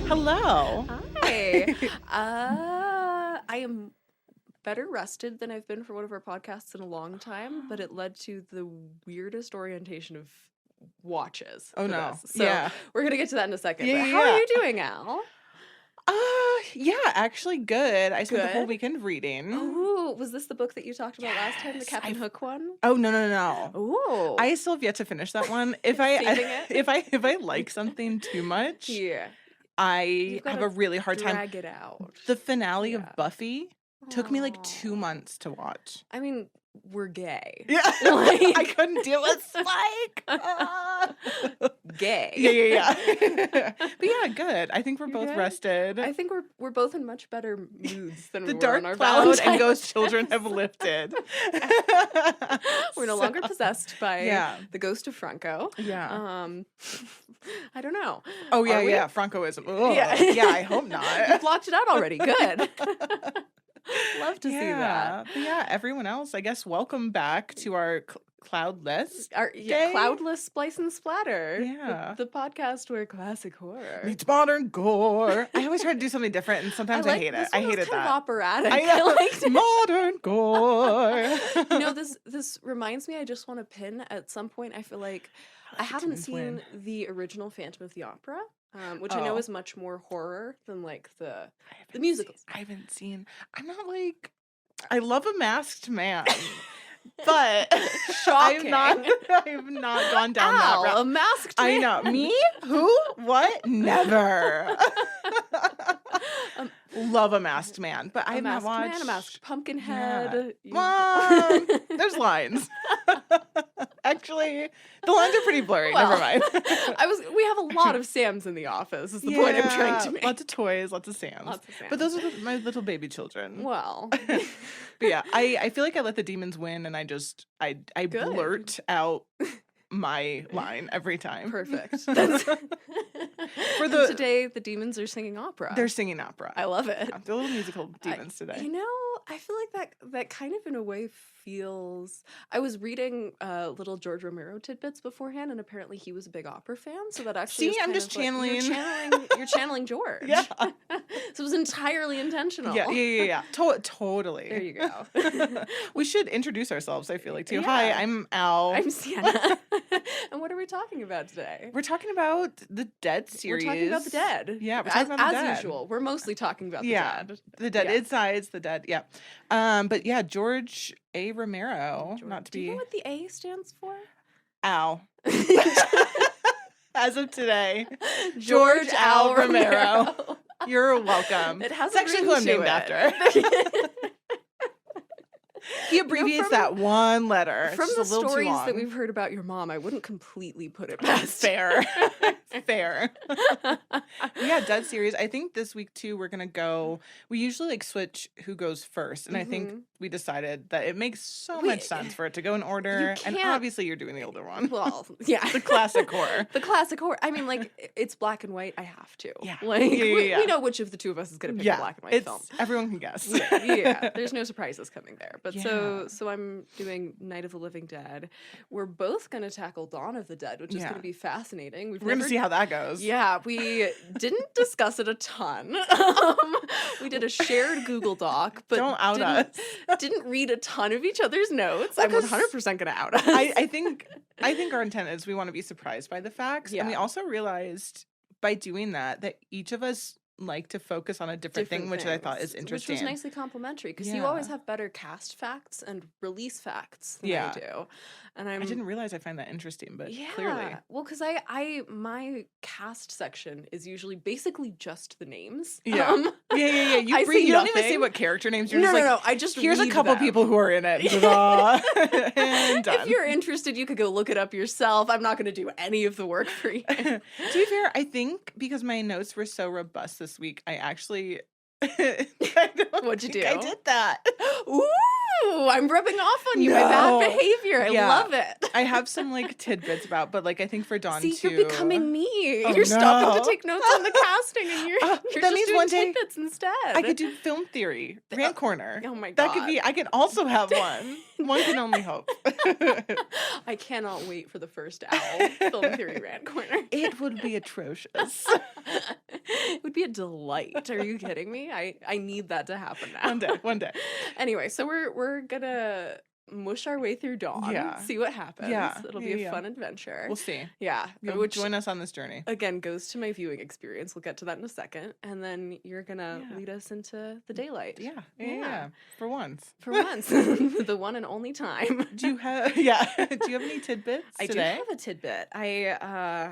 Hello. Hi. I am better rested than I've been for one of our podcasts in a long time, but it led to the weirdest orientation of watches. Oh, for no. This. So Yeah. we're going to get to that in a second. Yeah, But yeah, how are yeah. you doing, Al? Yeah, actually good. I spent the whole Good? weekend reading. Oh, was this the book that you talked about last time, the Yes, Captain Hook one? Oh, no. Oh. I still have yet to finish that one. If I Saving it? if I like something too much, Yeah. I You've have gotta a really hard time. Drag it out. The finale Yeah. of Buffy took me like 2 Aw. months to watch. I mean, we're gay. Yeah. Like- I couldn't deal with Spike. Gay. Yeah. But yeah, good. I think we're You're both good? rested. I think we're both in much better moods than The we were dark on our cloud Valentine's and ghost children have episode. lifted. We're no longer possessed by Yeah. the ghost of Franco. Yeah. I don't know. Oh yeah, Are we? yeah. Francoism. Ugh. Yeah. Yeah, I hope You not. blocked it out already. Good. Love to see that. But yeah, everyone else, I guess, welcome back to our cloudless. Our Day? cloudless Splice and Splatter. Yeah. The podcast where classic horror. Meets modern gore. I always try to do something different, and sometimes I like- hate it. this I one was hated kind that. of operatic. I know. liked it. Modern gore. You know, this reminds me, I just want to pin at some point. I feel like I haven't Twins seen win. the original Phantom of the Opera, which I know Oh. is much more horror than like the I haven't musicals. I haven't seen. I'm not like. I love a masked man, but Shocking. I've not gone down that Al, route. a masked I man. know. Me? Who? What? Never. Love a masked man, but I A have not masked watched. man, a masked pumpkin Yeah. head. Mom, there's lines. Actually, the lines are pretty blurry. Never Well, mind. We have a lot of Sams in the office. Is the point I'm trying to make. Lots of toys, lots of Sams. Lots of Sams. But those are my little baby children. Well, But yeah, I feel like I let the demons win, and I Good. blurt out my line every time. perfect. That's For And the- today, the demons are singing opera. They're singing opera. I love it. Yeah, they're little musical demons today. You know, I feel like that kind of in a way feels. I was reading little George Romero tidbits beforehand, and apparently he was a big opera fan. So that actually, See, is I'm kind just of like- channeling. You're channeling George. Yeah. So it was entirely intentional. Yeah. Totally. There you go. We should introduce ourselves, I feel like, too. Yeah. Hi, I'm Al. I'm Siena. And what are we talking about today? We're talking about the Dead series. We're talking about the dead. Yeah, we're talking about the as dead. usual. We're mostly talking about Yeah. the dead. The Dead Yeah. Insides, the Dead, yeah. But yeah, George A. Romero, not to Do be you know what the A stands for? Al. As of today, George Al Al Romero. Romero. You're welcome. It has It's actually who I'm named after. He abbreviates from- that one letter. It's From just the a little too stories that long. we've heard about your mom, I wouldn't completely put it past Fair. Fair. Yeah, Dead series. I think this week too we're gonna go. We usually like switch who goes first, and I think Mhm. we decided that it makes so We- much sense for it to go in order. And can't- obviously, you're doing the older one. Well, yeah. The classic horror. The classic horror. I mean, like, it's black and white. I have to. Yeah. Like, Yeah. we know which of the two of us is going to pick a black and white film. Everyone can guess. Yeah, there's no surprises coming there. But Yeah. so I'm doing Night of the Living Dead. We're both going to tackle Dawn of the Dead, which is Yeah. going to be fascinating. We're gonna see how that goes. Yeah, we didn't discuss it a ton. We did a shared Google Doc, but Don't out didn't, us. didn't read a ton of each other's notes. Well, I'm 'cause 100% going to out us. I think our intent is we want to be surprised by the facts, and we Yeah. also realized by doing that each of us like to focus on a different thing, which I thought is things, interesting. Which was nicely complimentary because you always Yeah. have better cast facts and release facts than Yeah. I do. And I didn't realize I find that interesting, but yeah. clearly. Well, because my cast section is usually basically just the names. Yeah. Yeah. You, I say you don't even say nothing. what character names. You're No, just no, like, no. I just here's a read couple them. people who are in it. Ta-da. And done. If you're interested, you could go look it up yourself. I'm not going to do any of the work for you. To be fair, I think because my notes were so robust this week, I actually What'd you think I do? did that. Ooh, I'm rubbing off on you. My bad No. behavior. I Yeah. love it. I have some like tidbits about, but like I think for Dawn See, too. you're becoming me. Oh, You're stopping no. to take notes on the casting, and you're That just means doing one day tidbits instead. I could do film theory, rant corner. Oh my god, That could be. I could also have one. One can only hope. I cannot wait for the first Owl film theory rant corner. It would be atrocious. It would be a delight. Are you kidding me? I need that to happen now. One day. Anyway, so we're gonna mush our way through dawn. Yeah. See what happens. Yeah. It'll be a fun adventure. We'll see. Yeah. You'll join us on this journey. Again, goes to my viewing experience. We'll get to that in a second. And then you're gonna lead us into the daylight. Yeah. For once. For once. The one and only time. Do you have do you have any tidbits I today? do have a tidbit. I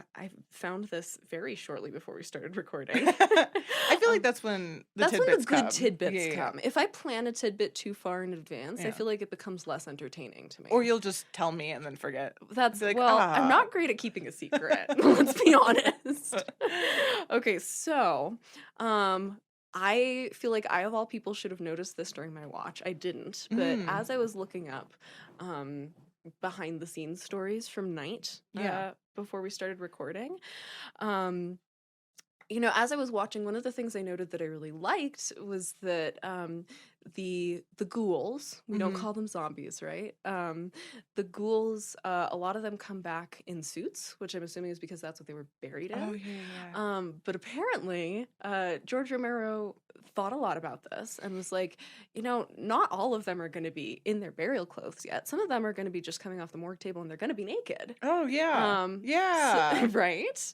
found this very shortly before we started recording. I feel like that's when the tidbits good come. tidbits come. If I plan a tidbit too far in advance, I feel like it becomes less entertaining to me. Or you'll just tell me and then forget. That's like, I'm not great at keeping a secret. Let's be honest. Okay, so I feel like I of all people should have noticed this during my watch. I didn't, but as I was looking up behind the scenes stories from Night before we started recording, you know, as I was watching, one of the things I noted that I really liked was that the ghouls, we don't call them zombies, right? The ghouls, a lot of them come back in suits, which I'm assuming is because that's what they were buried in. Oh, yeah. But apparently, George Romero thought a lot about this and was like, you know, not all of them are going to be in their burial clothes yet. Some of them are going to be just coming off the morgue table and they're going to be naked. Oh, yeah. So, right?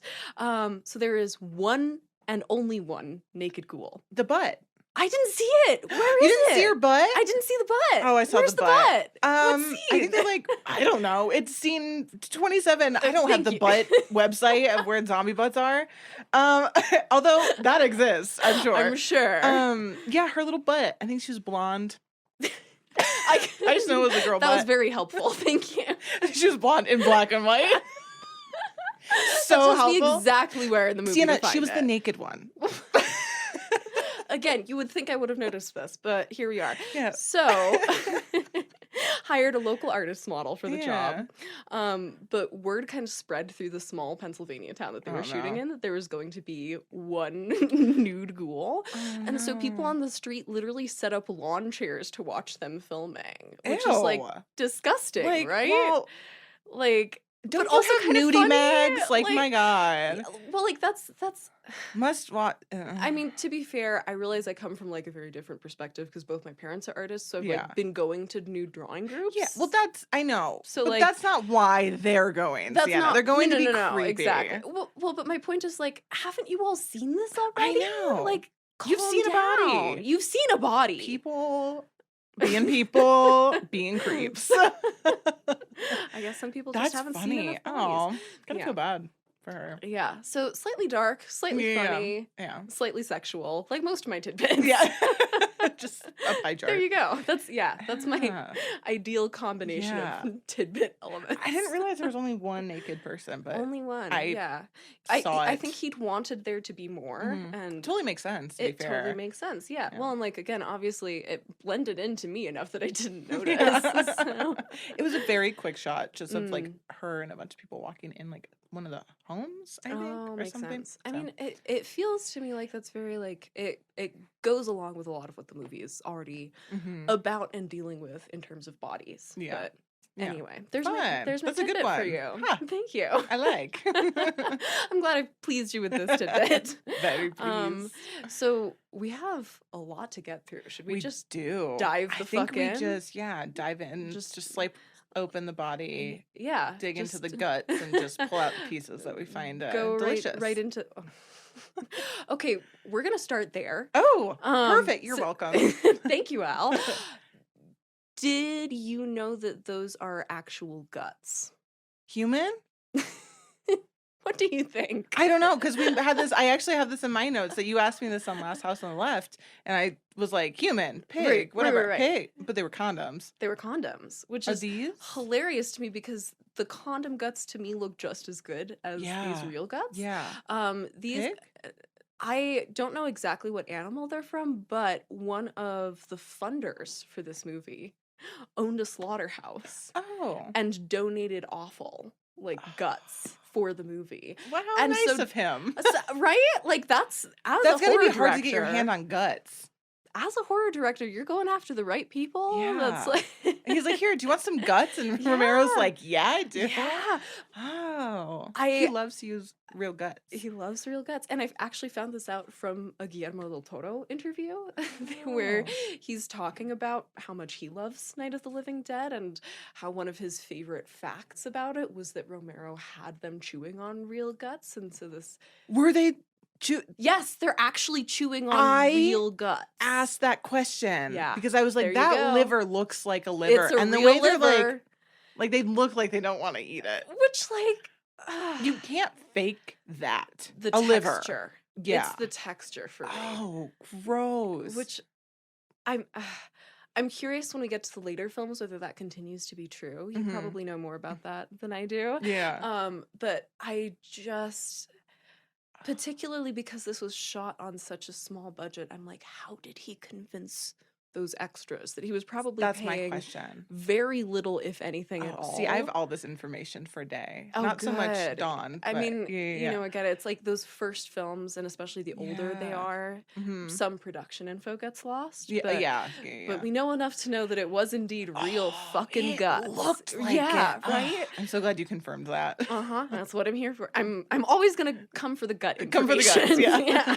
So there is one and only one naked ghoul. The butt. I didn't see it. Where is it? You didn't see her butt? I didn't see the butt. Oh, I saw Where's the butt. What scene? I think they're like, I don't know. It's scene 27. I don't have Thank the you. butt website of where zombie butts are. Although that exists, I'm sure. I'm sure. Yeah, her little butt. I think she was blonde. I just know it was a girl That butt. was very helpful. Thank you. She was blonde in black and white. So That tells me helpful. exactly where in the movie Siena, to find she was it. the naked one. Again, you would think I would have noticed this, but here we are. Yeah. So, hired a local artist model for the Yeah. job. But word kind of spread through the small Pennsylvania town that they were shooting in that there was going to be one nude ghoul. And so people on the street literally set up lawn chairs to watch them filming, which is like disgusting, Like, right? well, like, don't but you also have kind of nudie funny, mags? Like, my God. yeah, well, like that's Must watch. I mean, to be fair, I realize I come from like a very different perspective because both my parents are artists, so I've like been going to nude drawing groups. Yeah, well, I know. So, but like, that's not why they're going. that's Siena. not. They're going no, to be no, creepy. exactly. Well, but my point is like, haven't you all seen this already? I know. Like, You've calm seen a body. down. You've seen a body. People being creeps. I guess some people That's just haven't funny. seen enough bodies. Oh, gotta feel bad for her. Yeah. So slightly dark, slightly funny, Yeah. slightly sexual, like most of my tidbits. Yeah. Just a pie chart. There you go. That's my Yeah. ideal combination of tidbit elements. I didn't realize there was only one naked person, but Only one. I I saw I it. think he'd wanted there to be more, and totally makes sense. To it be fair. totally makes sense. Yeah. Yeah. Well, and like again, obviously, it blended into me enough that I didn't notice. Yeah. So. It was a very quick shot, just of like her and a bunch of people walking in like one of the homes, I think, or makes something. sense. I So. mean, it feels to me like that's very like it goes along with a lot of what the movie is already about and dealing with in terms of bodies. Yeah. But Yeah. anyway, there's Fun. my That's a good tidbit one. for you. Huh. Thank you. I like. I'm glad I pleased you with this tidbit. Very pleased. So we have a lot to get through. Should we just do dive I the think fuck we in? just dive in, just slice open the body, Yeah, dig into just the guts, and just pull out the pieces that we find go delicious. right into. Okay, we're gonna start there. Oh, perfect! You're welcome. Thank you, Al. Did you know that those are actual guts? Human? What do you think? I don't know, because we had this. I actually have this in my notes that you asked me this on Last House on the Left, and I was like, human, pig, whatever, right. pig. But they were condoms. They were condoms, which Are is these? hilarious to me because the condom guts to me look just as good as these real guts. Yeah. These. Pig? I don't know exactly what animal they're from, but one of the funders for this movie owned a slaughterhouse Oh. and donated offal, like guts, for the movie. Wow, how And nice so- of him. So, right? Like that's That's a gotta be horror hard to get your director, hand on guts. as a horror director, you're going after the right people. That's Yeah. like He's like, "Here, do you want some guts?" And Romero's Yeah. like, "Yeah, I do." Yeah. Oh. He I loves to use real guts. He loves real guts, and I've actually found this out from a Guillermo del Toro interview where Oh. he's talking about how much he loves Night of the Living Dead and how one of his favorite facts about it was that Romero had them chewing on real guts, and so this Were they chew yes, they're actually chewing on I real guts. asked that question Yeah, because I was there like, you "That go. liver looks like a liver." It's a And the real way they're liver, like they look like they don't wanna eat it. which You can't fake that. the A liver. texture. Yeah. It's the texture for me. Oh, gross. Which I'm I'm curious when we get to the later films whether that continues to be true. You Mhm. probably know more about that than I do. Yeah. But I just particularly because this was shot on such a small budget, I'm like, how did he convince those extras that he was probably That's my paying question. very little, if anything at Oh, all? see, I have all this information for day. Oh, Not so much good. Dawn, I but mean, yeah. I get it. It's like those first films, and especially the older they Yeah. are, Mhm. some production info gets lost. Yeah, But yeah. but we know enough to know that it was indeed real fucking It guts. looked like yeah, it. right? I'm so glad you confirmed that. Uh-huh. That's what I'm here for. I'm always gonna come for the gut Come for the guts, information. yeah.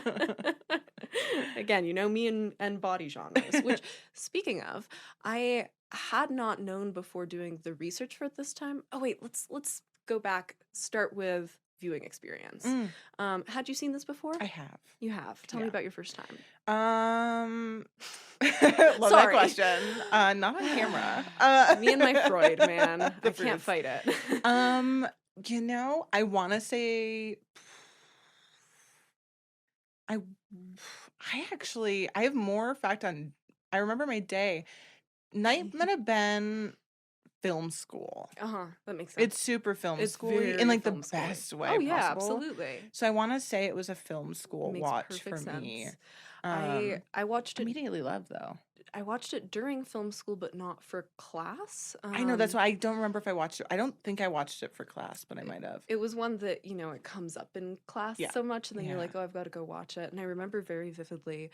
Again, you know me and body genres. Which, speaking of, I had not known before doing the research for it this time. Oh wait, let's go back. Start with viewing experience. Mm, Had you seen this before? I have. You have. Tell me Yeah. about your first time. Love that Sorry. question. Not on camera. Me and my Freud, man. The I can't fruits. fight it. I want to say I I have more fact on I remember my day. Night might have been film school. That makes sense. It's super film It's school in very like the film schooly. best way Oh yeah, possible. absolutely. So I want to say it was a film school Makes watch for perfect me. sense. I watched it. Immediately loved though. I watched it during film school, but not for class. I know that's why I don't remember if I watched it. I don't think I watched it for class, but I might have. It was one that it comes up in class Yeah. so much, and then you're Yeah. like, oh, I've got to go watch it. And I remember very vividly,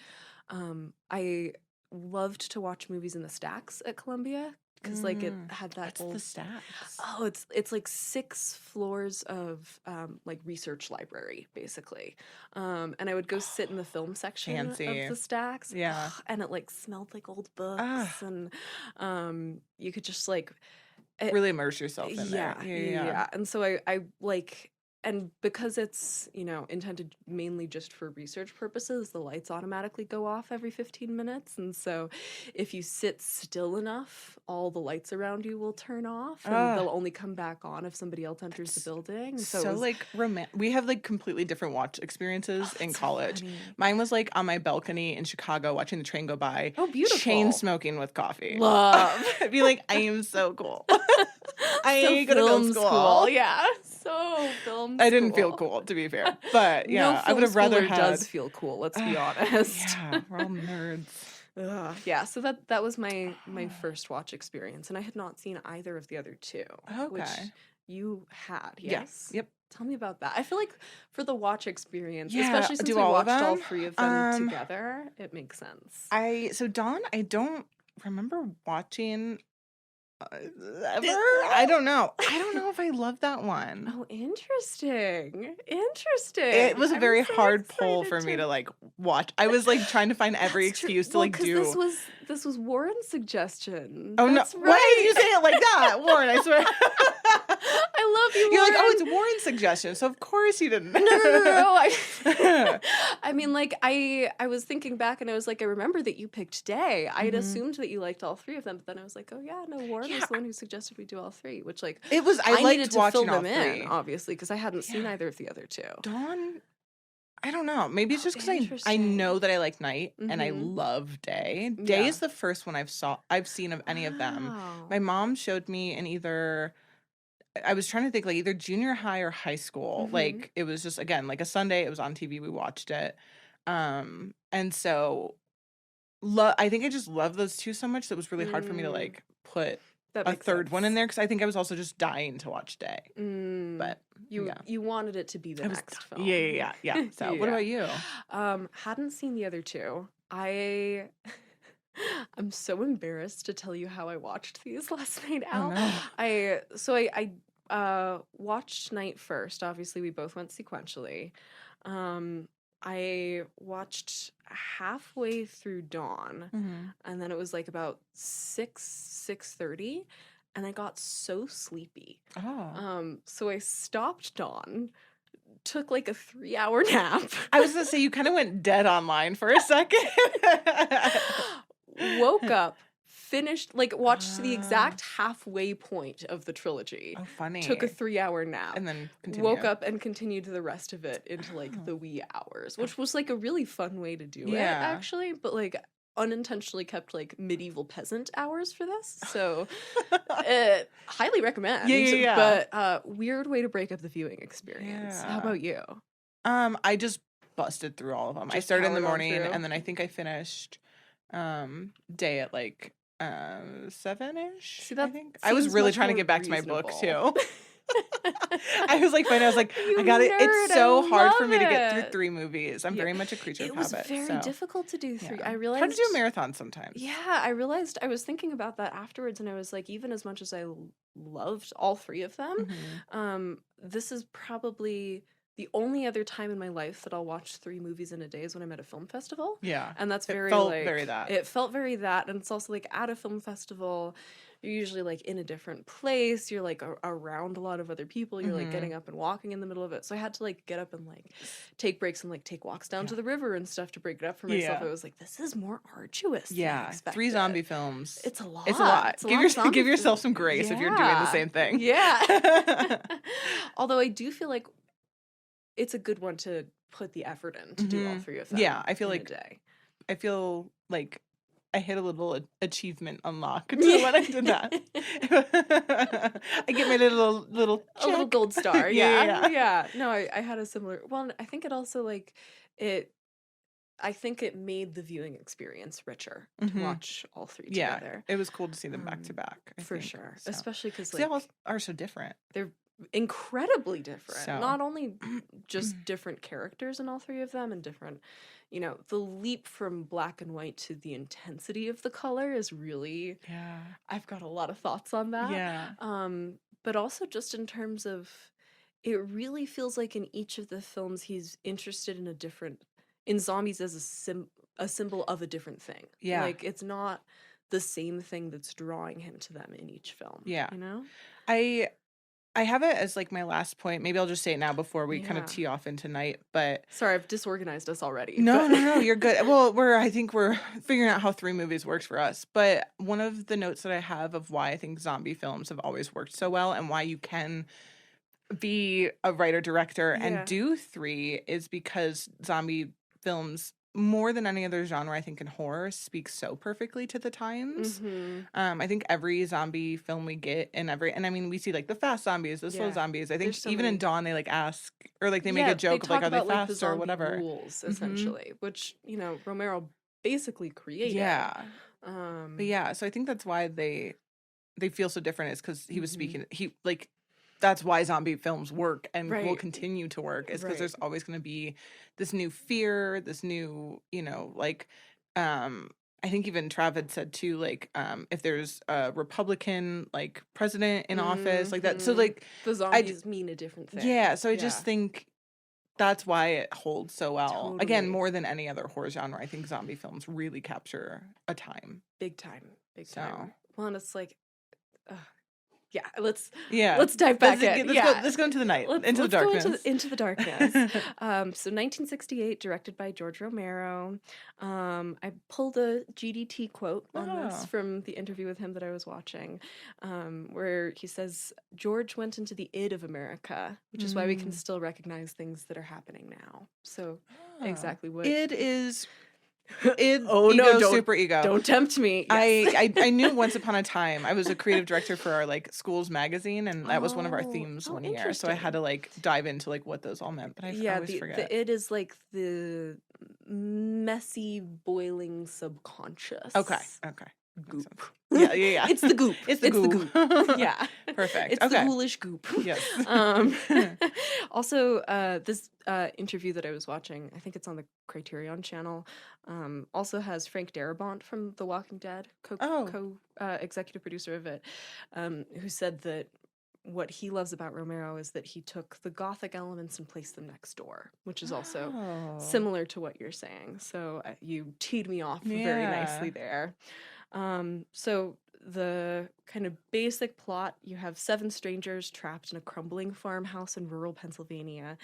I loved to watch movies in the stacks at Columbia because like it had that What's old. the stacks? Oh, it's like 6 floors of like research library basically, and I would go sit in the film section Fancy. of the stacks. Yeah. And it like smelled like old books, Ah. and you could just like Really immerse yourself in yeah, there. yeah. And so I like, and because it's, intended mainly just for research purposes, the lights automatically go off every 15 minutes. And so if you sit still enough, all the lights around you will turn off and they'll only come back on if somebody else enters the building. And So it was, like we have like completely different watch experiences in that's so college. funny. Mine was like on my balcony in Chicago watching the train go by. Oh, beautiful. Chain smoking with coffee. Love. I'd be like, I am so cool. I So go to film school. Yeah. So film I didn't feel school. cool, to be fair. But yeah, No I would have rather schooler had. does feel cool, let's be honest. Yeah, we're all nerds. Yeah, so that was my first watch experience, and I had not seen either of the other two, which Okay. you had. Yes. Yep. Tell me about that. I feel like for the watch experience, Yeah, especially since do we all of watched all them? 3 of them together, it makes sense. So Dawn, I don't remember watching ever. I don't know. I don't know if I love that one. Oh, interesting. Interesting. It was a I'm very so hard pull excited for me to to like watch. I was like trying to find every That's true. excuse to Well, like 'cause do. This was Warren's suggestion. Oh That's no! right. Why did you say it like that, Warren? I swear. I love you, You're Warren. like, oh, it's Warren's suggestion, so of course you didn't. No. I mean, like, I was thinking back and I was like, I remember that you picked Day. I had assumed that you liked all 3 of them, but then I was like, oh yeah, no, Warren was the one who suggested we do all 3, which like It was. I needed liked to fill watching all them 3. in, obviously, because I hadn't seen Yeah. either of the other 2. Dawn. I don't know. Maybe it's Oh, just because I interesting. know that I like night and I Mhm. love day. Day Yeah. is the first one I've seen of any of them. Wow. My mom showed me in either I was trying to think like either junior high or high school. Mhm. Like it was just again like a Sunday. It was on TV. We watched it, and so I think I just love those 2 so much that it was really hard for me to like put That a makes third one in sense. there because I think I was also just dying to watch Day. But You wanted it to be the next film. Yeah. So what about you? Hadn't seen the other two. I'm so embarrassed to tell you how I watched these last night, Al. I watched Night first. Obviously, we both went sequentially. I watched halfway through Dawn, and then it was like about 6:30, and I got so sleepy. So I stopped Dawn, took like a 3-hour nap. I was gonna say you kind of went dead online for a second. Woke up, finished, like watched the exact halfway point of the trilogy. Oh, funny. Took a 3-hour nap. And then woke up and continued the rest of it into like the wee hours, which was like a really fun way to do it, actually. But like unintentionally kept like medieval peasant hours for this. So highly recommend. Yeah. But weird way to break up the viewing experience. Yeah. How about you? I just busted through all of them. I started in the morning and then I think I finished Day at like 7-ish. See, that I was really trying to get back to my book too. I was like, I got it. It's so hard for me to get through 3 movies. I'm very much a creature of habit. It was very difficult to do 3. I realized. Hard to do a marathon sometimes. Yeah, I realized I was thinking about that afterwards, and I was like, even as much as I loved all 3 of them, this is probably the only other time in my life that I'll watch 3 movies in a day is when I'm at a film festival. Yeah. And that's very It felt like very that. It felt very that. And it's also like at a film festival, you're usually like in a different place. You're like around a lot of other people. You're like getting up and walking in the middle of it. So I had to like get up and like take breaks and like take walks down to the river and stuff to break it up for myself. I was like, this is more arduous. Yeah. Than I expected. 3 zombie films. It's a lot. It's a lot. Give yourself some grace if you're doing the same thing. Yeah. Although I do feel like it's a good one to put the effort in to do all 3 of them. Yeah, I feel like I hit a little achievement unlock when I did that. I get my little check. A little gold star. Yeah. No, I had a similar. Well, I think it also like it. I think it made the viewing experience richer to watch all 3 together. Yeah, it was cool to see them back to back. For sure, so. Especially because they all are so different. They're incredibly different. So. Not only just different characters in all 3 of them and different, the leap from black and white to the intensity of the color is really, I've got a lot of thoughts on that. Yeah. But also just in terms of, it really feels like in each of the films he's interested in zombies as a symbol of a different thing. Yeah. Like it's not the same thing that's drawing him to them in each film. Yeah. I have it as like my last point. Maybe I'll just say it now before we kind of tee off into Night. But sorry, I've disorganized us already. No, you're good. Well, I think we're figuring out how 3 movies works for us. But one of the notes that I have of why I think zombie films have always worked so well and why you can be a writer director and do 3 is because zombie films, more than any other genre, I think in horror, speaks so perfectly to the times. I think every zombie film we get and I mean we see like the fast zombies, the slow zombies. I think even in Dawn they like ask or like they make a joke of like are they fast or whatever rules essentially, which Romero basically created. But so I think that's why they feel so different is because he was speaking that's why zombie films work and will continue to work is because there's always going to be this new fear, this new, I think even Trav had said too, like, if there's a Republican, like, president in office, like that. So, like, the zombies mean a different thing. Yeah. So I just think that's why it holds so well. Totally. Again, more than any other horror genre, I think zombie films really capture a time. Big time. Well, and it's like, let's dive back in. Let's go into the night, into the darkness. Into the darkness. So 1968, directed by George Romero. I pulled a GDT quote on this from the interview with him that I was watching, where he says, George went into the id of America, which is why we can still recognize things that are happening now. So exactly what... Id is... super ego. Don't tempt me. Yes. I knew once upon a time I was a creative director for our like schools magazine, and that was one of our themes one year. So I had to like dive into like what those all meant. But I always forget. The id is like the messy, boiling subconscious. Okay. goop. Yeah. It's the goop. It's the goop. Yeah. Perfect. It's Okay. the ghoulish goop. Yes. Also, this interview that I was watching, I think it's on the Criterion channel, also has Frank Darabont from The Walking Dead, executive producer of it, who said that what he loves about Romero is that he took the gothic elements and placed them next door, which is also similar to what you're saying. So you teed me off very nicely there. So the kind of basic plot, you have 7 strangers trapped in a crumbling farmhouse in rural Pennsylvania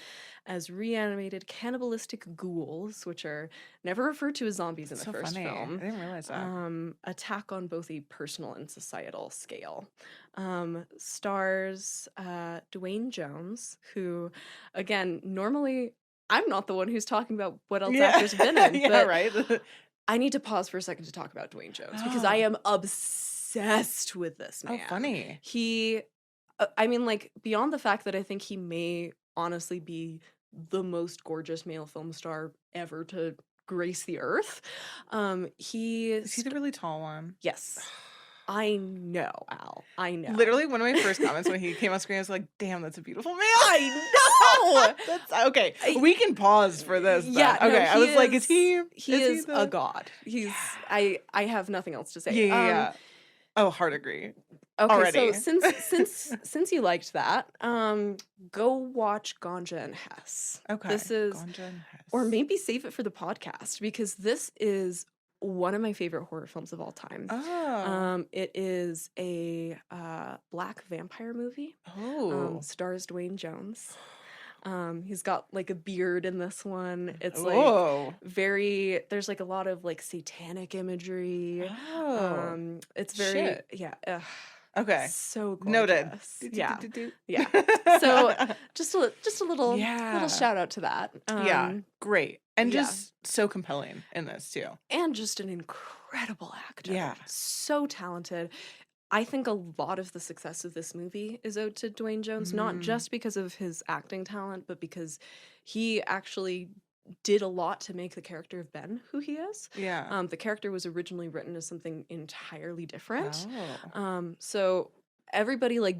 as reanimated cannibalistic ghouls, which are never referred to as zombies in the first film. I didn't realize that. Attack on both a personal and societal scale. Stars Dwayne Jones, who, again, normally I'm not the one who's talking about what else actors have been in. Yeah, right. I need to pause for a second to talk about Dwayne Jones because I am obsessed with this man. Oh, funny. He, I mean, like, beyond the fact that I think he may honestly be the most gorgeous male film star ever to grace the earth. Is he the really tall one? Yes. I know, Al. I know. Literally, one of my first comments when he came on screen, I was like, damn, that's a beautiful man. I know! That's okay. We can pause for this. Yeah. Okay. No, I was like, is he? He is a god. He's. I have nothing else to say. Yeah. Oh, hard agree. Okay, already. So since you liked that, go watch Ganja and Hess. Okay. This is, Ganja and Hess. or maybe save it for the podcast because this is one of my favorite horror films of all time. Oh. It is a black vampire movie. Oh. Stars Dwayne Jones. He's got like a beard in this one. It's Whoa. like very, there's like a lot of like satanic imagery. Oh. It's very, Shit. Okay. So gorgeous. Noted. Yeah. Yeah. So just a little shout out to that. Great. And just so compelling in this too. And just an incredible actor. Yeah. So talented. I think a lot of the success of this movie is owed to Dwayne Jones, not just because of his acting talent, but because he actually did a lot to make the character of Ben who he is. Yeah. The character was originally written as something entirely different. Oh. So everybody like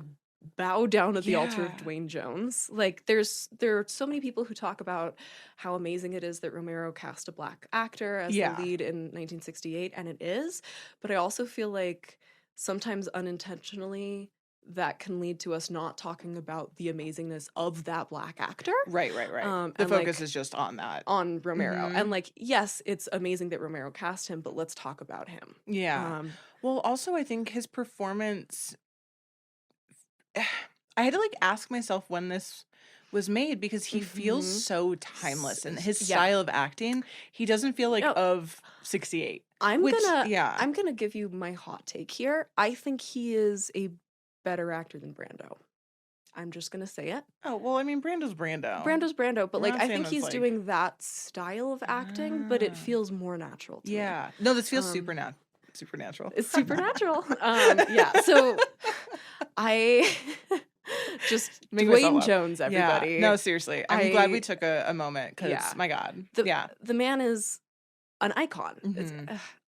bow down at the altar of Dwayne Jones. Like there are so many people who talk about how amazing it is that Romero cast a black actor as the lead in 1968, and it is. But I also feel like sometimes unintentionally that can lead to us not talking about the amazingness of that black actor. Right. The focus is just on that. On Romero. And like, yes, it's amazing that Romero cast him, but let's talk about him. Yeah. Well, also I think his performance, I had to like ask myself when this was made because he feels so timeless and his style of acting, he doesn't feel like of 68. I'm gonna give you my hot take here. I think he is a better actor than Brando. I'm just gonna say it. Oh, well, I mean, Brando's Brando. But like I think he's doing that style of acting, but it feels more natural to me. No, this feels supernatural. It's supernatural. So I just Dwayne Jones, everybody. Yeah. No, seriously. I'm glad we took a moment because my God. The man is an icon. It's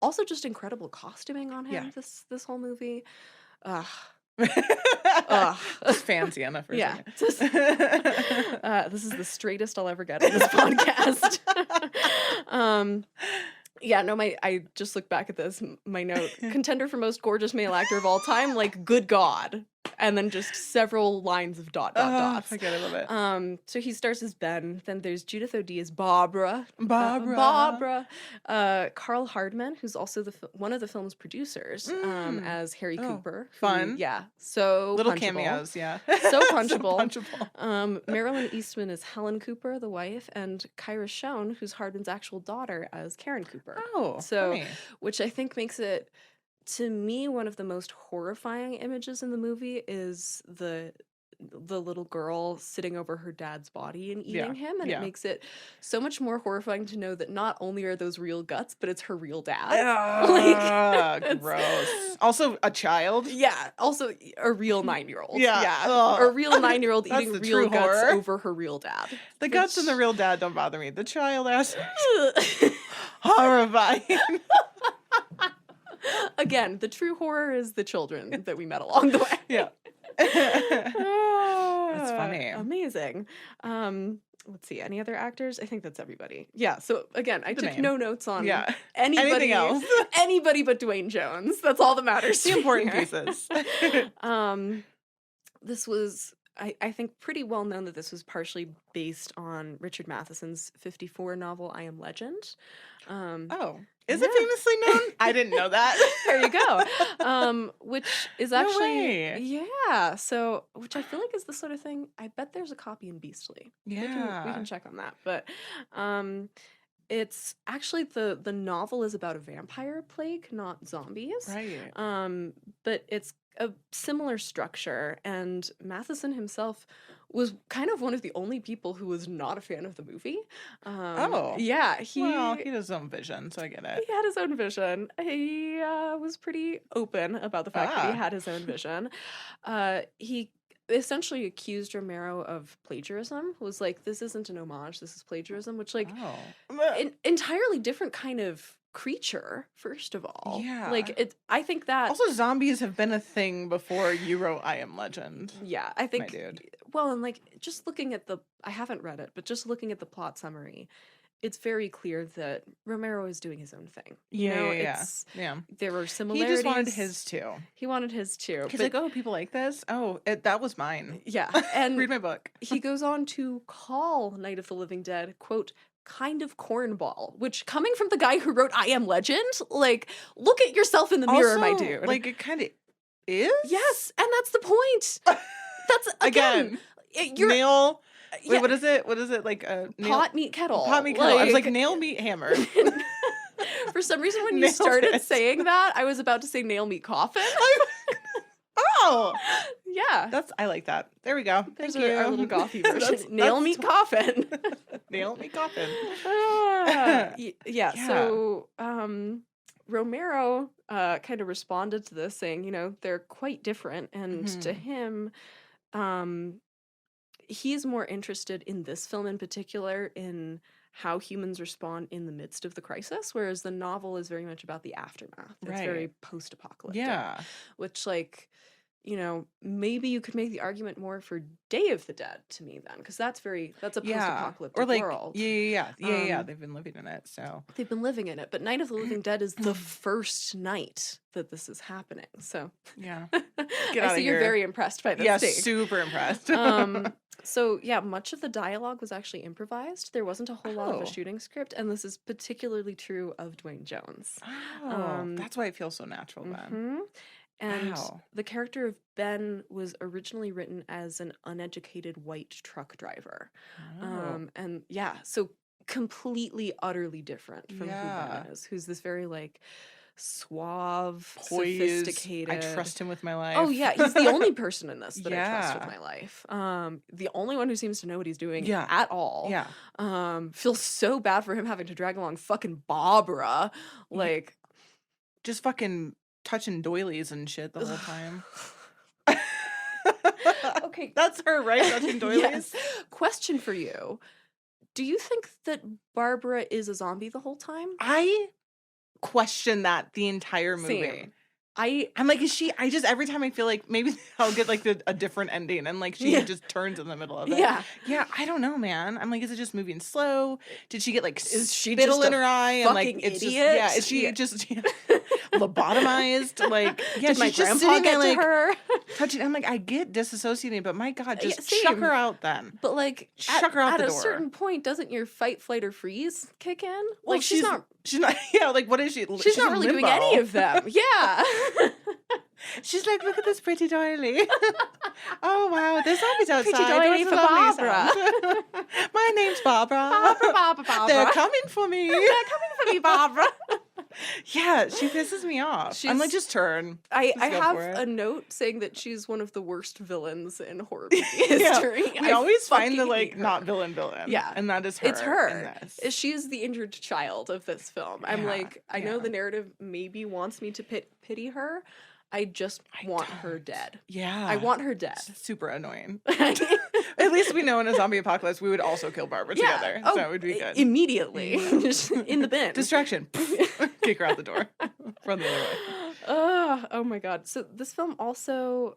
also just incredible costuming on him this whole movie. Just fan Siena for a second. This is the straightest I'll ever get on this podcast. I just looked back at this, my note, contender for most gorgeous male actor of all time, like, good God. And then just several lines of dots. Okay, I love it. So he stars as Ben. Then there's Judith O'Dea as Barbara. Carl Hardman, who's also one of the film's producers, as Harry Cooper. Fun. So little punchable. Cameos, So punchable. So punchable. Marilyn Eastman as Helen Cooper, the wife, and Kyra Schoen, who's Hardman's actual daughter, as Karen Cooper. Oh, so funny. Which I think makes it, to me, one of the most horrifying images in the movie is the little girl sitting over her dad's body and eating him, and it makes it so much more horrifying to know that not only are those real guts, but it's her real dad. Gross. Also a child. Also a real 9-year-old. A real 9-year-old eating real guts horror. over her real dad. The guts and the real dad don't bother me. The child aspect, horrifying. again, the true horror is the children that we met along the way. Yeah. That's funny. Amazing. Let's see, any other actors? I think that's everybody. Yeah, so again, I took no notes on anybody Anything else. Anybody but Dwayne Jones. That's all that matters. The important here. pieces. This was, I think, pretty well known that this was partially based on Richard Matheson's 1954 novel, I Am Legend. Is it famously known? I didn't know that. There you go. Which is actually, way. so, which I feel like is the sort of thing, I bet there's a copy in Beastly. Yeah. We can check on that. But it's actually, the novel is about a vampire plague, not zombies. Right. But it's a similar structure, and Matheson himself was kind of one of the only people who was not a fan of the movie. Yeah, he had his own vision, so I get it. He had his own vision. He was pretty open about the fact that he had his own vision. He essentially accused Romero of plagiarism, was like, this isn't an homage, this is plagiarism, which, like, an entirely different kind of creature, first of all. Yeah. Like, I think that... Also, zombies have been a thing before you wrote I Am Legend. Yeah, I think... My dude. Well, and, like, just looking at I haven't read it, but just looking at the plot summary, it's very clear that Romero is doing his own thing. Yeah. There were similarities. He just wanted his too. He wanted his too. He's like, oh, people like this? Oh, that was mine. Yeah. And read my book. He goes on to call Night of the Living Dead, quote, kind of cornball, which, coming from the guy who wrote I Am Legend, like, look at yourself in the mirror, my dude. Like, it kind of is? Yes, and that's the point. That's, again, you're... Nail... Wait, what is it? What is it? Like a pot meat kettle. Pot meat kettle. I was like, nail meat hammer. For some reason, when you started saying that, I was about to say nail meat coffin. Oh, yeah. I like that. There we go. There's our little gothy version. Nail meat coffin. Nail meat coffin. Yeah. So Romero kind of responded to this, saying, they're quite different, and to him, he's more interested in this film in particular in how humans respond in the midst of the crisis, whereas the novel is very much about the aftermath. It's very post-apocalyptic. Yeah. Which, like, maybe you could make the argument more for Day of the Dead to me then, because that's a post-apocalyptic world. Yeah. They've been living in it, so. They've been living in it, but Night of the Living Dead is the first night that this is happening, so. Yeah. I see you're very impressed by this take. Yeah, super impressed. So, yeah, much of the dialogue was actually improvised. There wasn't a whole lot of a shooting script, and this is particularly true of Dwayne Jones. That's why it feels so natural then. And the character of Ben was originally written as an uneducated white truck driver. And yeah, so completely, utterly different from who Ben is, who's this very, like, suave, poised, sophisticated. I trust him with my life. Oh yeah, he's the only person in this that I trust with my life. The only one who seems to know what he's doing at all. Yeah. Feels so bad for him having to drag along fucking Barbara. Like, just fucking touching doilies and shit the whole time. Okay. That's her, right? Touching doilies? Yes. Question for you. Do you think that Barbara is a zombie the whole time? I question that the entire movie. Same. I'm like, is she? I just, every time I feel like maybe I'll get like a different ending, and like she just turns in the middle of it. Yeah. I don't know, man. I'm like, is it just moving slow? Did she get like spittle in her eye and like it's idiot? Is she just lobotomized? Like, did my grandpa get to her? Touching. I'm like, I get disassociating, but my God, just chuck her out then. But like, chuck her out the door. At a certain point, doesn't your fight, flight, or freeze kick in? Like, she's not. Yeah, like, what is she? She's not really doing any of them. Yeah. She's like, look at this pretty doily. Oh, wow. There's zombies outside. Pretty doily for Barbara. My name's Barbara. Barbara. They're coming for me. They're coming for me, Barbara. Yeah, she pisses me off. I'm like, just turn. I have a note saying that she's one of the worst villains in horror movie history. We always find the, like, not villain. Yeah. And that is her. It's her. She's the injured child of this film. I'm like, I know the narrative maybe wants me to pity her. I just want her dead. Yeah. I want her dead. It's super annoying. At least we know in a zombie apocalypse we would also kill Barbara together. So it would be good. Immediately. Just in the bin. Distraction. Kick her out the door. Run the other way. Oh my god. So this film also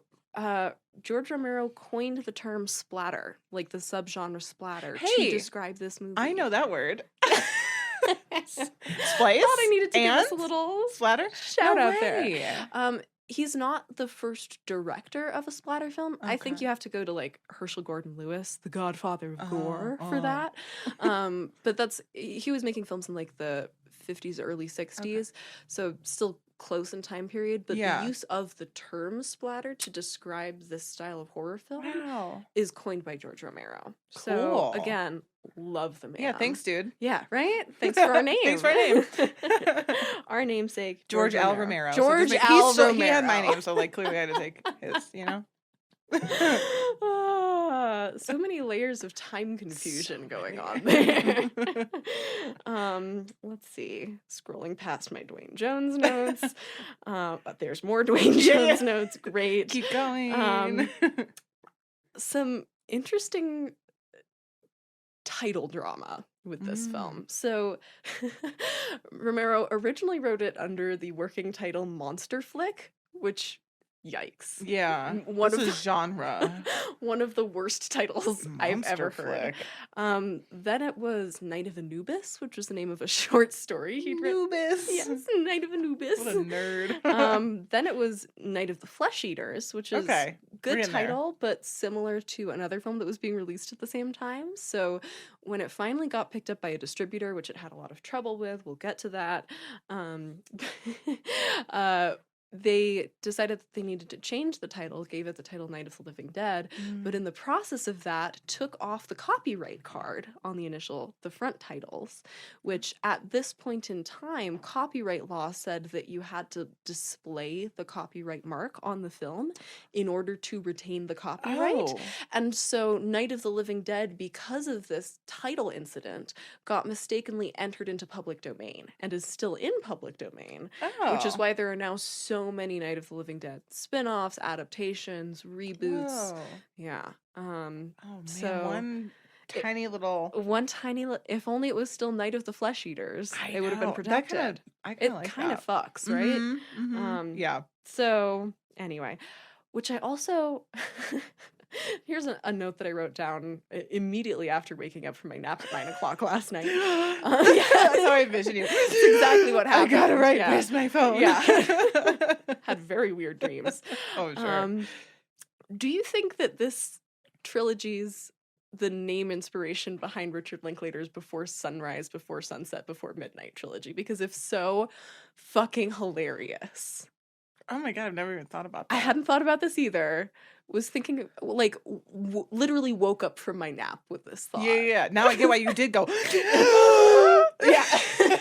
George Romero coined the term splatter, like the subgenre splatter, to Hey, describe this movie. I know that word. Thought Splice I needed to give us a and little splatter? shout No out there. way. He's not the first director of a splatter film. I think Okay. you have to go to like Herschel Gordon Lewis, the godfather of gore, for Oh. that. But he was making films in like the 50s, early 60s, so still close in time period. But Yeah. the use of the term splatter to describe this style of horror film Wow. is coined by George Romero. So Cool. again, love the man. Yeah, thanks, dude. Yeah, right? Thanks for our name. Thanks for our name. Our namesake, George L. Romero. George L. L. Romero. Romero. He had my name, so like clearly I had to take his, you know? So many layers of time confusion going on there. Let's see. Scrolling past my Dwayne Jones notes. But there's more Dwayne Jones notes. Great. Keep going. Some interesting title drama with this film. So Romero originally wrote it under the working title Monster Flick, which yikes. Yeah. One This of is genre. one of the worst titles I've ever Monster heard. Flick. Then it was Night of Anubis, which was the name of a short story he'd written. Anubis. Yes, Night of Anubis. What a nerd. Then it was Night of the Flesh Eaters, which is good We're in title, but similar to another film that was being released at the same time. So when it finally got picked up by a distributor, which it had a lot of trouble with, we'll get to that. They decided that they needed to change the title, gave it the title Night of the Living Dead, but in the process of that, took off the copyright card on the front titles, which at this point in time, copyright law said that you had to display the copyright mark on the film in order to retain the copyright. Oh. And so Night of the Living Dead, because of this title incident, got mistakenly entered into public domain and is still in public domain, which is why there are now so many Night of the Living Dead spin-offs, adaptations, reboots. Whoa. Yeah. Oh man, so one tiny little. If only it was still Night of the Flesh Eaters, it would have been protected. It kind of fucks, right? Yeah. So anyway, which I also here's a note that I wrote down immediately after waking up from my nap at 9 o'clock last night. Yeah, that's how I envision you. That's exactly what happened. I got it right. Yeah. Where's my phone? Yeah. Had very weird dreams. Oh, sure. Do you think that this trilogy's the name inspiration behind Richard Linklater's Before Sunrise, Before Sunset, Before Midnight trilogy? Because if so, fucking hilarious. Oh my god, I've never even thought about that. I hadn't thought about this either. Was thinking, like, literally woke up from my nap with this thought. Yeah. Now I get why you did go. Yeah.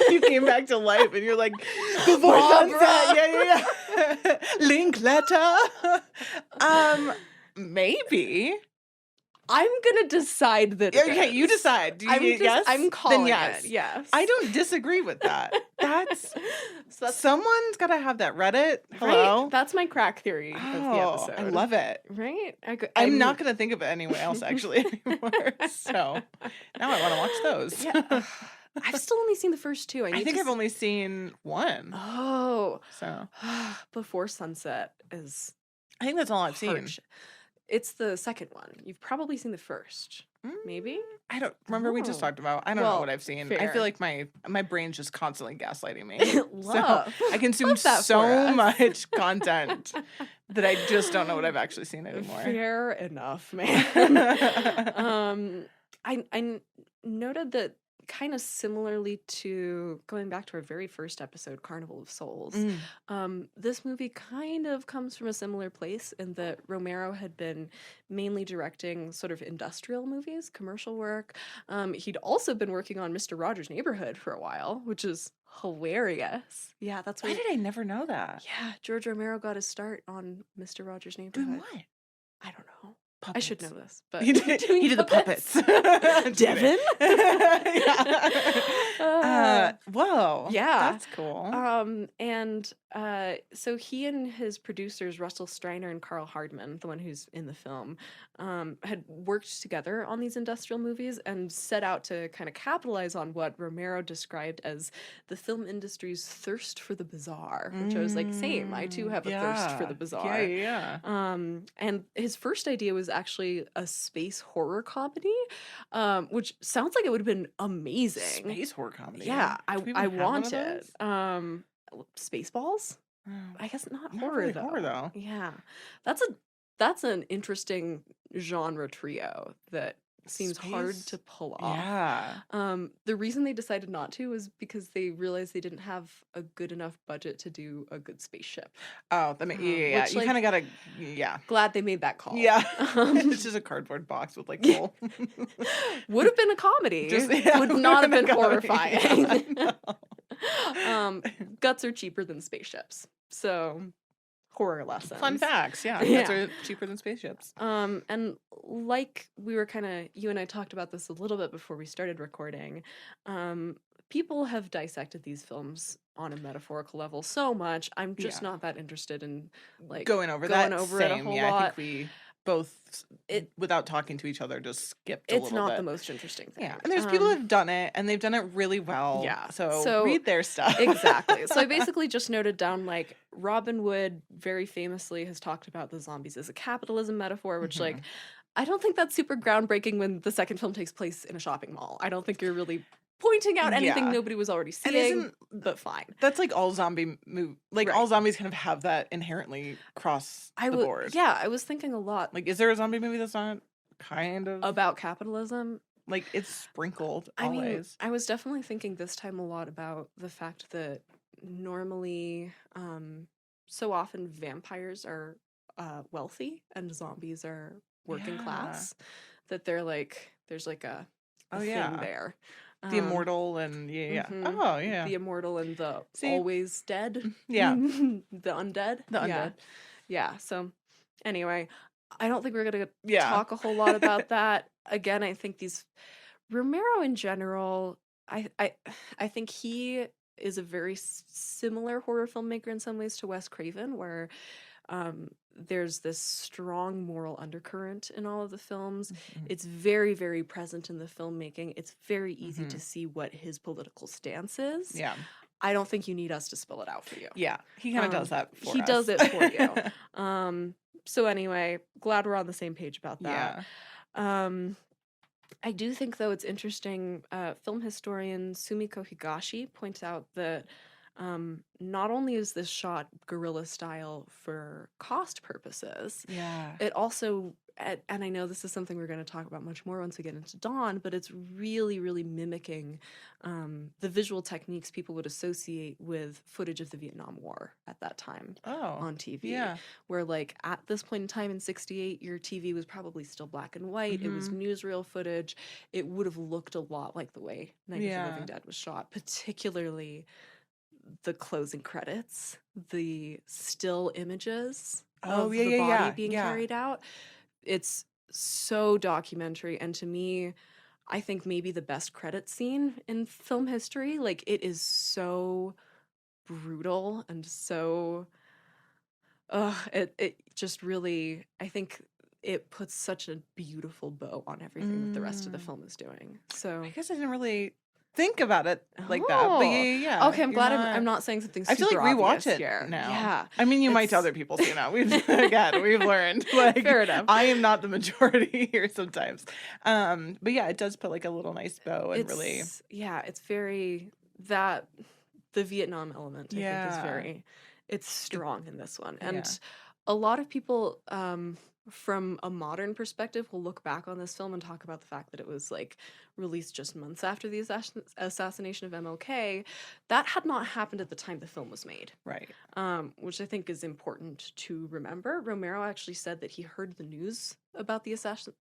You came back to life and you're like, before sunset. Yeah. Linklater. Maybe. I'm gonna decide that. Okay, you decide. Do you yes? I'm calling then yes. it. Yes. I don't disagree with that. That's someone's got to have that Reddit. Hello. Right? That's my crack theory of the episode. I love it. Right? I'm not going to think of it anywhere else actually anymore. So now I want to watch those. Yeah. I've still only seen the first two. I think I've only seen one. Oh. So Before Sunset is. I think that's all I've seen. It's the second one. You've probably seen the first. Maybe? I don't remember. We just talked about. I don't know what I've seen. Fair. I feel like my brain's just constantly gaslighting me. Love. So I consume so much content that I just don't know what I've actually seen anymore. Fair enough, man. I noted that kind of similarly to going back to our very first episode, Carnival of Souls, this movie kind of comes from a similar place in that Romero had been mainly directing sort of industrial movies, commercial work. He'd also been working on Mr. Rogers' Neighborhood for a while, which is hilarious. Yeah, that's why did I never know that? Yeah, George Romero got his start on Mr. Rogers' Neighborhood. Doing what? I don't know. I should know Puppets. this, but He did the puppets. Devin? Whoa. Yeah. That's cool. So he and his producers, Russell Streiner and Carl Hardman, the one who's in the film, had worked together on these industrial movies and set out to kind of capitalize on what Romero described as the film industry's thirst for the bizarre, which I was like, same. I too have a thirst for the bizarre. Yeah. And his first idea was actually a space horror comedy, which sounds like it would have been amazing. Space horror comedy. Yeah, Do we even I have one want of it. those? Spaceballs? Oh, I guess not not horror really though. horror, though. Yeah. That's an interesting genre trio that seems hard Space? to pull off. Yeah. The reason they decided not to was because they realized they didn't have a good enough budget to do a good spaceship. Oh, yeah. Which, You like, kind of gotta, yeah. Glad they made that call. Yeah. It's just a cardboard box with like hole. Would have been a comedy. Would not have been horrifying. No. Guts are cheaper than spaceships. So horror lessons. Fun facts, yeah. Yeah. Guts are cheaper than spaceships. And like we were you and I talked about this a little bit before we started recording. People have dissected these films on a metaphorical level so much. I'm just not that interested in like going over it a a whole whole lot. I lot. think we both, without talking to each other, just skipped a It's little not bit. the most interesting thing. Yeah, and there's people who have done it, and they've done it really well. Yeah. So read their stuff. Exactly. So I basically just noted down, like, Robin Wood very famously has talked about the zombies as a capitalism metaphor, which, like, I don't think that's super groundbreaking when the second film takes place in a shopping mall. I don't think you're really pointing out anything nobody was already seeing, but fine. That's like all zombie all zombies kind of have that inherently cross the board. Yeah, I was thinking a lot. Like, is there a zombie movie that's not kind of about capitalism? Like, it's sprinkled I mean, always. I was definitely thinking this time a lot about the fact that normally, so often vampires are wealthy and zombies are working class. That they're like, there's like a thing there. The immortal and Oh yeah. The immortal and the See? always dead. Yeah. The undead. The undead. Yeah. So anyway, I don't think we're gonna Yeah. talk a whole lot about that. Again, I think these Romero in general, I think he is a very similar horror filmmaker in some ways to Wes Craven, where there's this strong moral undercurrent in all of the films. It's very, very present in the filmmaking. It's very easy to see what his political stance is. Yeah. I don't think you need us to spell it out for you. Yeah. He kind of does that for us. He does it for you. So anyway, glad we're on the same page about that. Yeah. I do think, though, it's interesting. Film historian Sumiko Higashi points out that not only is this shot guerrilla style for cost purposes, it also, and I know this is something we're going to talk about much more once we get into Dawn, but it's really, really mimicking the visual techniques people would associate with footage of the Vietnam War at that time on TV. Yeah. Where, like, at this point in time in 1968, your TV was probably still black and white. It was newsreel footage. It would have looked a lot like the way Night of the Living Dead was shot, particularly the closing credits, the still images of the body being carried out. It's so documentary, and to me, I think maybe the best credit scene in film history. Like, it is so brutal and so it just really, I think it puts such a beautiful bow on everything that the rest of the film is doing. So I guess I didn't really think about it like that. But yeah. Okay, I'm glad I'm not saying something super I feel like rewatch it here. now. Yeah. I mean, you might to other people too now. We've learned. Like, fair enough. I am not the majority here sometimes. But yeah, it does put like a little nice bow and really. Yeah, it's very the Vietnam element, I think, is very, it's strong in this one. And a lot of people from a modern perspective will look back on this film and talk about the fact that it was like released just months after the assassination of MLK. That had not happened at the time the film was made. Right. Which I think is important to remember. Romero actually said that he heard the news about the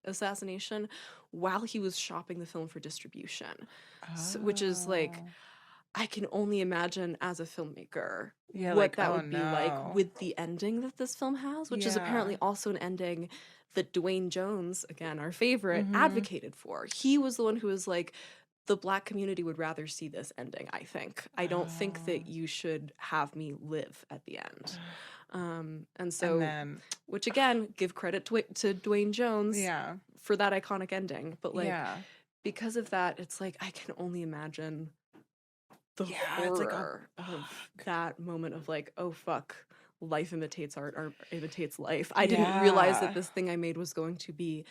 assassination while he was shopping the film for distribution. So, which is like, I can only imagine as a filmmaker Yeah, what like, that oh would be like no. with the ending that this film has, which is Yeah. apparently also an ending that Dwayne Jones, again, our favorite, Mm-hmm. advocated for. He was the one who was like, the Black community would rather see this ending, I think. I don't think Oh. that you should have me live at the end. And And so, then, which again, give credit to Dwayne Jones yeah. for that iconic ending. But like, Yeah. because of that, it's like, I can only imagine the Yeah, it's like horror of that moment of like, oh fuck, life imitates art, art imitates life. I didn't realize that Yeah. this thing I made was going to be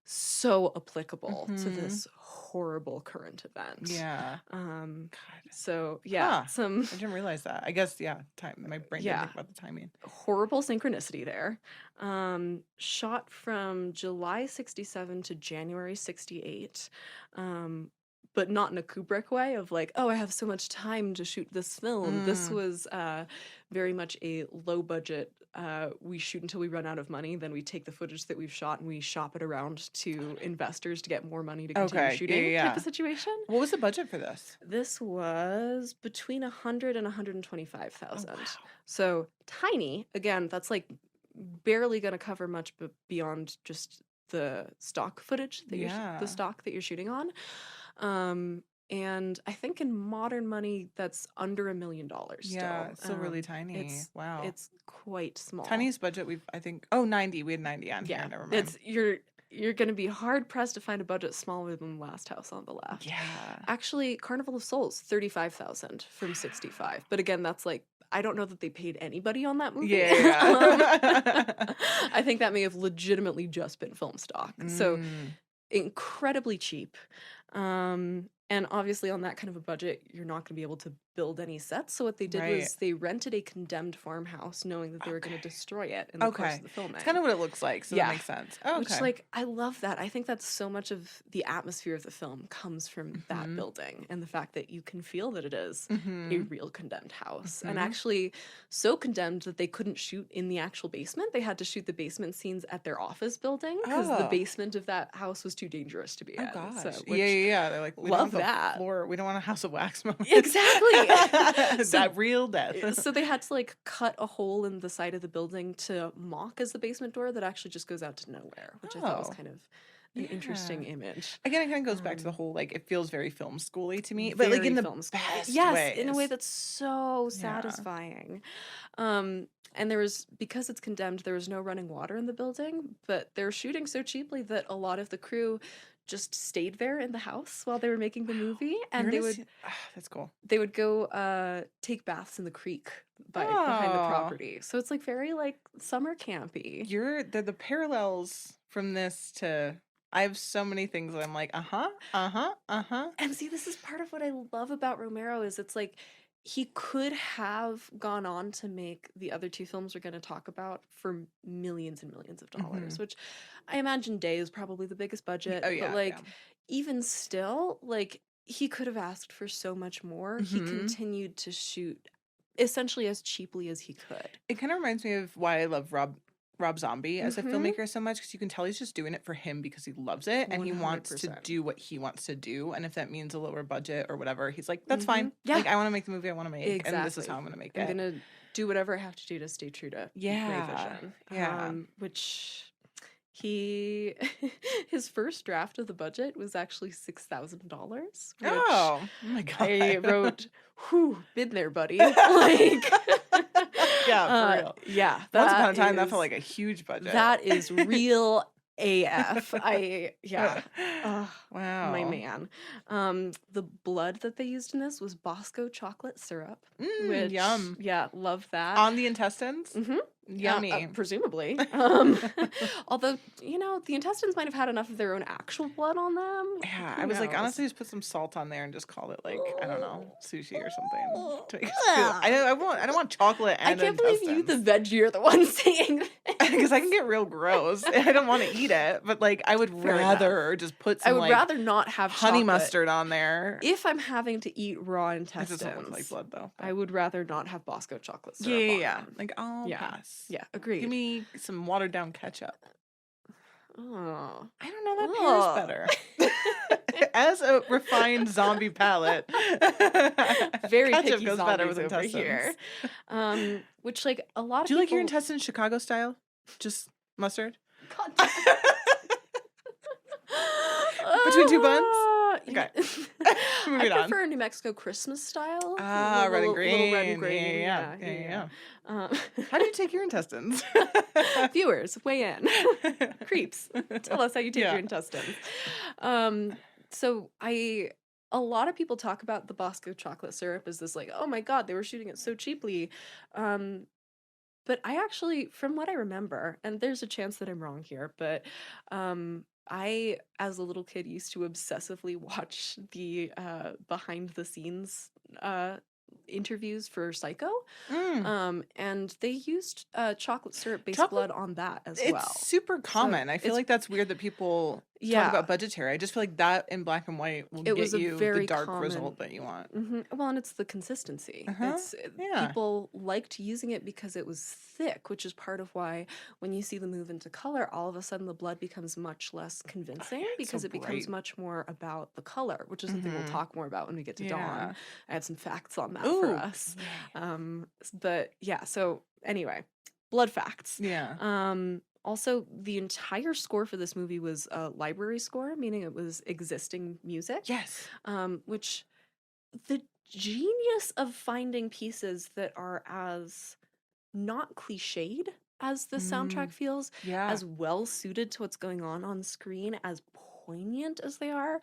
so applicable to Mm-hmm. this horrible current event. Yeah. Um God. so yeah, Huh. some I didn't realize that. I guess, yeah, time. My brain didn't yeah, think about the timing. horrible synchronicity there. Shot from July 67 to January 68. But not in a Kubrick way of like, oh, I have so much time to shoot this film. This Mm. was very much a low budget. We shoot until we run out of money, then we take the footage that we've shot and we shop it around to investors to get more money to continue Okay. shooting Yeah. type of situation. What was the budget for this? This was between 100 and 125,000. Oh, wow. So tiny. Again, that's like barely going to cover much beyond just the stock footage that Yeah. the stock that you're shooting on. And I think in modern money that's under $1 million Yeah, still. it's still really tiny. Wow. It's quite small. Tiniest budget I think, 90. We had 90 on Yeah. here. Never mind. You're going to be hard pressed to find a budget smaller than Last House on the Left. Yeah. Actually, Carnival of Souls, 35,000 from 65. But again, that's like, I don't know that they paid anybody on that movie. Yeah. I think that may have legitimately just been film stock. So Mm. incredibly cheap. And obviously on that kind of a budget, you're not going to be able to build any sets. So what they did Right. was they rented a condemned farmhouse knowing that they were going to Okay. destroy it in the course of the filming. It's kind of what it looks like, so Yeah. that makes sense. Oh, Which, okay. like, I love that. I think that's so much of the atmosphere of the film comes from that Mhm. building and the fact that you can feel that it is a Mhm. real condemned house. And Mhm. actually so condemned that they couldn't shoot in the actual basement. They had to shoot the basement scenes at their office building because the Oh. basement of that house was too dangerous to be Oh in. gosh. So, Yeah, yeah. They're like, we love don't want that. the floor. We don't want a house of wax moment. Exactly. So- That real death. So they had to like cut a hole in the side of the building to mock as the basement door that actually just goes out to nowhere, which I thought was Oh. kind of an interesting image. Again, it kind of goes back to the whole, like, it feels very film schooly to me, but like Very in the film school. best yes, ways. in a way that's so Yeah. satisfying. And because it's condemned, there was no running water in the building, but they were shooting so cheaply that a lot of the crew just stayed there in the house while they were making the movie, and that's cool. they would go take baths in the creek behind the Oh. property. So it's like very like summer campy. The parallels from this to, I have so many things that I'm like, And see, this is part of what I love about Romero is it's like he could have gone on to make the other two films we're going to talk about for millions and millions of dollars, which I imagine Day is probably the biggest budget. Oh, yeah, but like yeah. even still, like he could have asked for so much more. He Mhm. continued to shoot essentially as cheaply as he could. It kind of reminds me of why I love Rob Zombie as a Mhm. filmmaker so much, because you can tell he's just doing it for him because he loves it and he wants to 100%. do what he wants to do. And if that means a lower budget or whatever, he's like, that's fine. Yeah. Like, I want to make the movie I want to make, and this is Exactly. how I'm going to make I'm it. gonna do whatever I have to do to stay true to Yeah, my vision. yeah. Which his first draft of the budget was actually $6,000. Oh my God. I wrote, "Whew, been there, buddy." Like, Yeah, for real. Yeah, Once upon a time, that is- felt like a huge budget. that is real AF. Wow. My man. The blood that they used in this was Bosco chocolate syrup. Mm, yum. Yeah, love that. On the intestines? Mhm. Yummy. Presumably. Although, the intestines might have had enough of their own actual blood on them. Yeah, Who I was like, knows? honestly, just put some salt on there and just call it like, I don't know, sushi or something. To make it feel, I don't want chocolate I and can't believe you, the veggie, are the one saying this. because I can get real gross. I don't want to eat it, but like I would Fair rather just put some I would like rather not have honey chocolate. mustard on there. If I'm having to eat raw I intestines, just don't look like blood though. I would rather not have Bosco chocolate syrup. Yeah, on yeah. them. Like I'll Yeah. pass. Yeah, agreed. Give me some watered down ketchup. Oh. I don't know, that pairs better. As a refined zombie palate, Very ketchup picky goes better zombies with over here. intestines. Which, like, a lot of Do you like your people... intestines Chicago style? Just mustard? God damn Between two buns? You Okay. know, Moving I on. prefer New Mexico Christmas style. Ah, red and Little red and green. green. Yeah. Yeah. How do you take your intestines? Viewers, weigh in. Creeps, tell us how you take Yeah. your intestines. So a lot of people talk about the Bosco chocolate syrup as this, like, oh my god, they were shooting it so cheaply. But I actually, from what I remember, and there's a chance that I'm wrong here, but I, as a little kid, used to obsessively watch the behind the scenes interviews for Psycho. And they used chocolate syrup based Chocolate- blood on that as It's well. super common. I feel it's- like that's weird that people Yeah. talk about budgetary. I just feel like that in black and white will It get was a you the very dark common- result that you want. Well, and it's the consistency. Uh-huh. Yeah. People liked using it because it was thick, which is part of why when you see them move into color, all of a sudden the blood becomes much less convincing it's because so it becomes bright. much more about the color, which is something we'll talk more about when we get to Yeah. Dawn. I have some facts on that Ooh, for us. But yeah, so anyway, blood facts. Yeah. Also, the entire score for this movie was a library score, meaning it was existing music. Yes. Which the genius of finding pieces that are as not cliched as the soundtrack feels, Yeah. as well suited to what's going on screen, as poignant as they are.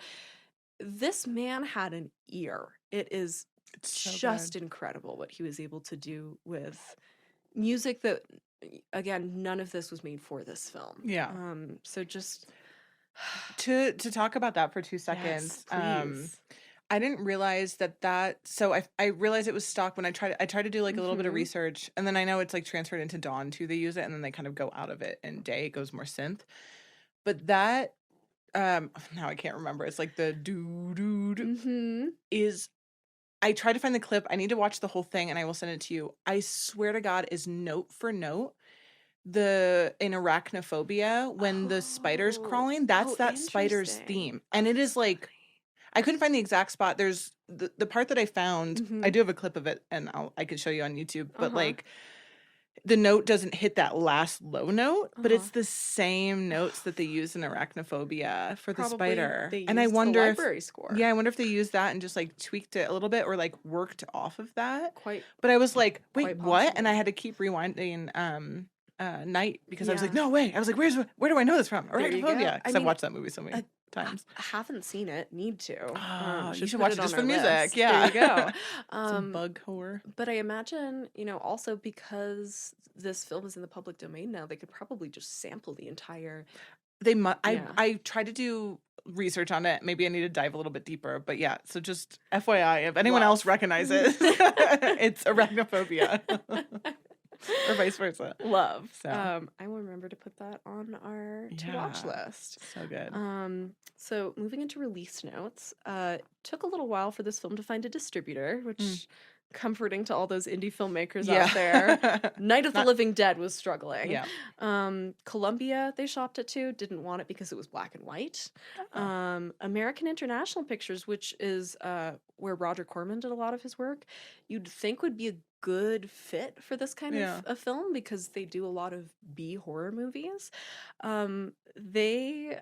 This man had an ear. It is It's so just good. incredible what he was able to do with music that, again, none of this was made for this film. Yeah. So just To talk about that for 2 seconds. yes, please. I didn't realize that so I realized it was stock when I tried to do like a little bit of research, and then I know it's like transferred into Dawn too. They use it and then they kind of go out of it, and Day it goes more synth. But that now I can't remember. It's like the doo is I tried to find the clip. I need to watch the whole thing and I will send it to you. I swear to God is note for note in Arachnophobia when the spider's crawling, that's that spider's interesting. theme. And it is like I couldn't find the exact spot. There's the part that I found. I do have a clip of it, and I could show you on YouTube. But like, the note doesn't hit that last low note, but it's the same notes that they use in Arachnophobia for the spider. And I wonder the library score. Yeah, I wonder if they used that and just like tweaked it a little bit or like worked off of that. Quite. But I was like, wait, quite what? possible. And I had to keep rewinding Night because I was like, no way. I was like, where do I know this from? There you go. Arachnophobia. I Because I've mean, watched that movie so many times. I haven't seen it. Need to. You should put watch it on just our for music. list. Yeah. There you go. Some bug horror. But I imagine, also because this film is in the public domain now, they could probably just sample the entire. They Yeah. I tried to do research on it. Maybe I need to dive a little bit deeper. But yeah, so just FYI, if anyone else recognizes, it's Arachnophobia. Or vice versa. Love. So. I will remember to put that on our to watch list. So good. So moving into release notes, took a little while for this film to find a distributor, which comforting to all those indie filmmakers out there. Night of the Living Dead was struggling. Yeah. Columbia, they shopped it to, didn't want it because it was black and white. American International Pictures, which is where Roger Corman did a lot of his work, you'd think would be a good fit for this kind of a film because they do a lot of B horror movies. They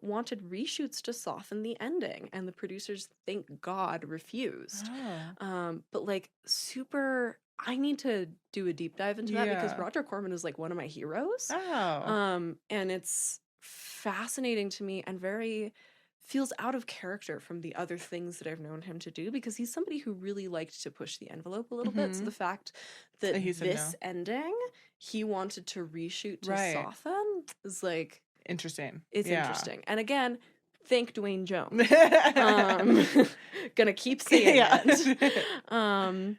wanted reshoots to soften the ending, and the producers, thank God, refused. But like super, I need to do a deep dive into that because Roger Corman is like one of my heroes. And it's fascinating to me and very feels out of character from the other things that I've known him to do because he's somebody who really liked to push the envelope a little bit. So the fact that this ending he wanted to reshoot to soften is like interesting. It's interesting. And again, thank Dwayne Jones. Gonna keep saying it.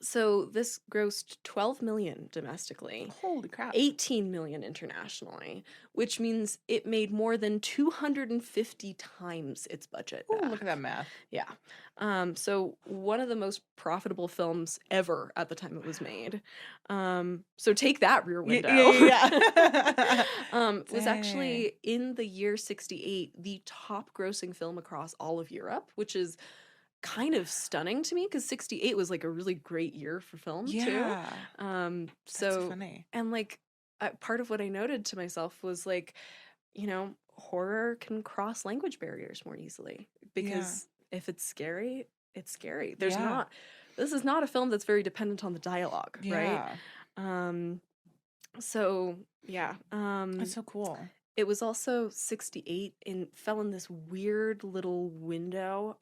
So this grossed 12 million domestically, Holy crap. 18 million internationally, which means it made more than 250 times its budget Ooh, back. look at that math. Yeah. So one of the most profitable films ever at the time it was made. So take that, Rear Window. Yeah. It was actually in the year 68 the top grossing film across all of Europe, which is kind of stunning to me because 68 was like a really great year for film too. Yeah. So That's funny. and like part of what I noted to myself was like, horror can cross language barriers more easily because if it's scary, it's scary. This is not a film that's very dependent on the dialogue, right? So yeah. That's so cool. It was also 68 and fell in this weird little window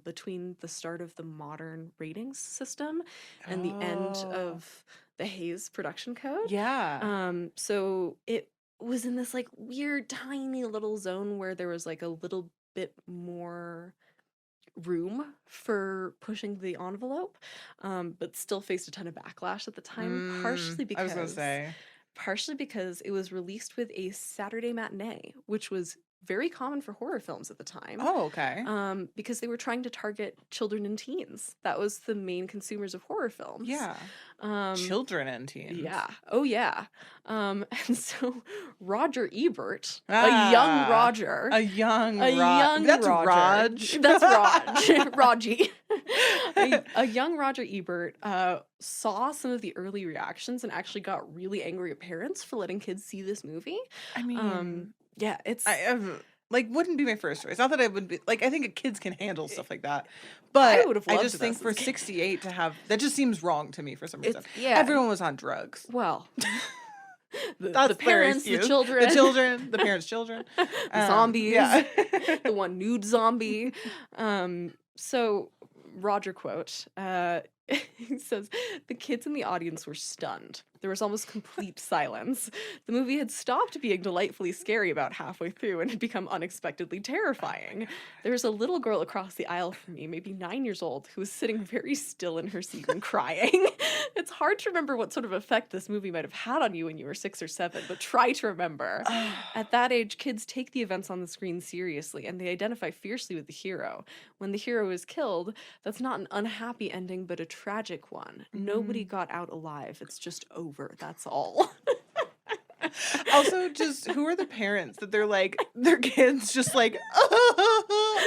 between the start of the modern ratings system and the end of the Hays production code. Yeah. So it was in this like weird tiny little zone where there was like a little bit more room for pushing the envelope, but still faced a ton of backlash at the time, partially I was gonna say. because it was released with a Saturday matinee, which was very common for horror films at the time. Oh, okay. Because they were trying to target children and teens. That was the main consumers of horror films. Yeah. Children and teens. Yeah. Oh, yeah. And so Roger Ebert, a young Roger. A young That's Roger. Raj. That's Raj. Raji. A young Roger Ebert saw some of the early reactions and actually got really angry at parents for letting kids see this movie. I mean, yeah, it's like wouldn't be my first choice. Not that I would be like I think kids can handle stuff like that, but I would have loved I just think for 68 to have that just seems wrong to me for some reason. Everyone was on drugs. Well, the parents, the children, the parents' children, the zombies, yeah. the one nude zombie. So Roger quote, he says, "The kids in the audience were stunned. There was almost complete silence. The movie had stopped being delightfully scary about halfway through and had become unexpectedly terrifying. There was a little girl across the aisle from me, maybe 9 years old, who was sitting very still in her seat and crying. It's hard to remember what sort of effect this movie might have had on you when you were 6 or 7, but try to remember. At that age, kids take the events on the screen seriously, and they identify fiercely with the hero. When the hero is killed, that's not an unhappy ending, but a tragic one. Nobody got out alive. It's just over. That's all." Also, just who are the parents that they're like their kids just like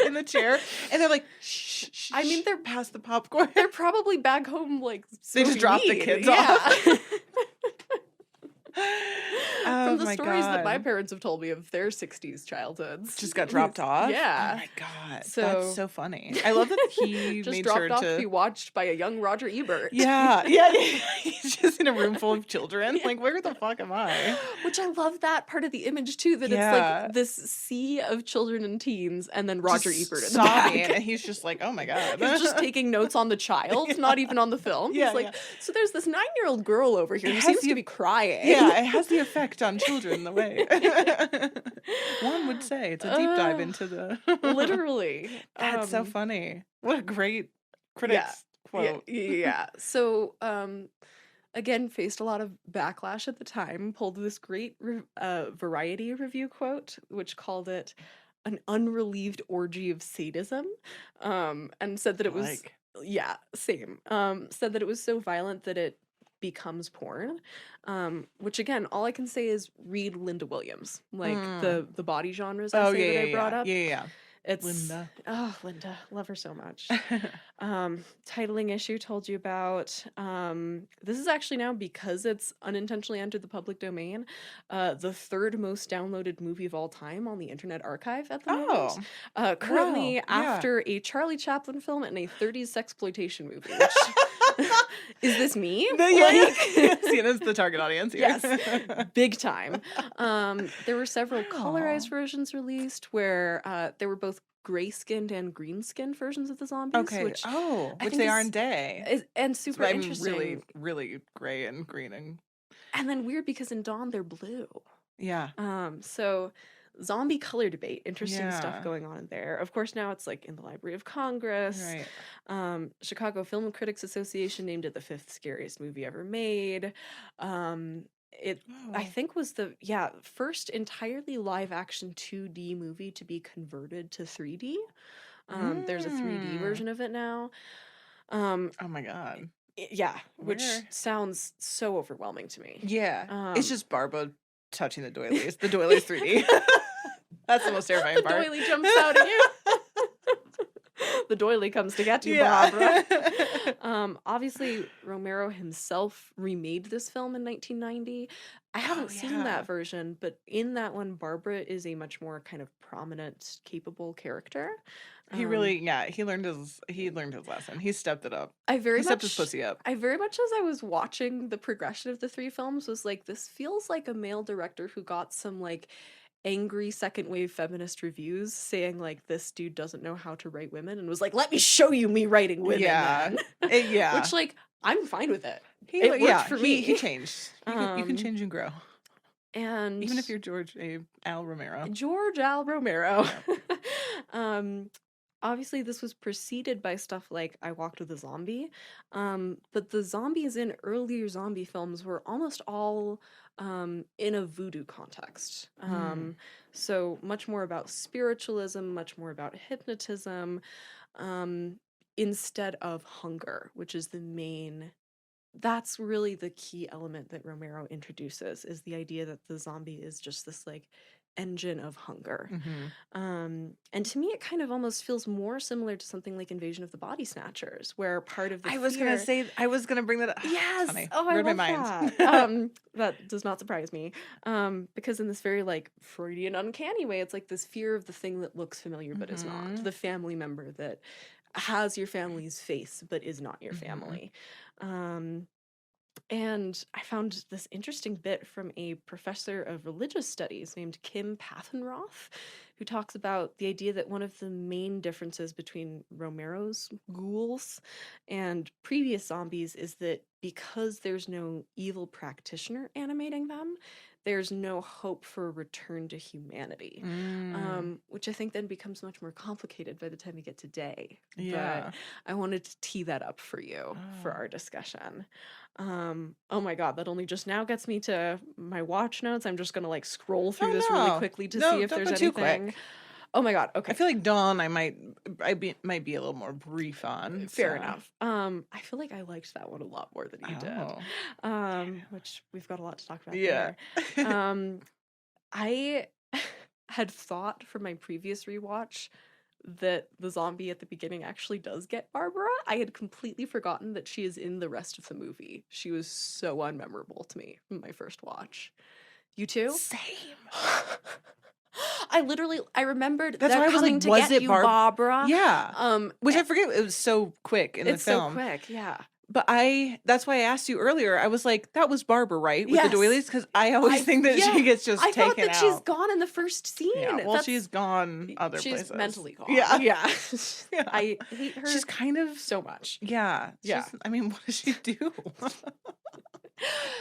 in the chair and they're like shh, I mean, they're past the popcorn. They're probably back home like they just drop the kids off. From the stories that my parents have told me of their 60s childhoods. Just got dropped off? Yeah. Oh my god. That's so funny. I love that he just made dropped sure off to be watched by a young Roger Ebert. Yeah. He's just in a room full of children. Like, where the fuck am I? Which I love that part of the image too, that it's like this sea of children and teens and then Roger just Ebert in sobbing, the back. and he's just like, oh my god. He's just taking notes on the child, not even on the film. He's like, so there's this 9-year-old girl over here who seems to be crying. Yeah, it has the effect on children the way one would say. It's a deep dive into the literally. That's so funny. What a great critic's quote. Yeah. So again, faced a lot of backlash at the time, pulled this great Variety review quote, which called it an unrelieved orgy of sadism, and said that it was said that it was so violent that it becomes porn, which again, all I can say is read Linda Williams, like the body genres that I brought up. It's Linda. Oh, Linda, love her so much. Titling issue told you about. This is actually now, because it's unintentionally entered the public domain, the third most downloaded movie of all time on the Internet Archive at the moment. Currently after a Charlie Chaplin film and a 30s sexploitation movie. Which is this me? Siena's the target audience here. Yes, big time. There were several colorized versions released where there were both gray-skinned and green-skinned versions of the zombies. Okay. Which they are in day. And super interesting. Really, really gray and green. And then weird because in Dawn they're blue. Yeah. So Zombie color debate, interesting stuff Yeah. going on in there. Of course, now it's like in the Library of Congress. Right. Chicago Film Critics Association named it the 5th scariest movie ever made. It I Oh. think was the first entirely live action 2D movie to be converted to 3D. There's a 3D Mm. version of it now. Um, Oh my God. yeah, which Where? sounds so overwhelming to me. Yeah. It's Um, just Barbara touching the doilies. The doilies 3D. That's the most terrifying the part. doily jumps out at you. The doily comes to get you, Barbara. Obviously, Romero himself remade this film in 1990. I haven't seen that version, but in that one, Barbara is a much more kind of prominent, capable character. He really, he learned his lesson. He stepped it up. I very He stepped much his pussy up. I very much, as I was watching the progression of the 3 films, was like, this feels like a male director who got some like angry second wave feminist reviews saying like, this dude doesn't know how to write women, and was like, let me show you me writing women. Yeah. Then. Which, like, I'm fine with it. It worked for me. He changed. You can change and grow. And even if you're George Al Romero. Obviously, this was preceded by stuff like I Walked with a Zombie, but the zombies in earlier zombie films were almost all in a voodoo context. So much more about spiritualism, much more about hypnotism, instead of hunger, which is the main. That's really the key element that Romero introduces, is the idea that the zombie is just this like engine of hunger. And to me, it kind of almost feels more similar to something like Invasion of the Body Snatchers, where part of the I was gonna bring that up. Yes. Funny. Oh, I Read love my mind. that. That does not surprise me. Because in this very like Freudian uncanny way, it's like this fear of the thing that looks familiar but is not. The family member that has your family's face but is not your family. And I found this interesting bit from a professor of religious studies named Kim Pathenroth, who talks about the idea that one of the main differences between Romero's ghouls and previous zombies is that because there's no evil practitioner animating them, there's no hope for a return to humanity, which I think then becomes much more complicated by the time we get to day. Yeah. But I wanted to tee that up for you for our discussion. Oh my God, that only just now gets me to my watch notes. I'm just gonna like scroll through this really quickly to see if there's anything. Too quick. Oh my God, okay. I feel like Dawn might be a little more brief on. Fair enough. I feel like I liked that one a lot more than you did. Which we've got a lot to talk about there. I had thought from my previous rewatch that the zombie at the beginning actually does get Barbara. I had completely forgotten that she is in the rest of the movie. She was so unmemorable to me from my first watch. You too? Same. I remembered that's they're why I was coming like, to was get it you, Barbara? Yeah. Which I forget, it was so quick in the film. It's so quick, yeah. But that's why I asked you earlier. I was like, that was Barbara, right? With the doilies? Because I always think that she gets just taken out. I thought that she's gone in the first scene. Yeah, well, she's gone other places. She's mentally gone. Yeah. Yeah. I hate her. She's kind of so much. Yeah. Yeah. I mean, what does she do?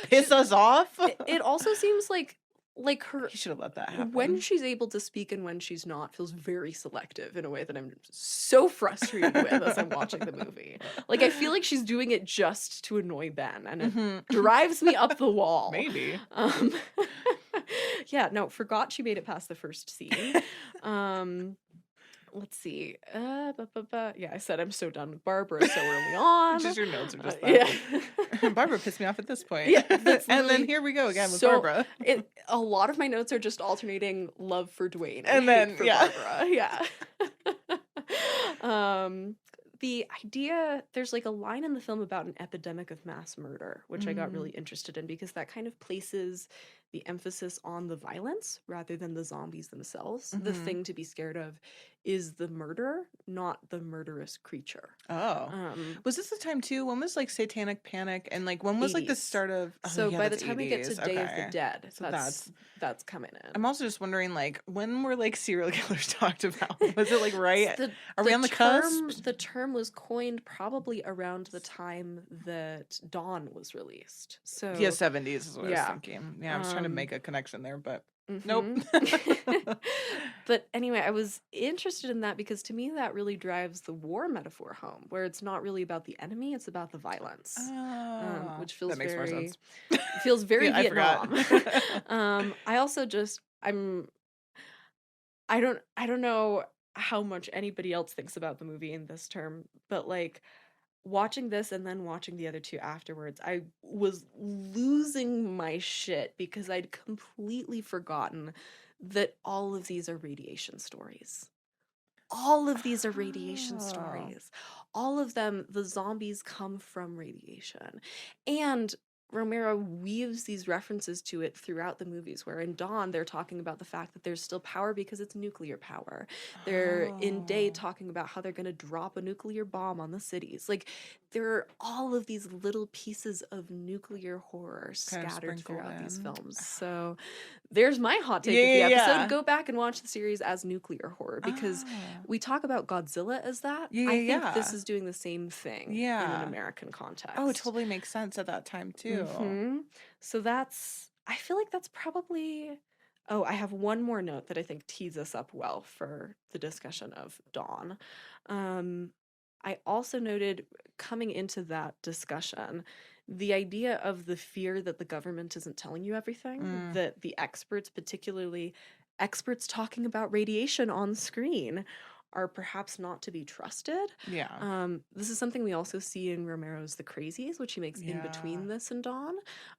Piss us off? It also seems like her. You should have let that happen. When she's able to speak and when she's not feels very selective in a way that I'm so frustrated with as I'm watching the movie. Like, I feel like she's doing it just to annoy Ben, and it drives me up the wall. Maybe. Yeah, no, forgot she made it past the first scene. Let's see. Yeah, I said I'm so done with Barbara so early on. Just your notes are just that. Yeah. Barbara pissed me off at this point. Yeah, and then here we go again with Barbara. A lot of my notes are just alternating love for Dwayne and then for Barbara. Yeah. The idea, there's like a line in the film about an epidemic of mass murder, which I got really interested in because that kind of places the emphasis on the violence rather than the zombies themselves. The thing to be scared of is the murder, not the murderous creature. Was this the time too? When was like Satanic Panic and like when was 80s. Like the start of? So by the time 80s. We get to Day of the Dead, so that's coming in. I'm also just wondering, like, when were like serial killers talked about? Was it like right? Are we on the cusp? The term was coined probably around the time that Dawn was released. So yeah, 70s is what I was thinking. Yeah, I was trying to make a connection there, but Nope. But anyway, I was interested in that because to me that really drives the war metaphor home, where it's not really about the enemy, it's about the violence, Oh, which that makes more sense. feels very Yeah, I forgot. Vietnam. I also just I don't know how much anybody else thinks about the movie in this term, but like watching this and then watching the other two afterwards, I was losing my shit because I'd completely forgotten that all of these are radiation stories. All of these are radiation Oh. stories. All of them, the zombies come from radiation. And Romero weaves these references to it throughout the movies, where in Dawn, they're talking about the fact that there's still power because it's nuclear power. They're in Day Oh. talking about how they're going to drop a nuclear bomb on the cities. Like, there are all of these little pieces of nuclear horror Kind of scattered sprinkled throughout these in. films. So there's my hot take Yeah, of the yeah, episode. yeah. Go back and watch the series as nuclear horror because Oh. we talk about Godzilla as that. Yeah, I yeah, think this yeah. is doing the same thing in an Yeah. American Oh, it context. totally makes sense at that time too. So I feel like that's probably. Oh, I have one more note that I think tees us up well for the discussion of Dawn. Um, I also noted coming into that discussion the idea of the fear that the government isn't telling you everything, that the experts, particularly experts talking about radiation on screen, are perhaps not to be trusted. Yeah. This is something we also see in Romero's The Crazies, which he makes in Yeah. between this and Dawn.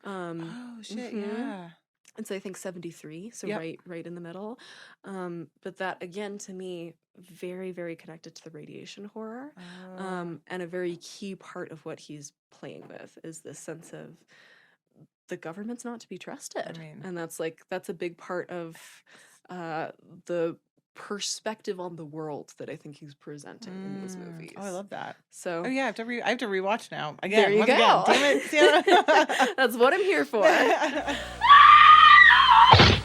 Oh shit, Mhm. yeah. It's I think 73, so Yep. right in the middle. But that again to me very very connected to the radiation horror, Oh. and a very key part of what he's playing with is this sense of the government's not to be I trusted, mean, and that's a big part of the perspective on the world that I think he's presenting in these oh, I movies. love that. Oh So yeah, I have to rewatch now. there Again, you once again. go. Damn it, Sienna. That's what I'm here for.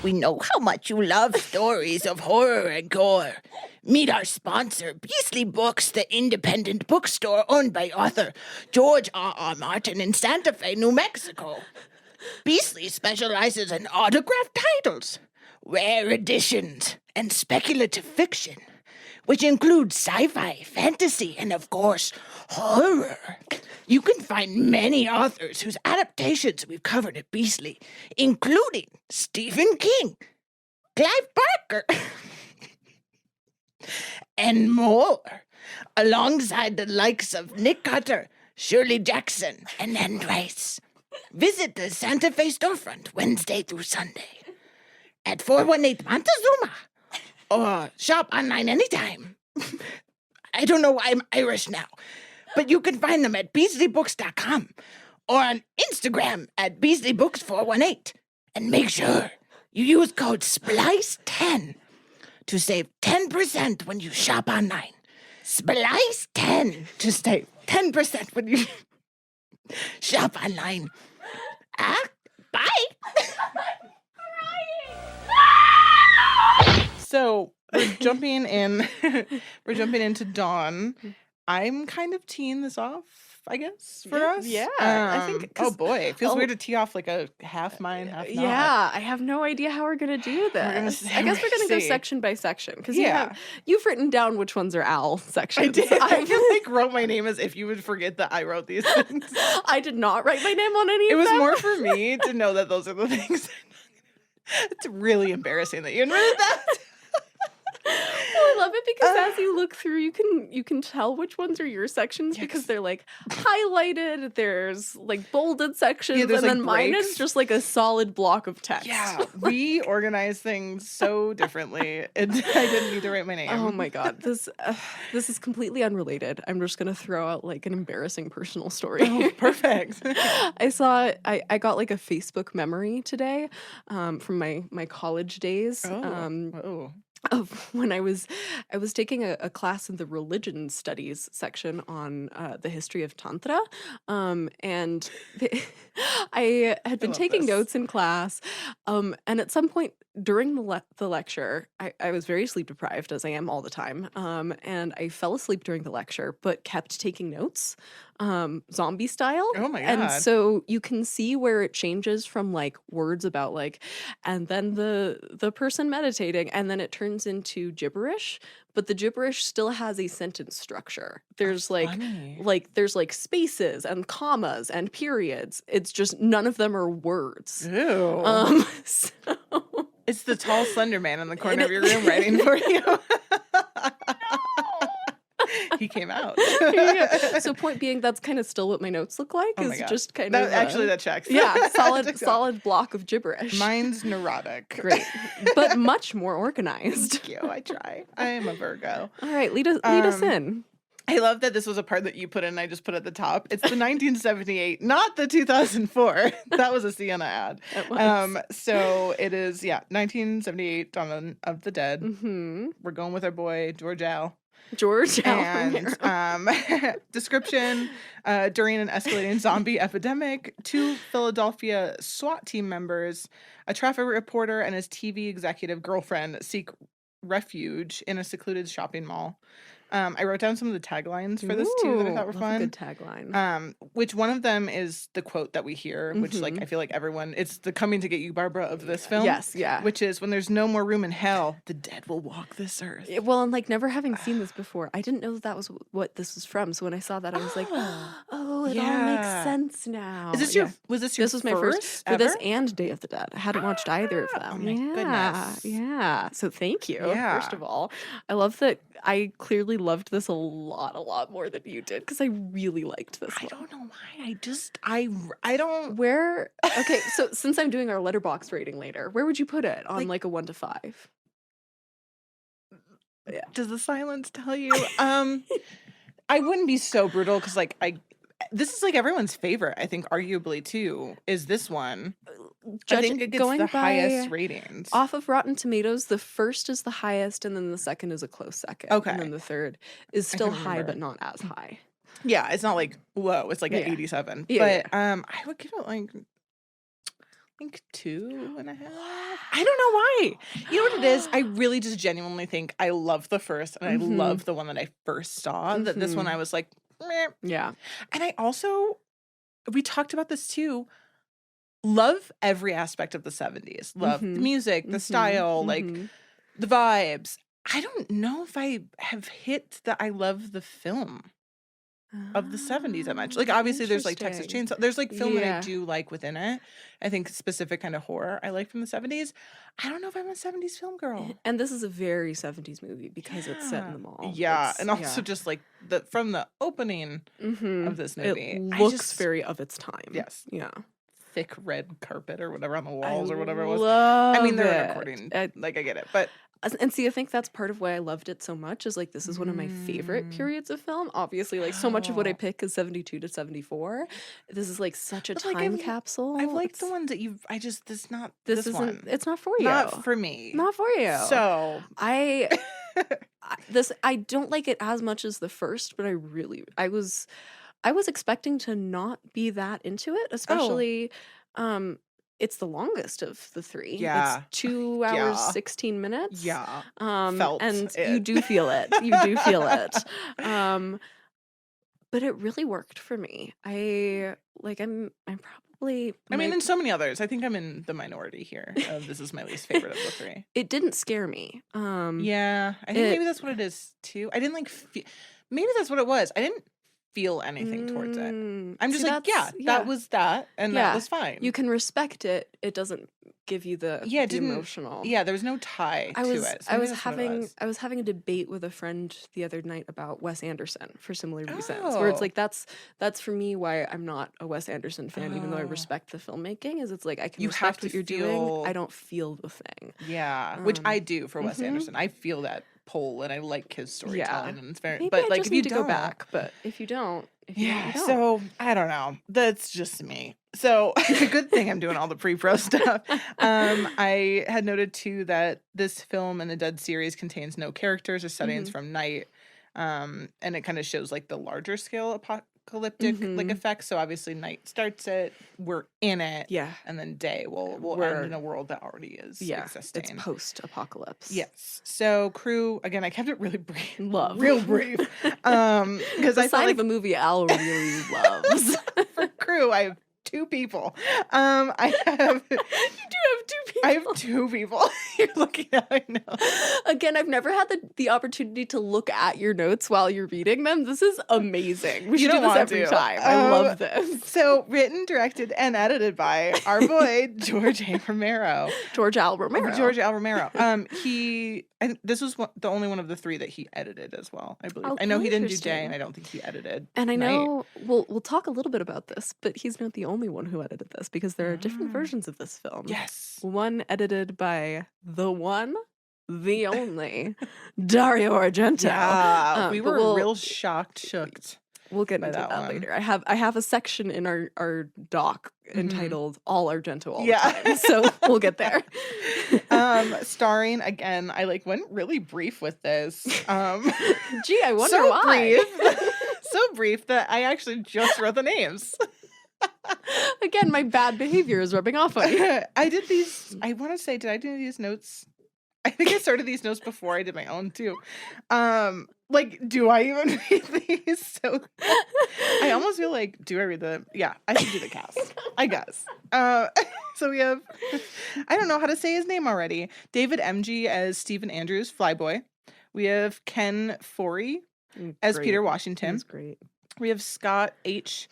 We know how much you love stories of horror and gore. Meet our sponsor, Beasley Books, the independent bookstore owned by author George R. Martin in Santa Fe, New Mexico. Beasley specializes in autographed titles, rare editions, and speculative fiction, which includes sci-fi, fantasy, and of course, horror. You can find many authors whose adaptations we've covered at Beasley, including Stephen King, Clive Barker, and more, alongside the likes of Nick Cutter, Shirley Jackson, and Anne Rice. Visit the Santa Fe storefront Wednesday through Sunday at 418 Montezuma, or shop online anytime. I don't know why I'm Irish now, but you can find them at BeasleyBooks.com or on Instagram at BeasleyBooks418. And make sure you use code SPLICE10 to save 10% when you shop online. SPLICE10 to save 10% when you shop online. Bye. So we're jumping in. We're jumping into Dawn. I'm kind of teeing this off, I guess, for us. Yeah, I think. Oh 'Cause boy, it feels a- weird to tee off like a half mine, half not. Yeah, I have no idea how we're gonna do this. gonna I guess we're gonna go see. section by section because Yeah. you've written down which ones are Al sections. I did. I like wrote my name as if you would forget that I wrote these things. I did not write my name on any It of was them. more for me to know that those are the things. It's really embarrassing that you admitted that. Well, I love it because as you look through, you can tell which ones are your sections because they're like highlighted. There's like bolded sections, there's, and like, then mine is breaks. just like a solid block of text. Yeah, we organize things so differently. I didn't need to write my name. Oh my god, this is completely unrelated. I'm just gonna throw out like an embarrassing personal story. Oh, perfect. I got like a Facebook memory today, from my college days. Oh. Of when I was taking a class in the religion studies section on the history of Tantra, and I had been love taking this. notes in class, and at some point during the lecture, I was very sleep deprived as I am all the time, and I fell asleep during the lecture, but kept taking notes. zombie style. Oh my And God. so you can see where it changes from like words about like, and then the person meditating, and then it turns into gibberish, but the gibberish still has a sentence structure. There's Funny. there's like spaces and commas and periods. It's just none of them are words. Ew. So It's the tall, slender man in the corner of your room writing for you. He came out. yeah. So point being, that's kind of still what my notes look like. Oh my Is God. just kind That, of actually, that checks. yeah, That solid checks out. solid block of gibberish. Mine's neurotic. Great, but much more organized. Thank you. I try. I am a Virgo. All right, lead us in. I love that this was a part that you put in. I just put at the top. It's the 1978, not the 2004. That was a Siena ad. It was. So it is, 1978, Dawn of the Dead. Mm-hmm. We're going with our boy George Al. George Al And Romero. description: during an escalating zombie epidemic, 2 Philadelphia SWAT team members, a traffic reporter, and his TV executive girlfriend seek refuge in a secluded shopping mall. I wrote down some of the taglines for this too that I thought were Love a fun. good tagline. Which one of them is the quote that we hear, which like I feel like everyone, it's the coming to get you, Barbara, of this film. Yes, yeah. Which is, when there's no more room in hell, the dead will walk this earth. Well, and like never having seen this before, I didn't know that was what this was from. So when I saw that, I was like, oh, it all makes Yeah. sense now. Is this Yeah. your? Was this your? This was my first for ever? this and Day of the Dead. I hadn't watched either of them. Oh my yeah, goodness. yeah. So thank you. Yeah. First of all, I love that. I clearly loved this a lot more than you did because I really liked this I one. don't know why. I don't. Where? Okay, so since I'm doing our letterbox rating later, where would you put it on like a 1 to 5? Yeah. Does the silence tell you? I wouldn't be so brutal because this is like everyone's favorite. I think arguably too is this one. I think it gets going the by highest ratings. Off of Rotten Tomatoes, the first is the highest, and then the second is a close second. Okay. And then the third is I still can high, remember. but not as high. Yeah, it's not like low. It's like Yeah. an 87. Yeah, But I would give it like 2.5. I don't know why. You know what it is? I really just genuinely think I love the first, and I love the one that I first saw. That this one I was like, meh. Yeah. And I also, we talked about this too. Love every aspect of the 70s. Love the music, the style, like the vibes. I don't know if I have hit that I love the film of the 70s that much. Like obviously there's like Texas Interesting. Chainsaw. There's like film that I Yeah. do like within it. I think specific kind of horror I like from the 70s. I don't know if I'm a 70s film girl. And this is a very 70s movie because it's set in the mall. Yeah, It's- and also just like from the opening of this movie. It I looks just- very of its time. Yes. Yeah. thick red carpet or whatever on the walls I or whatever it was. love I mean, they're it. recording. Like, I get it. But And see, I think that's part of why I loved it so much is like this is one of my favorite periods of film. Obviously, like so much of what I Oh. pick is 72 to 74. This is like such a But, like, time I've- capsule. I've liked the It's- ones that you've. I just this not This this isn't. one. It's not for you. Not for me. Not for you. So I don't like it as much as the first, but I was expecting to not be that into it, especially it's the longest of the three. Yeah. It's 2 hours, Yeah. 16 minutes. yeah, And felt you it. do feel it. You do feel it. But it really worked for me. I'm probably I mean, my- and so many others. I think I'm in the minority here. This is my least favorite of the three. it didn't scare me. Yeah, I think maybe that's what it is too. I didn't like. Maybe that's what it was. I didn't feel anything towards it. I'm just see, like, yeah, that was that, and Yeah. that was fine. You can respect it. It doesn't give you the Yeah, it the didn't- emotional. Yeah, there was no tie I to was it. So I maybe was that's what it having was. I was having a debate with a friend the other night about Wes Anderson for similar reasons. Where it's Oh. like that's for me why I'm not a Wes Anderson fan, even though I Oh. respect the filmmaking. Is it's like I can You have respect to what you're feel- doing. I don't feel the thing. Yeah, which I do for Wes mhm. Anderson. I feel that pull, and I like his storytelling, and it's very. Maybe but I like, just if you need to don't, go back. But if you don't, you yeah. don't. So I don't know. That's just me. So it's a good thing I'm doing all the pre-pro stuff. I had noted too that this film in the Dead series contains no characters or settings Mm-hmm. from Night. And it kind of shows like the larger scale post-apocalyptic like effect. So obviously night starts it, we're in it, Yeah. and then day will We're- end in a world that already is existing. It's post-apocalypse. Yes. So crew, again, I kept it really brief. Love. Real brief. Because The I felt sign like of a movie Al really loves. for crew, I have 2 people. I have You do have 2 people. I have 2 people. You're looking at me now. Again, I've never had the opportunity to look at your notes while you're reading them. This is amazing. We You should do don't this want every to. time. I love this. So written, directed, and edited by our boy George A. Romero. George Al Romero. George Al Romero. This was the only one of the 3 that he edited as well, I believe. Oh, I know he didn't do interesting. Day, and I don't think he edited. And I Night. know we'll talk a little bit about this, but he's not the only one who edited this because there are different versions of this film. Yes. One edited by the one, the only, Dario Argento. Yeah, we but were real shooked. We'll get by into that that one. later. I have a section in our doc entitled "All Argento All Yeah. the Time," so we'll get there. Starring again, I went really brief with this. Gee, I wonder so why. brief, so brief that I actually just wrote the names. Again, my bad behavior is rubbing off on you. I did these. I want to say, did I do these notes? I think I started these notes before I did my own too. Do I even read these? So I almost feel like, do I read the? Yeah, I should do the cast. I guess. So we have, I don't know how to say his name already. David MG as Stephen Andrews, Flyboy. We have Ken Forey as Great. Peter Washington. He's great. We have Scott H.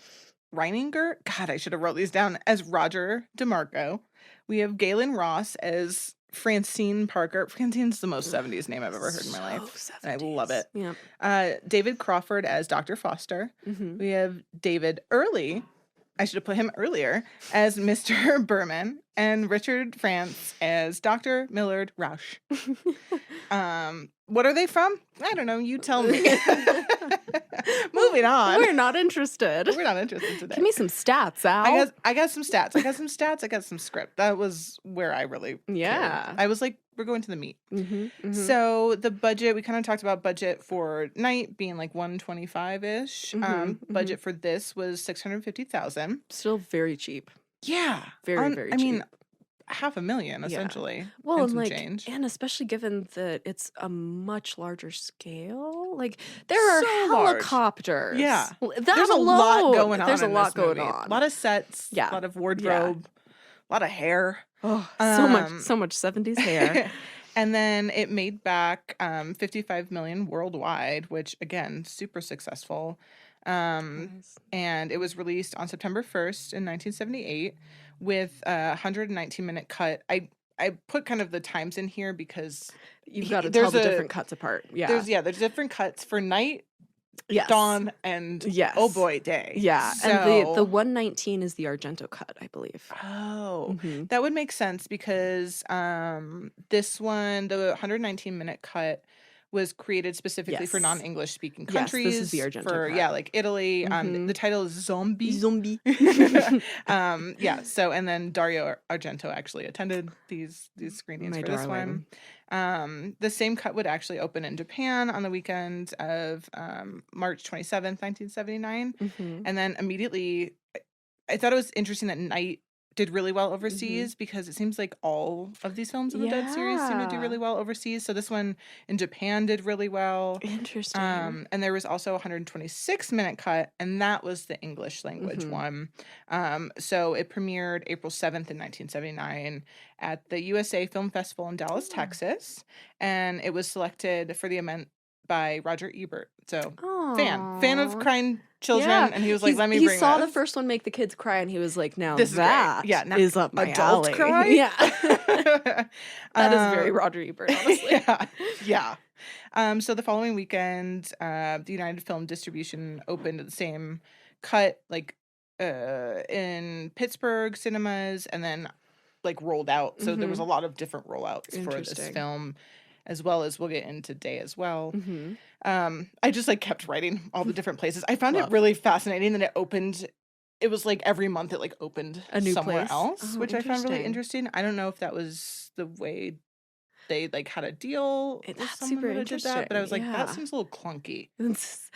Reininger. God, I should have wrote these down as Roger DeMarco. We have Galen Ross as Francine Parker. Francine's the most 70s name I've ever heard in my life. And I love it. Yeah. David Crawford as Dr. Foster. Mm-hmm. We have David Early. I should have put him earlier as Mr. Berman, and Richard France as Dr. Millard Rausch. What are they from? I don't know. You tell me. Moving on. We're not interested. We're not interested today. Give me some stats, Al. I got some stats. I got some script. That was where I really Yeah. cared. I was like, we're going to the meat. Mm-hmm. So the budget, we kind of talked about budget for Night being like 125-ish. Budget for this was $650,000. Still very cheap. Yeah. Very, very I cheap. mean, $500,000 essentially. Well, and some like, change. and especially given that it's a much larger scale, like there are So large. helicopters. Yeah. That There's a alone, lot going on. There's a in lot this going movie. on. A lot of sets. Yeah. A lot of wardrobe. A lot of hair. Oh, so much 70s hair. And then it made back $55 million worldwide, which again, super successful. Nice. And it was released on September 1st in 1978 with a 119-minute cut. I put kind of the times in here because You've got to tell the different cuts apart. Yeah. there's different cuts for Night, yes. Dawn, and Yes. oh boy, Day. Yeah. So, And the 119 is the Argento cut, I believe. Oh, Mhm. that would make sense because this one, the 119-minute cut, was created specifically for Yes. non-English speaking Yes, countries. this is the Argento cut. Yeah, like Italy. Mhm. The title is Zombie. Zombie. Yeah. So, and then Dario Argento actually attended these screenings My for this darling. one. The same cut would actually open in Japan on the weekend of March 27th, 1979, Mhm. and then immediately, I thought it was interesting that Night did really well overseas because it seems like all of these films in the Dead series seem to do Yeah. really well overseas. So this one in Japan did really well. Interesting. And there was also a 126-minute cut, and that was the English language Mhm. one. So it premiered April 7th in 1979 at the USA Film Festival in Dallas, Texas, and it was selected for the event by Roger Ebert. So fan of Aw. crying children, Yeah. and he was like, "Let me he bring saw this." the first one make the kids cry, and he was like, "Now This is great. that Yeah, now is up my adults alley." cry? Yeah, that is very Um, Roger Ebert, honestly. Yeah. So the following weekend, the United Film Distribution opened the same cut, like in Pittsburgh cinemas, and then like rolled out. So there was a lot of different rollouts for this Interesting. film, as well as we'll get into Day as well. Mhm. I just like kept writing all the different places. I found it Love. really fascinating that it opened. It was like every month it like opened A new somewhere place? else, Oh, which I found really interesting. interesting. I don't know if that was the way they like had a deal with That's someone super that did that, but I was like, that interesting, seems a little clunky. It's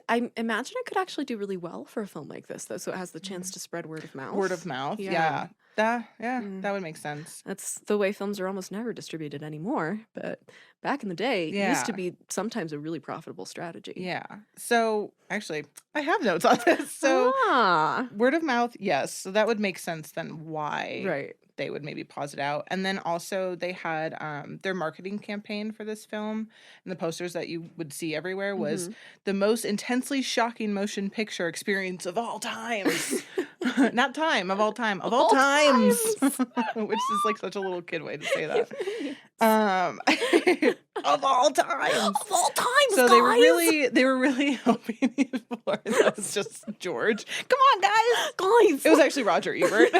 I imagine it could actually do really well for a film like this, though, so it has the chance to spread word of mouth. Word of mouth. Yeah. Yeah. Mm. That would make sense. That's the way films are almost never distributed anymore. But back in the day, it used to Yeah. be sometimes a really profitable strategy. Yeah. So actually, I have notes on this. So word of mouth, yes. So that would make sense then why Right. they would maybe pause it out. And then also they had their marketing campaign for this film, and the posters that you would see everywhere was the most intensely shocking motion picture experience of all times. Not time, of all time, of all times. Which is like such a little kid way to say that. Of all times. Of all times, So guys! they were really hoping that was just George. Come on, guys. Guys! It was actually Roger Ebert.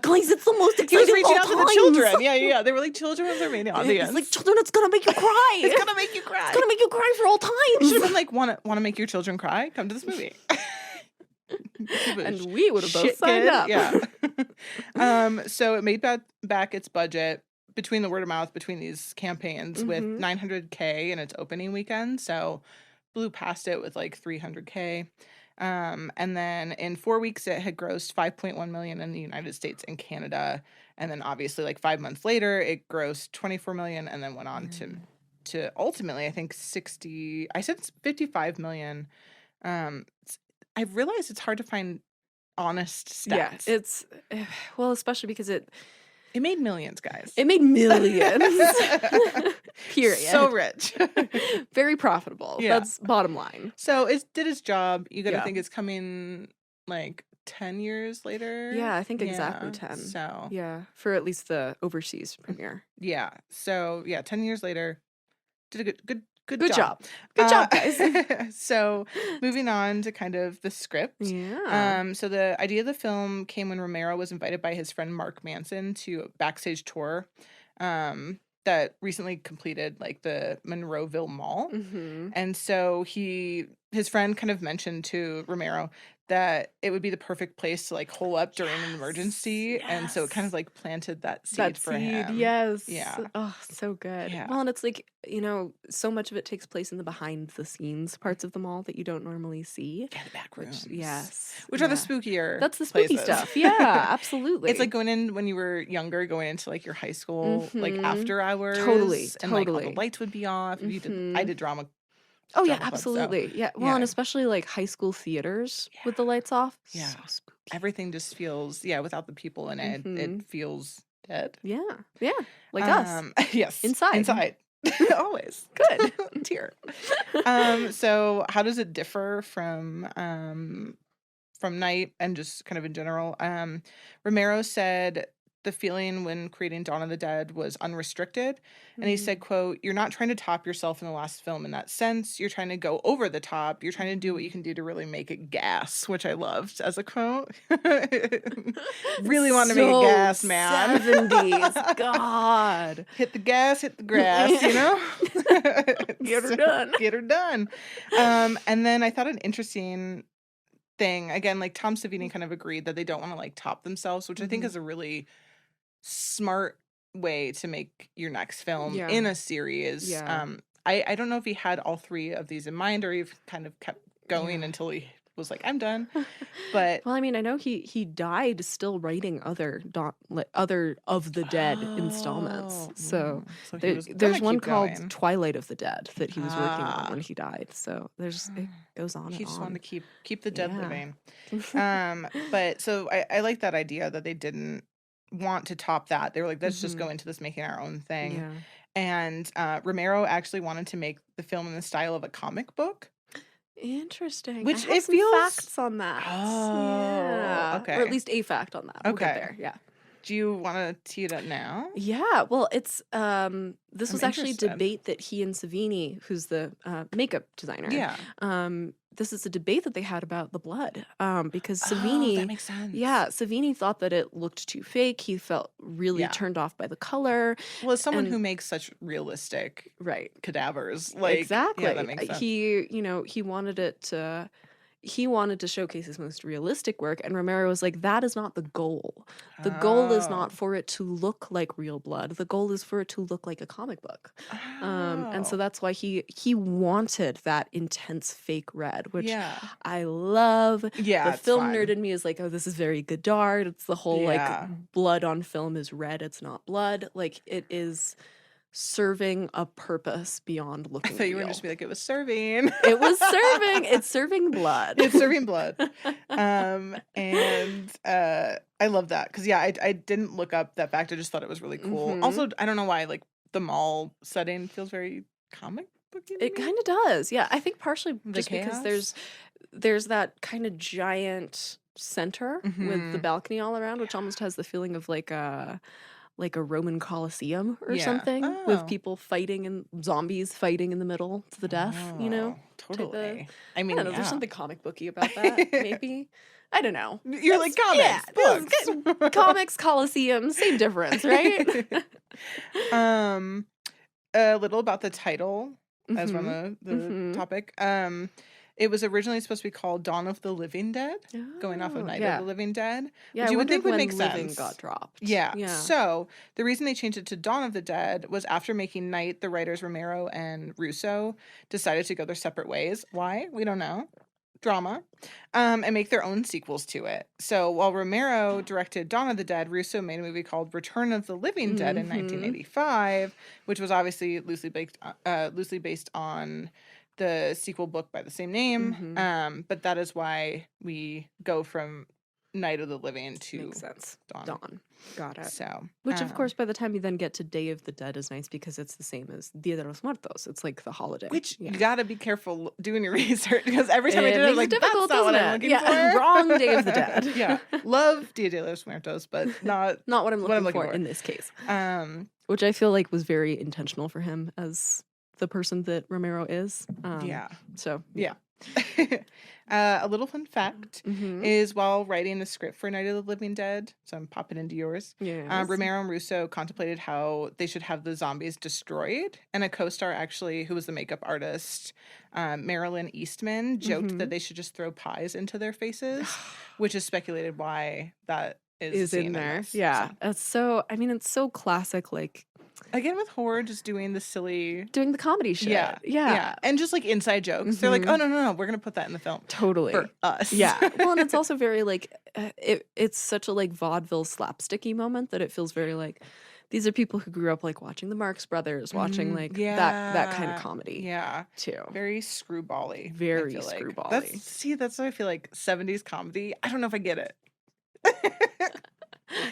Guys, it's the most He was exciting reaching of out all to the times. children. Yeah. They were like, children was their main audience. It's like, children, it's gonna make you cry. It's gonna make you cry. It's gonna make you cry for all Should have times. been like, want to make your children cry? Come to this movie. And we would have both Shit signed kid. up. Yeah. So it made back its budget between the word of mouth between these campaigns with $900K in its opening weekend. So blew past it with like $300K. And then in 4 weeks, it had grossed $5.1 million in the United States and Canada. And then obviously, like 5 months later, it grossed $24 million, and then went on to ultimately, I think 55 million. I've realized it's hard to find honest stats. Yeah, it's well, especially because it It made millions, guys. made millions. Period. So rich. Very profitable. Yeah. That's bottom line. So it did its job. You gotta Yeah. think it's coming like 10 years later. Yeah, I think exactly 10. So Yeah, for at least the overseas premiere. yeah. So yeah, 10 years later, did a good Good job. job. Good job, guys. So moving on to kind of the script. Yeah. So the idea of the film came when Romero was invited by his friend Mark Manson to a backstage tour that recently completed like the Monroeville Mall. And so his friend kind of mentioned to Romero that it would be the perfect place to like hole up during an emergency. And so it kind of like planted that seed for him. Yes. Yeah. Oh, so good. Yeah. Well, and it's like, so much of it takes place in the behind the scenes parts of the mall that you don't normally see. Yeah, the back rooms. Yes. Which are the spookier That's the spooky places. stuff. Yeah, absolutely. It's like going in when you were younger, going into like your high school, like after hours. Totally, And like all the totally. lights would be off. I did drama. Oh yeah, drama club, so, absolutely. Yeah. Well, yeah. and especially like high school theaters with the lights off. Yeah. So spooky. Everything just feels, without the people in it, it feels dead. Yeah. Yeah. Like us. Yes. Inside. Always. Good. Tear. So how does it differ from Night and just kind of in general? Romero said the feeling when creating Dawn of the Dead was unrestricted. And he said, quote, "You're not trying to top yourself in the last film in that sense. You're trying to go over the top. You're trying to do what you can do to really make it gas," which I loved as a quote. Really want to make it gas, man. 70s. God. Hit the gas, hit the grass, Get her done. Get her done. And then I thought an interesting thing, again, like Tom Savini kind of agreed that they don't want to like top themselves, which I think is a really smart way to make your next film in a series. Yeah. I don't know if he had all three of these in mind or he kind of kept going until he was like, I'm done. But well, I mean, I know he died still writing other of the Dead installments. So there's one called Twilight of the Dead that he was working on when he died. So it goes on. He and just on. wanted to keep the dead living. But so I like that idea that they didn't want to top that. They were like, let's just go into this making our own thing. Yeah. And Romero actually wanted to make the film in the style of a comic book. Interesting. Which I have it some feels facts on that. Oh, okay. Or at least a fact on that. We'll get Okay. there. Yeah. Do you want to tee it up now? Yeah. Well, it's this was actually a interested. debate that he and Savini, who's the makeup designer, this is a debate that they had about the blood. Because Savini, that makes sense. yeah, Savini thought that it looked too fake. He felt really turned off by the color. Well, as someone who makes such realistic Right. cadavers, like Exactly. yeah, that makes sense. He wanted it to he wanted to showcase his most realistic work, and Romero was like, that is not the goal. The goal is not for it to look like real blood. The goal is for it to look like a comic book. And so that's why he wanted that intense fake red, which I love. Yeah, the it's film fun. nerd in me is like, oh, this is very Godard. It's the whole like blood on film is red. It's not blood. Like it is serving a purpose beyond I looking thought you were real. just be like, it was serving. It was serving. It's serving blood. It's serving blood. And I love that because I didn't look up that fact. I just thought it was really cool. Also, I don't know why like the mall setting feels very comic booky. It kind of does. Yeah, I think partially The just because chaos? there's that kind of giant center with the balcony all around, which almost has the feeling of like a Roman Colosseum or something with people fighting and zombies fighting in the middle to the death, you know? Totally. I I mean, don't know, there's something comic booky about that, maybe. I don't know. You're like comics, books. Comics, Colosseum, same difference, right? A little about the title as we're on the topic. It was originally supposed to be called Dawn of the Living Dead, going off of Night of the Living Dead. Yeah, which you would think would make Living sense. got dropped. Yeah. So the reason they changed it to Dawn of the Dead was after making Night, the writers Romero and Russo decided to go their separate ways. Why? We don't know. Drama. And make their own sequels to it. So while Romero directed Dawn of the Dead, Russo made a movie called Return of the Living Dead in 1985, which was obviously loosely based on the sequel book by the same name. But that is why we go from Night of the Living to Makes sense. Dawn. Got it. So, which of course, by the time you then get to Day of the Dead is nice because it's the same as Dia de los Muertos. It's like the holiday. Which you gotta be careful doing your research because every time I did it, I was like, that's not what I'm looking for. Wrong Day of the Dead. Yeah. Love Dia de los Muertos, but not what I'm looking for in this case. Which I feel like was very intentional for him as the person that Romero is. So, yeah. A little fun fact is while writing the script for Night of the Living Dead, so I'm popping into yours, Romero and Russo contemplated how they should have the zombies destroyed. And a co-star actually, who was the makeup artist, Marilyn Eastman, joked that they should just throw pies into their faces, which is speculated why that is in there. This, yeah. so. It's so, I mean, it's so classic, like, again with horror, just doing the comedy shit. Yeah. And just like inside jokes. They're like, oh no, we're gonna put that in the film. Totally. For us. Yeah. Well, and it's also very like it's such a like vaudeville slapsticky moment that it feels very like these are people who grew up like watching the Marx Brothers, watching like that kind of comedy. Yeah. Too. Very screwbally. Very like. screwbally. That's what I feel like 70s comedy. I don't know if I get it.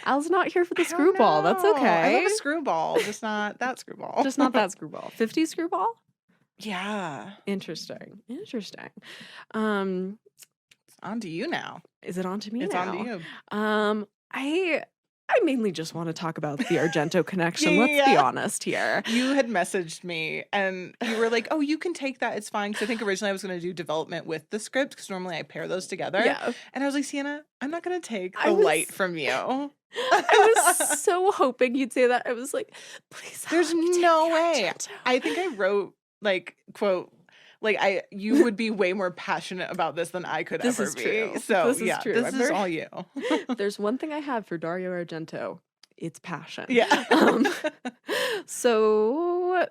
Al's not here for the screwball. That's okay. I love a screwball, just not that screwball. Just not that screwball. 50s screwball? Yeah. Interesting. It's on to you now. Is it on to me it's now? on to you. I mainly just want to talk about the Argento connection. Let's be honest here. You had messaged me and you were like, oh, you can take that. It's fine. Because I think originally I was going to do development with the script because normally I pair those together. Yeah. And I was like, Siena, I'm not going to take the light from you. I was so hoping you'd say that. I was like, please. There's no way. I think I wrote like, quote, like you would be way more passionate about this than I could ever be. True. So this is true. This is all you. There's one thing I have for Dario Argento. It's passion. Yeah. So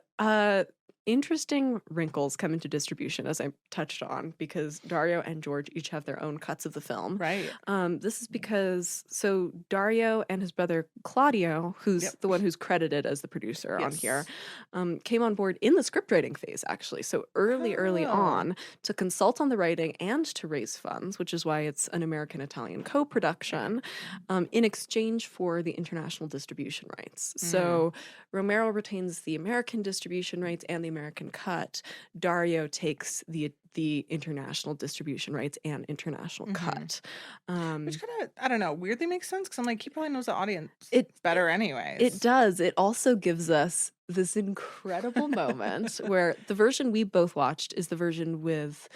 interesting wrinkles come into distribution, as I touched on, because Dario and George each have their own cuts of the film. Right. This is because, so Dario and his brother Claudio, who's the one who's credited as the producer on here, came on board in the script writing phase, actually. So early on to consult on the writing and to raise funds, which is why it's an American-Italian co-production, in exchange for the international distribution rights. So Romero retains the American distribution rights and the American cut. Dario takes the international distribution rights and international cut. Which kind of, I don't know, weirdly makes sense because I'm like, he probably knows the audience better anyways. It does. It also gives us this incredible moment where the version we both watched is the version with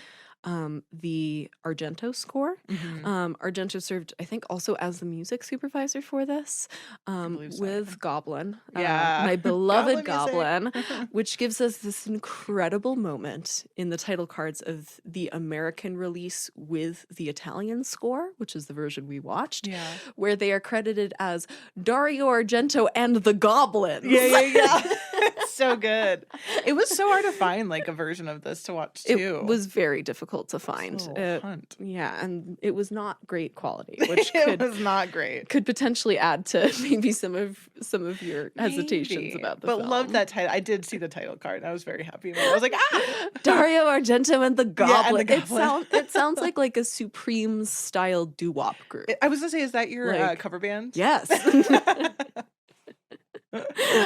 the Argento score. Argento served, I think, also as the music supervisor for this, believe so, with Goblin, Yeah. my beloved Goblin Goblin, which gives us this incredible moment in the title cards of the American release with the Italian score, which is the version we watched, Yeah. where they are credited as Dario Argento and the Goblins. Yeah. It's so good. It was so hard to find like a version of this to watch too. It was very difficult to find. Hunt. Yeah, and it was not great quality, which It was not great. could potentially add to maybe some of your hesitations Maybe. about the but film. loved that title. I did see the title card and I was very happy. I was like, ah! Dario Argento and the Goblin. Yeah, and the Goblin. It sounds like a Supreme style doo-wop group. I was gonna say, is that your Like, cover band? Yes.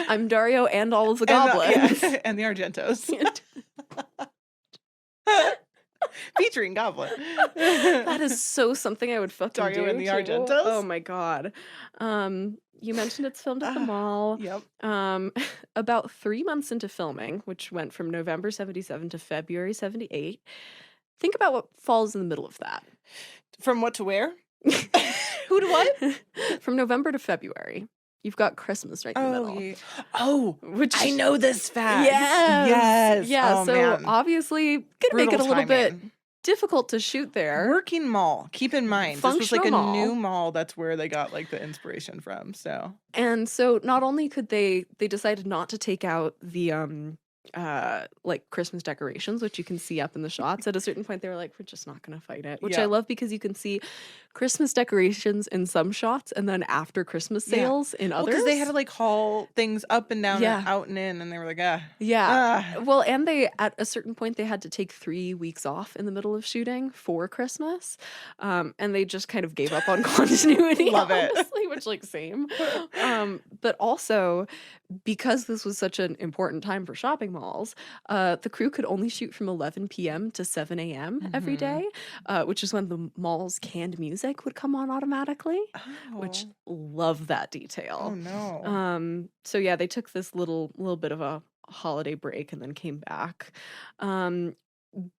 I'm Dario and all of the goblins. And the Argentos. Featuring Goblin. That is so something I would fucking Dario do and the too. Argentos? Oh my god. You mentioned it's filmed at the mall. Yep. About 3 months into filming, which went from November 77 to February 78. Think about what falls in the middle of that. From what to where? Who to what? From November to February. You've got Christmas right in the middle. Yeah. Oh, Which I know this fact. Yes. Yeah. Oh, so man. obviously gonna make it a little bit difficult to shoot there. Working mall. Keep in mind, this was like a Functional mall. new mall. That's where they got like the inspiration from. So And so not only could they decided not to take out the like Christmas decorations, which you can see up in the shots. At a certain point they were like, we're just not gonna fight it. Which I Yeah. love because you can see Christmas decorations in some shots and then after Christmas sales in others. because they had to like haul things up and down Yeah. and out and in, and they were like, ah. Yeah. Well, and they at a certain point they had to take 3 weeks off in the middle of shooting for Christmas, and they just kind of gave up on continuity. Love it. Honestly, which like same. But also because this was such an important time for shopping malls, the crew could only shoot from 11 p.m. to 7 a.m. every day, which is when the mall's canned music would come on automatically. Which love that detail. Oh no. So yeah, they took this little bit of a holiday break and then came back.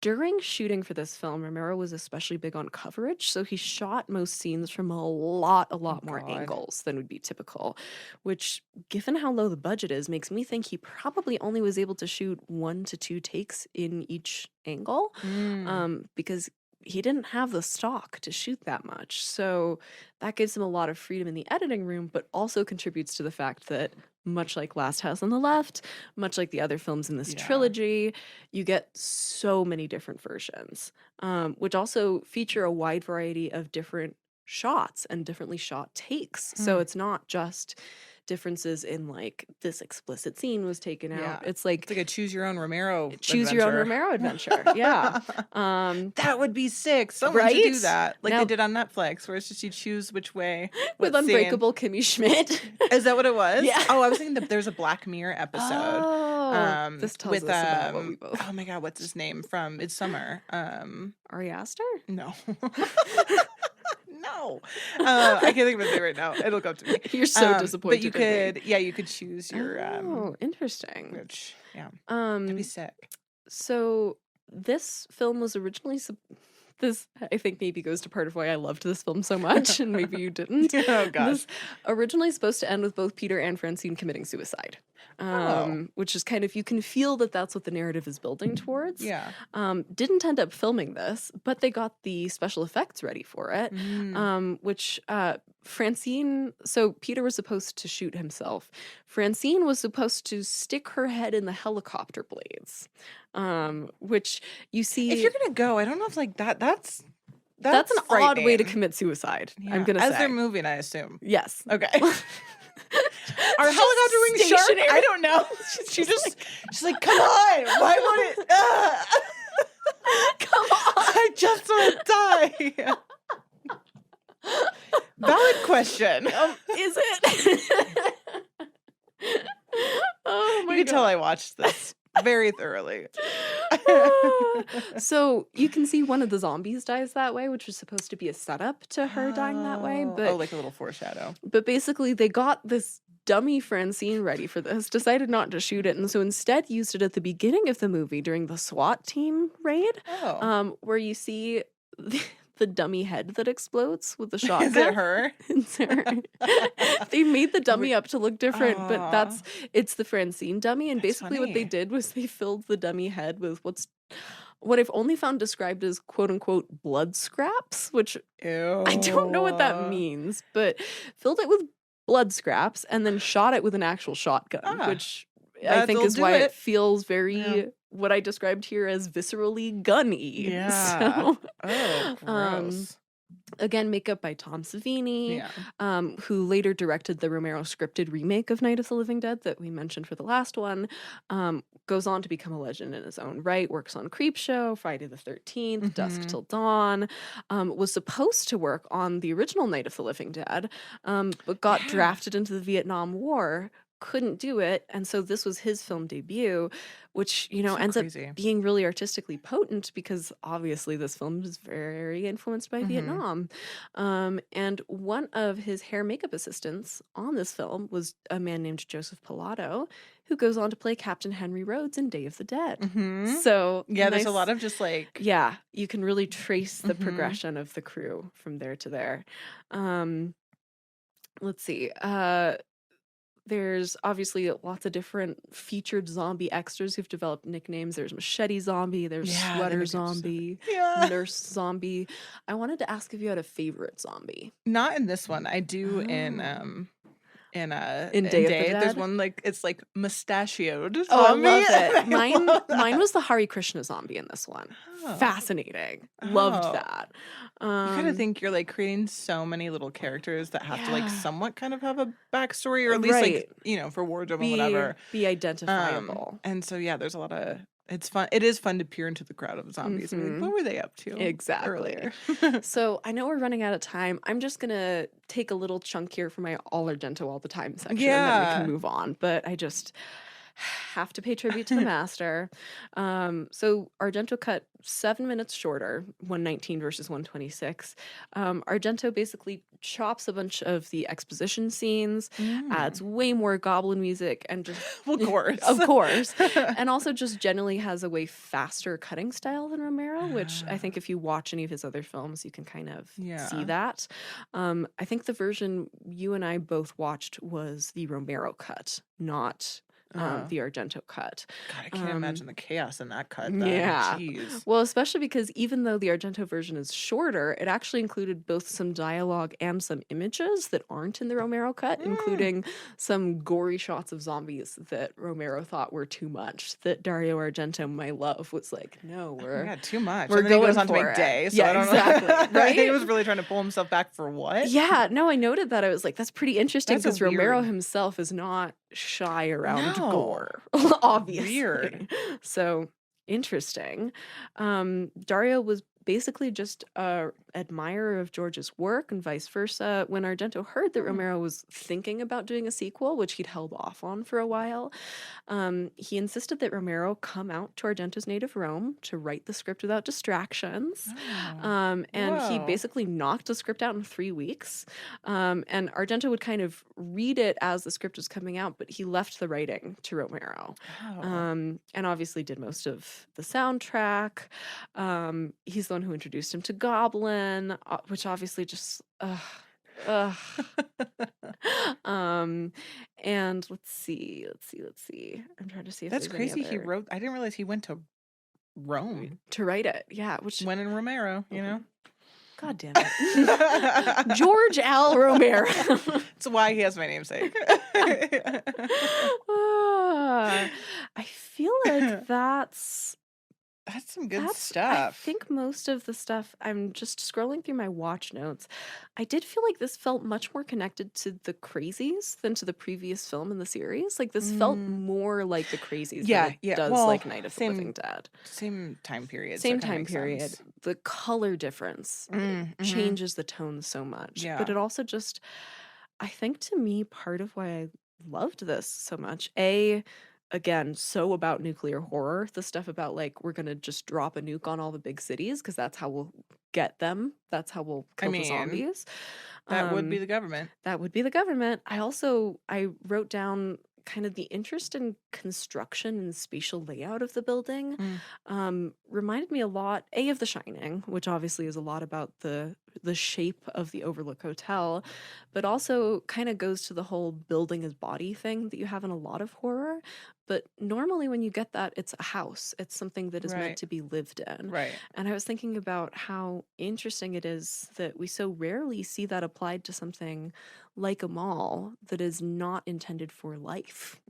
During shooting for this film, Romero was especially big on coverage, so he shot most scenes from a lot more God. angles than would be typical, which, given how low the budget is, makes me think he probably only was able to shoot 1 to 2 takes in each angle, because he didn't have the stock to shoot that much. So that gives him a lot of freedom in the editing room, but also contributes to the fact that, much like Last House on the Left, much like the other films in this trilogy, you get so many different versions, which also feature a wide variety of different shots and differently shot takes. So it's not just differences in like this explicit scene was taken out. Yeah. It's like a choose your own Romero. choose your own Romero adventure. Yeah. That would be sick. Someone should do Right? that, like Now- they did on Netflix, where it's just you choose which way. With what scene. Unbreakable Kimmy Schmidt. Is that what it was? Yeah. Oh, I was thinking that there's a Black Mirror episode. Oh, this tells with us about what we both. oh my god, what's his name from It's Summer? Ari Aster? No. No. I can't think of his name right now. It'll come to me. You're so disappointed. But you in me. could, you could choose your Oh, interesting. which, that'd be sick. So this film was originally this I think maybe goes to part of why I loved this film so much, and maybe you didn't. Oh gosh. This originally supposed to end with both Peter and Francine committing suicide. Which is kind of, you can feel that that's what the narrative is building towards. Yeah. Didn't end up filming this, but they got the special effects ready for it. Which Francine, so Peter was supposed to shoot himself. Francine was supposed to stick her head in the helicopter blades, which you see. If you're gonna go, I don't know if like that's that's an odd way to frightening. commit suicide. Yeah. I'm gonna As say. they're moving, I assume. Yes. Okay. Are Just helicopter wings sharp? stationary. I don't know. She's like, come on. Why won't it? Come on. I just want to die. Valid question. Is it? Oh my You can god. tell I watched this very thoroughly. So you can see one of the zombies dies that way, which was supposed to be a setup to her dying that way. But like a little foreshadow. But basically, they got this dummy Francine ready for this, decided not to shoot it, and so instead used it at the beginning of the movie during the SWAT team raid, Oh. where you see the dummy head that explodes with the Is shotgun. it her? It's her. They made the dummy We- up to look different, but Aw. it's the Francine dummy, and That's basically what they funny. did was they filled the dummy head with what I've only found described as quote unquote blood scraps, which Ew. I don't know what that means, but filled it with blood scraps and then shot it with an actual shotgun, Ah, which I think that'll is do why it it. feels very Yeah. what I described here as viscerally gunny. Yeah. So, Oh, gross. again, makeup by Tom Savini, Yeah. who later directed the Romero scripted remake of Night of the Living Dead that we mentioned for the last one. Goes on to become a legend in his own right, works on Creepshow, Friday the 13th, Dusk Mhm. Till Dawn, was supposed to work on the original Night of the Living Dead, but got Yeah. drafted into the Vietnam War, couldn't do it, and so this was his film debut, which, So ends crazy. up being really artistically potent because obviously this film is very influenced by Mhm. Vietnam. And one of his hair makeup assistants on this film was a man named Joseph Pilato, who goes on to play Captain Henry Rhodes in Day of the Dead. Mhm. So Yeah, there's a nice- lot of just like yeah, you can really trace the Mhm. progression of the crew from there to there. Let's see. There's obviously lots of different featured zombie extras who've developed nicknames. There's Machete Zombie, there's Yeah, they Sweater make it so- Zombie, Yeah. Nurse Zombie. I wanted to ask if you had a favorite zombie. Not in this one. I do in Oh. in In Day of the There's Dead? one like it's like mustachioed Oh, I zombie. love and it. I love Mine that. was the Hari Krishna zombie in this one. Oh. Fascinating. Loved Oh. that. You kind of think you're like creating so many little characters that have to like Yeah. somewhat kind of have a backstory, or at least like Right. for wardrobe and be whatever. identifiable. And so yeah, there's a lot of it's fun. It is fun to peer into the crowd of zombies and be like, Mhm. what were they up to Exactly. earlier? So I know we're running out of time. I'm just gonna take a little chunk here for my all Argento all the time section, and then we Yeah. can move on. But I just have to pay tribute to the master. So Argento cut 7 minutes shorter, 119 versus 126. Argento basically chops a bunch of the exposition scenes, adds way more goblin music, and just Of course. of course, and also just generally has a way faster cutting style than Romero, which I think if you watch any of his other films, you can kind of see Yeah. that. I think the version you and I both watched was the Romero cut, not the Argento cut. God, I can't imagine the chaos in that cut. Then. Yeah. Jeez. Well, especially because even though the Argento version is shorter, it actually included both some dialogue and some images that aren't in the Romero cut, including some gory shots of zombies that Romero thought were too much. That Dario Argento, my love, was like, no, we're Yeah, too much. we're And then he goes going on to for make it. Day. So Yeah, I don't exactly, know. I think he right? was really trying to pull himself back for what? Yeah, no, I noted that. I was like, that's pretty interesting That's a because Romero weird- himself is not shy around No. gore, obviously. Weird. So interesting. Dario was basically just a admirer of George's work and vice versa. When Argento heard that Romero was thinking about doing a sequel, which he'd held off on for a while, he insisted that Romero come out to Argento's native Rome to write the script without distractions. Oh. And he Whoa. basically knocked the script out in 3 weeks. And Argento would kind of read it as the script was coming out, but he left the writing to Romero. Oh. And obviously did most of the soundtrack. He's the one who introduced him to Goblin, which obviously just ugh. And let's see. I'm trying to see if That's there's any crazy. He other- wrote. I didn't realize he went to Rome. to write it. Yeah, which When in Romero, you know. God damn it. George Al Romero. That's why he has my namesake. Ah, I feel like that's That's some good I stuff. think most of the stuff, I'm just scrolling through my watch notes. I did feel like this felt much more connected to the Crazies than to the previous film in the series. Like this felt more like the Crazies Yeah, than it yeah. does Well, like Night of the same Living Dead. Same time period. so Same it kinda time makes period. sense. The color difference Mhm. changes the tone so much. Yeah. But it also just, I think to me, part of why I loved this so much, A, again, so about nuclear horror. The stuff about like we're gonna just drop a nuke on all the big cities because that's how we'll get them. That's how we'll I kill the mean, zombies. that would be Um, the government. that would be the government. I wrote down kind of the interest in construction and spatial layout of the building. Reminded me a lot of The Shining, which obviously is a lot about the shape of the Overlook Hotel, but also kind of goes to the whole building as body thing that you have in a lot of horror. But normally when you get that, it's a house. It's something that is meant Right. to be lived in. Right. And I was thinking about how interesting it is that we so rarely see that applied to something like a mall that is not intended for life,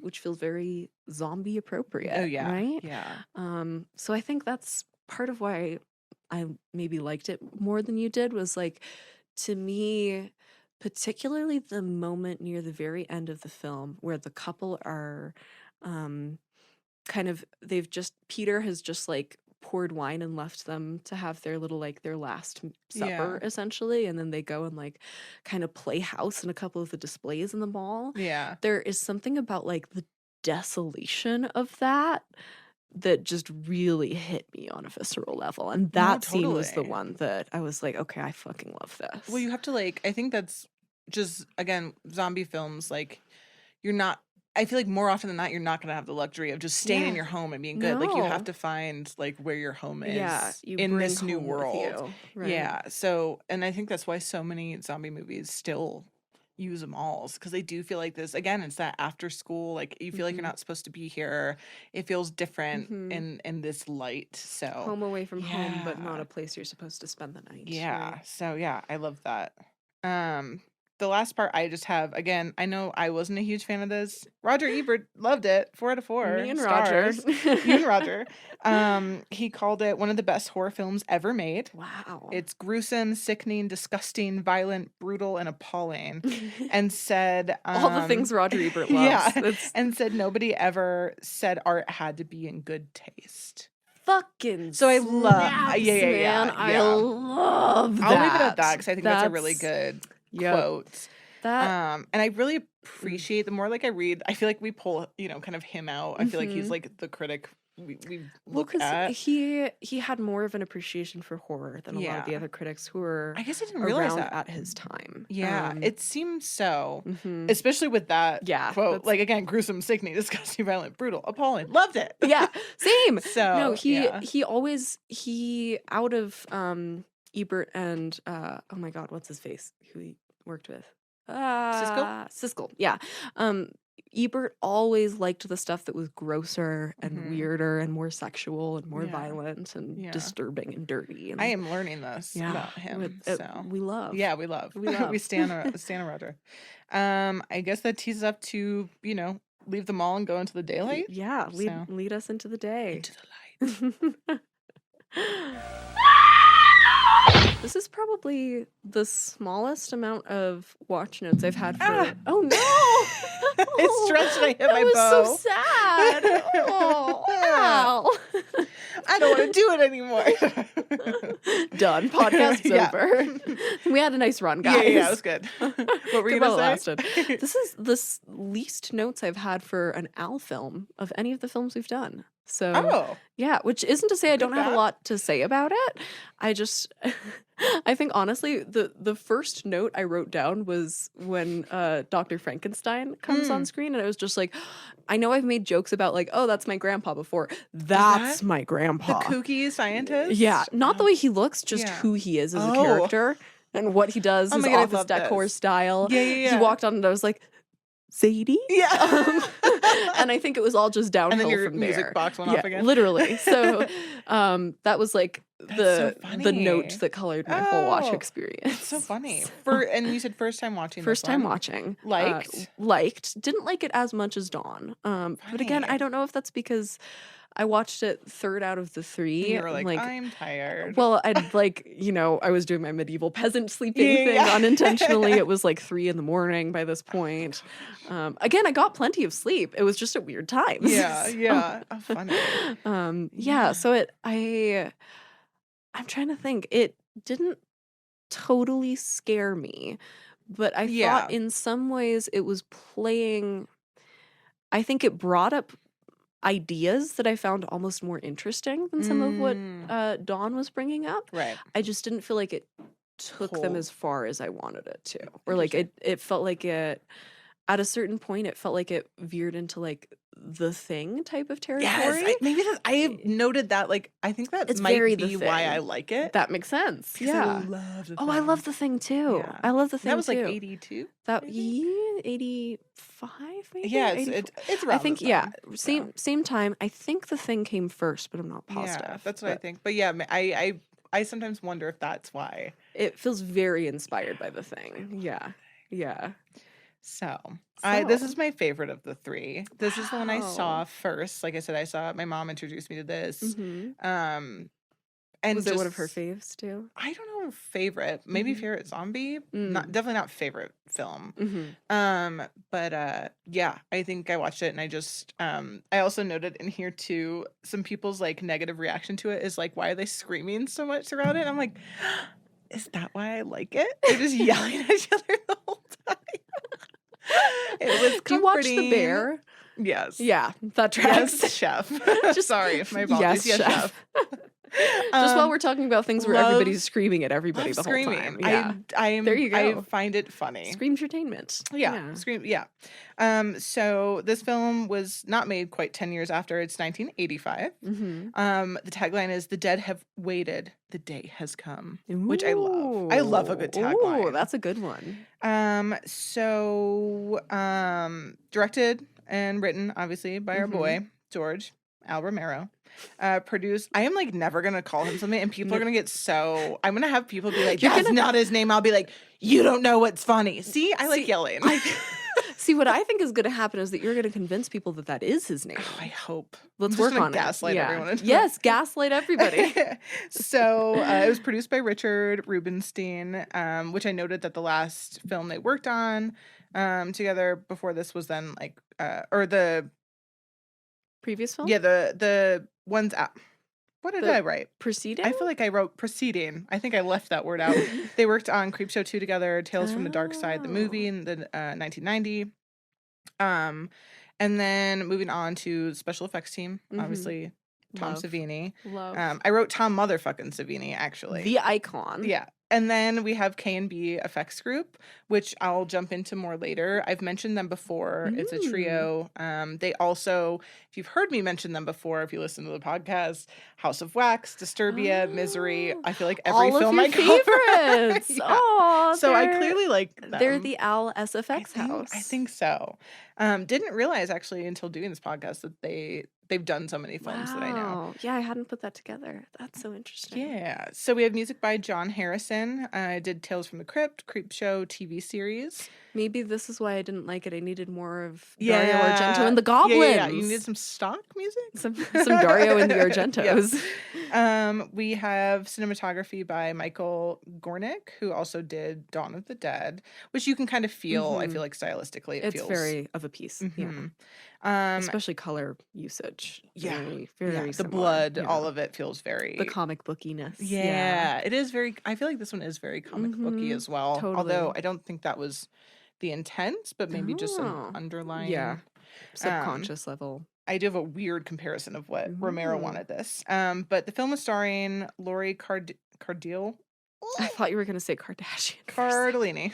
which feels very zombie appropriate. Oh yeah. Right? Yeah. So I think that's part of why I maybe liked it more than you did, was like, to me, particularly the moment near the very end of the film where the couple are um kind of, Peter has just like poured wine and left them to have their little, like, their last supper Yeah. essentially, and then they go and like kind of play house in a couple of the displays in the mall. Yeah. There is something about like the desolation of that just really hit me on a visceral level, and that scene was the totally. one that I was like, okay, I fucking love this. Well, you have to like, I think that's just, again, zombie films, like, you're not, I feel like more often than not, you're not going to have the luxury of just staying in Yeah. your home and being good. Like, you have No. to find like where your home is Yeah, you in bring this new home with world. you, right? Yeah. So, and I think that's why so many zombie movies still use malls, because they do feel like this, again, it's that after school, like, you feel like you're not supposed to be here. It feels different in this light. So Home away from home, but not yeah. a place you're supposed to spend the night. Yeah. Right? So yeah, I love that. The last part I just have, again, I know I wasn't a huge fan of this. Roger Ebert loved it. 4 out of 4 Me and Roger. stars. You and Roger. He called it one of the best horror films ever made. Wow. It's gruesome, sickening, disgusting, violent, brutal, and appalling. And said all the things Roger Ebert loves. Yeah. That's And said nobody ever said art had to be in good taste. fucking So I love, snaps, man. I love that. I'll leave it at that because I think that's a really good Yep. quote. That And I really appreciate, the more like I read, I feel like we pull, kind of him out. I feel like he's like the critic we well, look because at. he had more of an appreciation for horror than a lot of the Yeah. other critics who were I guess I didn't realize around that. at his time. Yeah, it seems so. Mhm. Especially with that Yeah, quote. that's- Like, again, gruesome, sickening, disgusting, violent, brutal, appalling. Loved it. Yeah, same. So No, yeah. he always out of Ebert and oh my god, what's his face? Who he worked with? Siskel. Yeah. Ebert always liked the stuff that was grosser and weirder and more sexual and more Yeah. violent and Yeah. disturbing and dirty. And I am learning this about him. So we love. yeah, we love. We love. we stand on Roger. I guess that teases up to, leave the mall and go into the daylight. Yeah, So. lead us into the day. Into the light. This is probably the smallest amount of watch notes I've had for. Ah. Oh no! It stretched and I hit that my was bow. so sad. Oh, ow. I don't want to do it anymore. Done. Podcast's Yeah. over. We had a nice run, guys. Yeah, it was good. What were you Good while it gonna say? lasted. This is the least notes I've had for an Al film of any of the films we've done. So Oh, yeah, which isn't to say I don't have that. a lot to say about it. I just, I think honestly, the first note I wrote down was when Dr. Frankenstein comes on screen, and it was just like, I know I've made jokes about like, oh, that's my grandpa before. That's that my the grandpa. kooky scientist. Yeah, not the way he looks, just Yeah. who he is as a Oh. character and what he does, Oh his my God, I office love decor this. style. Yeah, yeah, yeah. He walked on and I was like, Zadie? Yeah. And I think it was all just downhill And then your from there. music box went off again. Literally. So that was like That's so the note funny. that colored my whole watch Oh, experience. It's so funny. And you said first time watching. First this time one. watching. Liked? Liked. Didn't like it as much as Dawn. But again, Funny. I don't know if that's because I watched it third out of the three. And you were like, I'm tired. Well, I'd I was doing my medieval peasant sleeping Yeah, thing yeah. unintentionally. It was like 3 a.m. by this point. Again, I got plenty of sleep. It was just at weird times. Yeah, yeah. Oh, funny. Yeah. So I'm trying to think. It didn't totally scare me, but I Yeah. thought in some ways it was playing I think it brought up ideas that I found almost more interesting than some of what Dawn was bringing up. Right. I just didn't feel like it took them Cool. as far as I wanted it to. Or like it felt like it at a certain point it felt like it veered into like the Thing type of territory. Yes, maybe I noted that. Like, I think that It's might very be The why Thing. I like it. That makes sense. 'Cause Yeah. I love the Oh, I Thing. love The Thing too. Yeah. I love The Thing That was too. like 82. That maybe? 85 maybe. Yeah, 84? it's around. I think the yeah, time, same time. I think The Thing came first, but I'm not Yeah, positive. that's what I But think. But yeah, I sometimes wonder if that's why. it feels very inspired by The Thing. Yeah. Yeah. So, this So. is my favorite of the three. This is the one I saw Wow. first. Like I said, I saw it. My mom introduced me to this. Mhm. And Was it one of her just faves too? I don't know, favorite. Maybe Mhm. favorite zombie. Not Mm. definitely not favorite film. Mhm. But yeah, I think I watched it and I just I also noted in here too some people's like negative reaction to it is like, why are they screaming so much throughout it? And I'm like, is that why I like it? They're just yelling at each other the whole time. It was comforting. Do you watch The Bear? Yes. Yeah, that tracks. Yes, chef. Just Sorry, my apologies. Yes, chef. Just while we're talking about things where love- everybody's screaming at everybody Love the whole screaming. time. Yeah. There you I go. find it funny. Screamtertainment. Yeah, scream. Yeah. So this film was not made quite 10 years after. It's 1985. Mm-hmm. The tagline is "The dead have waited. The day has come," which I love. I love a good tagline. Ooh, that's a good one. Directed and written, obviously, by our boy George Al Romero. Produced. I am like never gonna call him something, and people are gonna get so. I'm gonna have people be like, "That's not his name." I'll be like, "You don't know what's funny." See, I like yelling. See, what I think is going to happen is that you're going to convince people that that is his name. Oh, I hope. Let's I'm work just gonna on gaslight it. everyone into Yes, gaslight everybody. So it was produced by Richard Rubenstein, which I noted that the last film they worked on together before this was then like or the Previous film? yeah the ones out. What did I write? Preceding? I feel like I wrote preceding. I think I left that word out. They worked on Creepshow 2 together, Tales from the Dark Side, the movie in the 1990. And then moving on to special effects team, obviously Tom Love. Savini. Love. I wrote Tom motherfucking Savini, actually. The icon. Yeah. And then we have K&B Effects Group, which I'll jump into more later. I've mentioned them before. It's a trio. They also, if you've heard me mention them before, if you listen to the podcast, House of Wax, Disturbia, Misery. I feel like every All film of I your cover. favorites. Yeah. Oh, So I clearly like them. They're the Al SFX house. I think so. Didn't realize actually until doing this podcast that they've done so many films that I know. Wow. Yeah, I hadn't put that together. That's so interesting. Yeah. So we have music by John Harrison. I did Tales from the Crypt, Creepshow TV series. Maybe this is why I didn't like it. I needed more of Dario Argento and the Goblins. Yeah. You needed some stock music? Some Dario and the Argentos. We have cinematography by Michael Gornick, who also did Dawn of the Dead, which you can kind of feel, I feel like stylistically it It's feels very of a piece. Yeah. Especially color usage. Yeah. Very the similar, blood, yeah. all of it feels very The comic bookiness. Yeah, it is very. I feel like this one is very comic booky as well. Totally. Although I don't think that was the intent, but maybe just some Oh. underlying. Subconscious level. I do have a weird comparison of what Romero wanted this. But the film is starring Laurie Cardille. I thought you were going to say Kardashian. Cardellini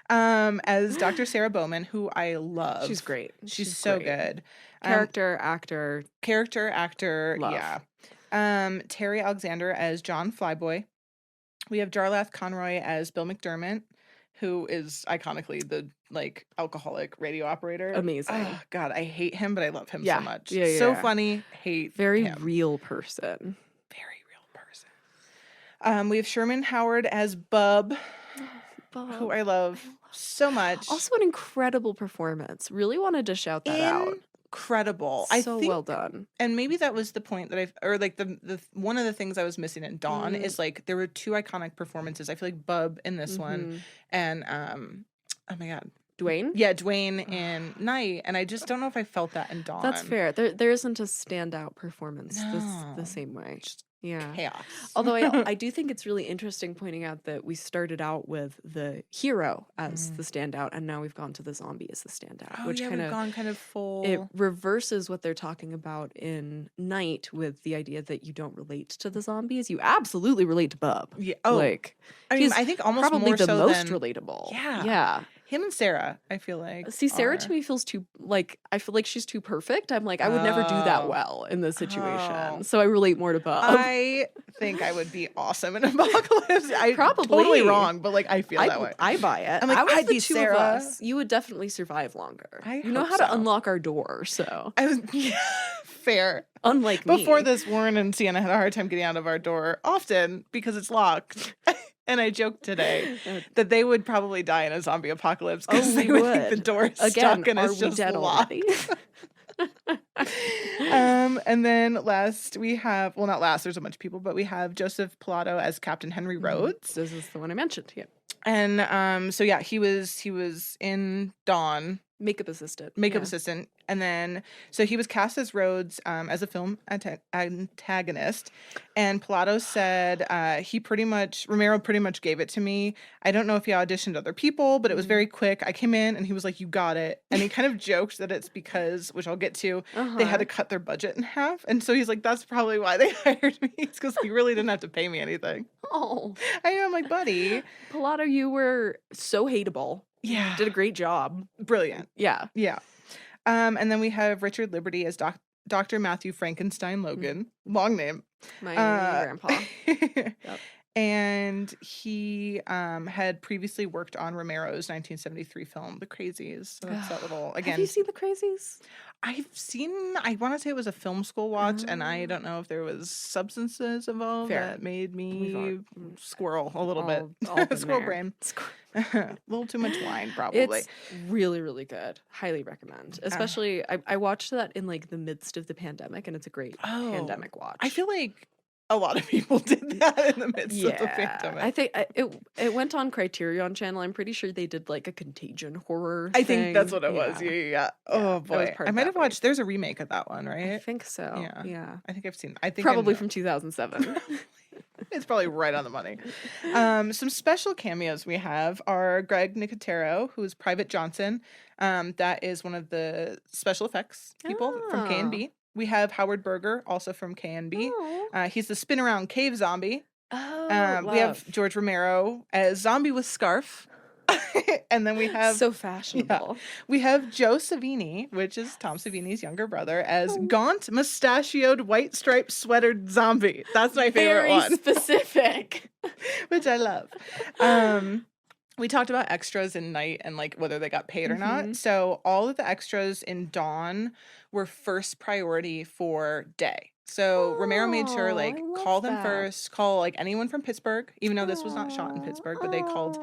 as Dr. Sarah Bowman, who I love. She's great. She's so great. good. Character, actor. Love. Yeah. Terry Alexander as John Flyboy. We have Jarlath Conroy as Bill McDermott, who is iconically the like alcoholic radio operator. Amazing. Oh, God, I hate him, but I love him Yeah. so much. Yeah, So yeah. funny. Hate Very him. real person. Very real person. We have Sherman Howard as Bub, who I love so much. Also an incredible performance. Really wanted to shout that out. Incredible. So well done. And maybe that was the point that or like the one of the things I was missing in Dawn is like there were two iconic performances. I feel like Bub in this one and oh my God. Dwayne? Yeah, Dwayne in Night. And I just don't know if I felt that in Dawn. That's fair. There isn't a standout performance the No. same way. Yeah. chaos. Although I do think it's really interesting pointing out that we started out with the hero as the standout, and now we've gone to the zombie as the standout, Oh which yeah, kind we've of gone kind of full. it reverses what they're talking about in Night with the idea that you don't relate to the zombies. You absolutely relate to Bub. Yeah. Oh, Like, I mean, he's I think almost probably more the so most than relatable. Yeah. Yeah. him and Sarah. I feel like See, Sarah to are- me feels too like I feel like she's too perfect. I'm like I would never do that Oh. well in this situation, Oh. so I relate more to Bub. I think I would be awesome in Apocalypse. I Probably. totally wrong, but like I feel that way. I buy it. I'm like, I was I'd the be two Sarah. of us. You would definitely survive longer. I you know hope how to so. unlock our door, so I was fair. unlike me. Before this, Warren and Sienna had a hard time getting out of our door, often because it's locked. And I joked today that they would probably die in a zombie apocalypse because Oh, they we would think the would. door is Again, stuck and are it's we just dead locked. already? And then last we have, well, not last, there's a bunch of people, but we have Joseph Pilato as Captain Henry Rhodes. This is the one I mentioned. Yeah, And so yeah, he was in Dawn, makeup assistant. makeup yeah. assistant, and then so he was cast as Rhodes as a film antagonist, and Pilato said Romero pretty much gave it to me. I don't know if he auditioned other people, but it was very quick. I came in and he was like, "You got it," and he kind of joked that it's because, which I'll get to, they had to cut their budget in half, and so he's like, "That's probably why they hired me. It's because he really didn't have to pay me anything." Oh, I know, I'm like, buddy, Pilato, you were so hateable. yeah, Did a great job. brilliant. Yeah. Yeah. And then we have Richard Liberty as Dr. Matthew Frankenstein Logan. Long name. My Uh, grandpa. And he had previously worked on Romero's 1973 film, The Crazies. So that's that little, Have again, you seen The Crazies? I want to say it was a film school watch, and I don't know if there was substances involved Fair. that made me all- squirrel a little bit. all been Squirrel there. brain. A little too much wine, probably. It's really, really good. Highly recommend. Especially, I watched that in like the midst of the pandemic, and it's a great pandemic watch. I feel like a lot of people did that in the midst of the pandemic. I think it went on Criterion Channel. I'm pretty sure they did like a Contagion horror. I think that's thing. what it was. Yeah. Oh that was boy, part I of might that have watched. There's a remake of that one, I right? think so. Yeah. I think I've seen. I think Probably I know. from 2007. It's probably right on the money. Some special cameos we have are Greg Nicotero, who is Private Johnson. That is one of the special effects people from K&B. We have Howard Berger, also from K&B. Oh. He's the spin around cave zombie. Oh, We have George Romero as zombie with scarf. And then we have so fashionable. we have Joe Savini, which is Tom Savini's younger brother, as Oh. gaunt, mustachioed, white striped sweatered zombie. That's my favorite Very one, specific. which I love. We talked about extras in Night and like whether they got paid or not. So all of the extras in Dawn were first priority for Day. So Romero made sure Oh, like I love call them that. first, call like anyone from Pittsburgh, even though this was not shot in Pittsburgh, but they called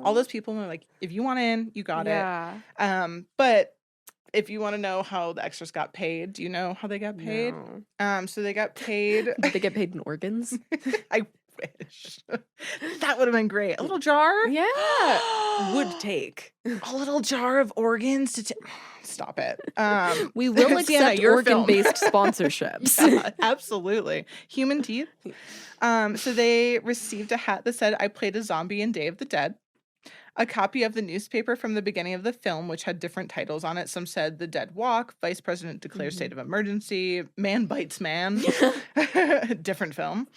all those people and were like, if you want in, you got Yeah. it. But if you want to know how the extras got paid, do you know how they got paid? No. So they got paid. Did they get paid in organs? I wish that would have been great. A little jar. Yeah. Would take. A little jar of organs to stop it. We will Sienna, accept your film. organ-based sponsorships. Yeah, absolutely. Human teeth. So they received a hat that said, "I played a zombie in Day of the Dead." A copy of the newspaper from the beginning of the film, which had different titles on it. Some said "The Dead Walk," "Vice President Declares State of Emergency," "Man Bites Man." Different film.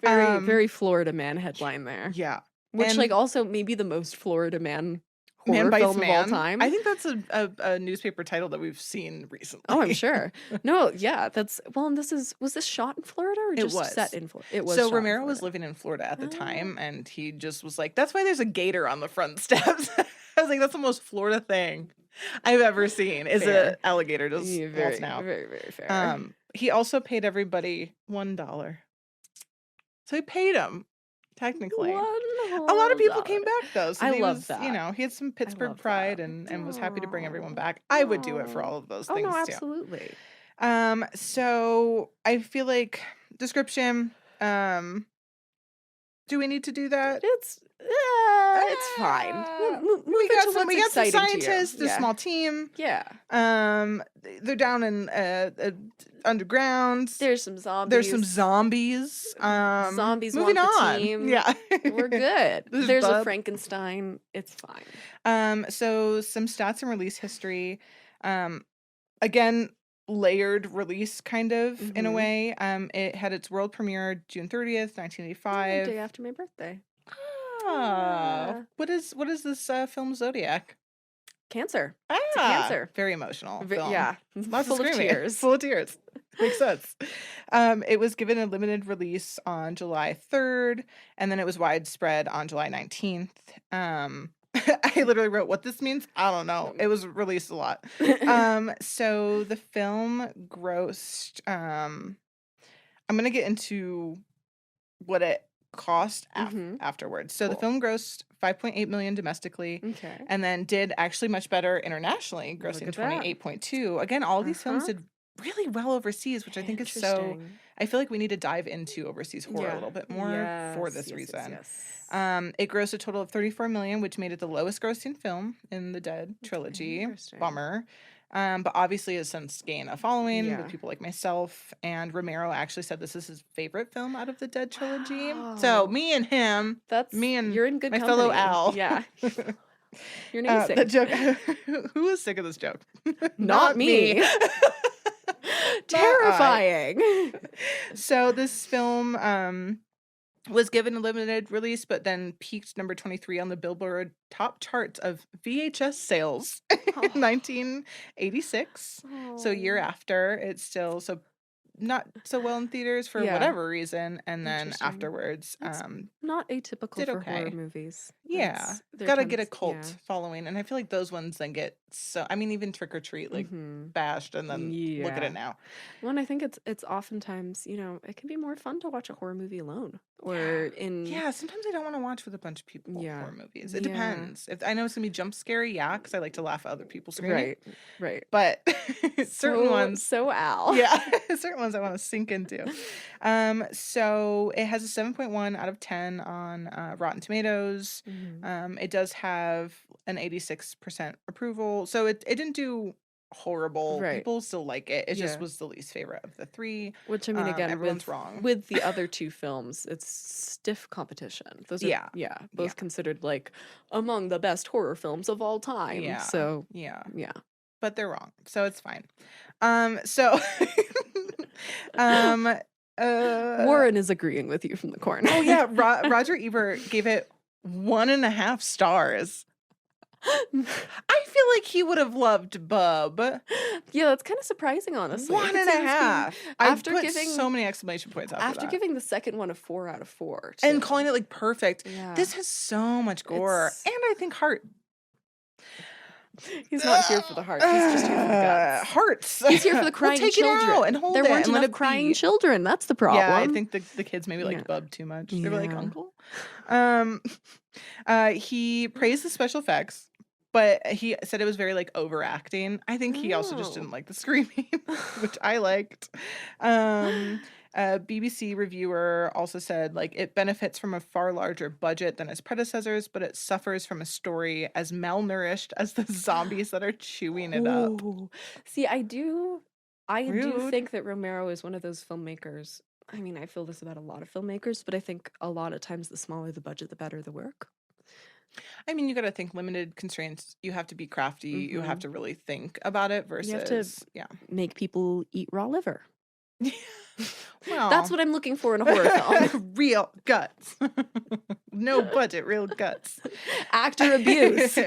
Very, very Florida Man headline there. Yeah. Which, And- like, also maybe the most Florida Man Man horror Bites film Man. of all time. I think that's a newspaper title that we've seen recently. Oh, I'm sure. No, yeah, that's well. And was this shot in Florida or It just was. set in Florida? It was. So shot in Romero was Florida. living in Florida at the Oh. time, and he just was like, "That's why there's a gator on the front steps." I was like, "That's the most Florida thing I've ever seen. Is Fair. an alligator just Yeah, waltz very, now?" very, very fair. He also paid everybody $1, so he paid him technically. A lot of people came back though. So I he love was, that. You know, he had some Pittsburgh love pride that. and was happy to bring everyone back. I would do it for Aw. all of those Oh things no, too. absolutely. So I feel like description. Do we need to do that? It's it's fine. Move we it got to some. We got what's some exciting to you. scientists. A Yeah. small team. Yeah. They're down in underground. There's some zombies. There's some zombies. Zombies moving want the on. team. Yeah, We're good. This is There's a Bub. Frankenstein. It's fine. So some stats and release history. Again, layered release kind of in a Mhm. way. It had its world premiere June 30th, 1985. Day after my birthday. Ah, what is this film Zodiac? Cancer. Ah, It's a cancer. very emotional film. Yeah. Lots Full of of screaming. tears. Full of tears. Makes sense. It was given a limited release on July 3rd, and then it was widespread on July 19th. I literally wrote what this means. I don't know. It was released a lot. So the film grossed. I'm gonna get into what it cost Mhm. afterwards. So the Cool. film grossed 5.8 million domestically. Okay. And then did actually much better internationally, Look grossing at that. 28.2. Again, all these films Uh-huh. did really well overseas, which I think is so. Interesting. I feel like we need to dive into overseas horror a little bit more for this reason. Yes. It grossed a total of 34 million, which made it the lowest grossing film in the Dead trilogy. Interesting. Bummer. But obviously has since gained a following Yeah. with people like myself. And Romero actually said this is his favorite film out of the Dead trilogy. Wow. So me and him, That's me and you're in good my company. fellow Al. Yeah. Your namesake. the joke. Who is sick of this joke? Not me. Terrifying. So this film was given a limited release, but then peaked number 23 on the Billboard top charts of VHS sales in 1986. So a year Oh. after, it's still not so well in theaters for Yeah. whatever reason, and then Interesting. afterwards, That's Not atypical did for horror okay. movies. Yeah, There gotta get a tends- cult yeah. following, and I feel like those ones then get so. I mean, even Trick or Treat like Mhm. bashed, and then look at Yeah. it now. Well, and I think it's oftentimes, it can be more fun to watch a horror movie alone or in Yeah, sometimes I don't want to watch with a bunch of people Yeah. horror movies. It Yeah. depends. If I know it's gonna be jump scary, yeah, because I like to laugh at other people screaming. right. But certain ones, So Al. yeah, certain ones I want to sink into. So it has a 7.1 out of 10 on Rotten Tomatoes. Mhm. It does have an 86% approval, so it didn't do horrible. Right. People still like it. It just Yeah. was the least favorite of the three. Which I mean, again, everyone's wrong. with the other two films, it's stiff competition. Those are Yeah. both considered like among the best horror films of all time. Yeah. So Yeah. yeah. But they're wrong, so it's fine. So Warren is agreeing with you from the corner. oh yeah, Roger Ebert gave it 1.5 stars. I feel like he would have loved Bub. Yeah, that's kind of surprising, honestly. I One could and see a this being- half. I after put giving so many exclamation points after that. giving the second one a 4 out of 4. And too. calling it like perfect. Yeah. This has so much gore, It's- and I think heart. He's not here for the heart. He's just here for the guts. Hearts. He's here for the crying take children. It out and hold there it weren't and let enough it crying be. children. That's the problem. Yeah, I think the kids maybe liked Yeah. Bub too much. They were like, Yeah. Uncle. He praised the special effects, but he said it was very like overacting. I think he also just Oh. didn't like the screaming, which I liked. A BBC reviewer also said like it benefits from a far larger budget than its predecessors, but it suffers from a story as malnourished as the zombies that are chewing it up. Ooh. See, I do Rude. think that Romero is one of those filmmakers. I mean, I feel this about a lot of filmmakers, but I think a lot of times the smaller the budget, the better the work. I mean, you got to think limited constraints. You have to be crafty. You have Mhm. to really think about it You have to versus, yeah. make people eat raw liver. Well, That's what I'm looking for in a horror film. real guts. No budget, real guts. Actor abuse.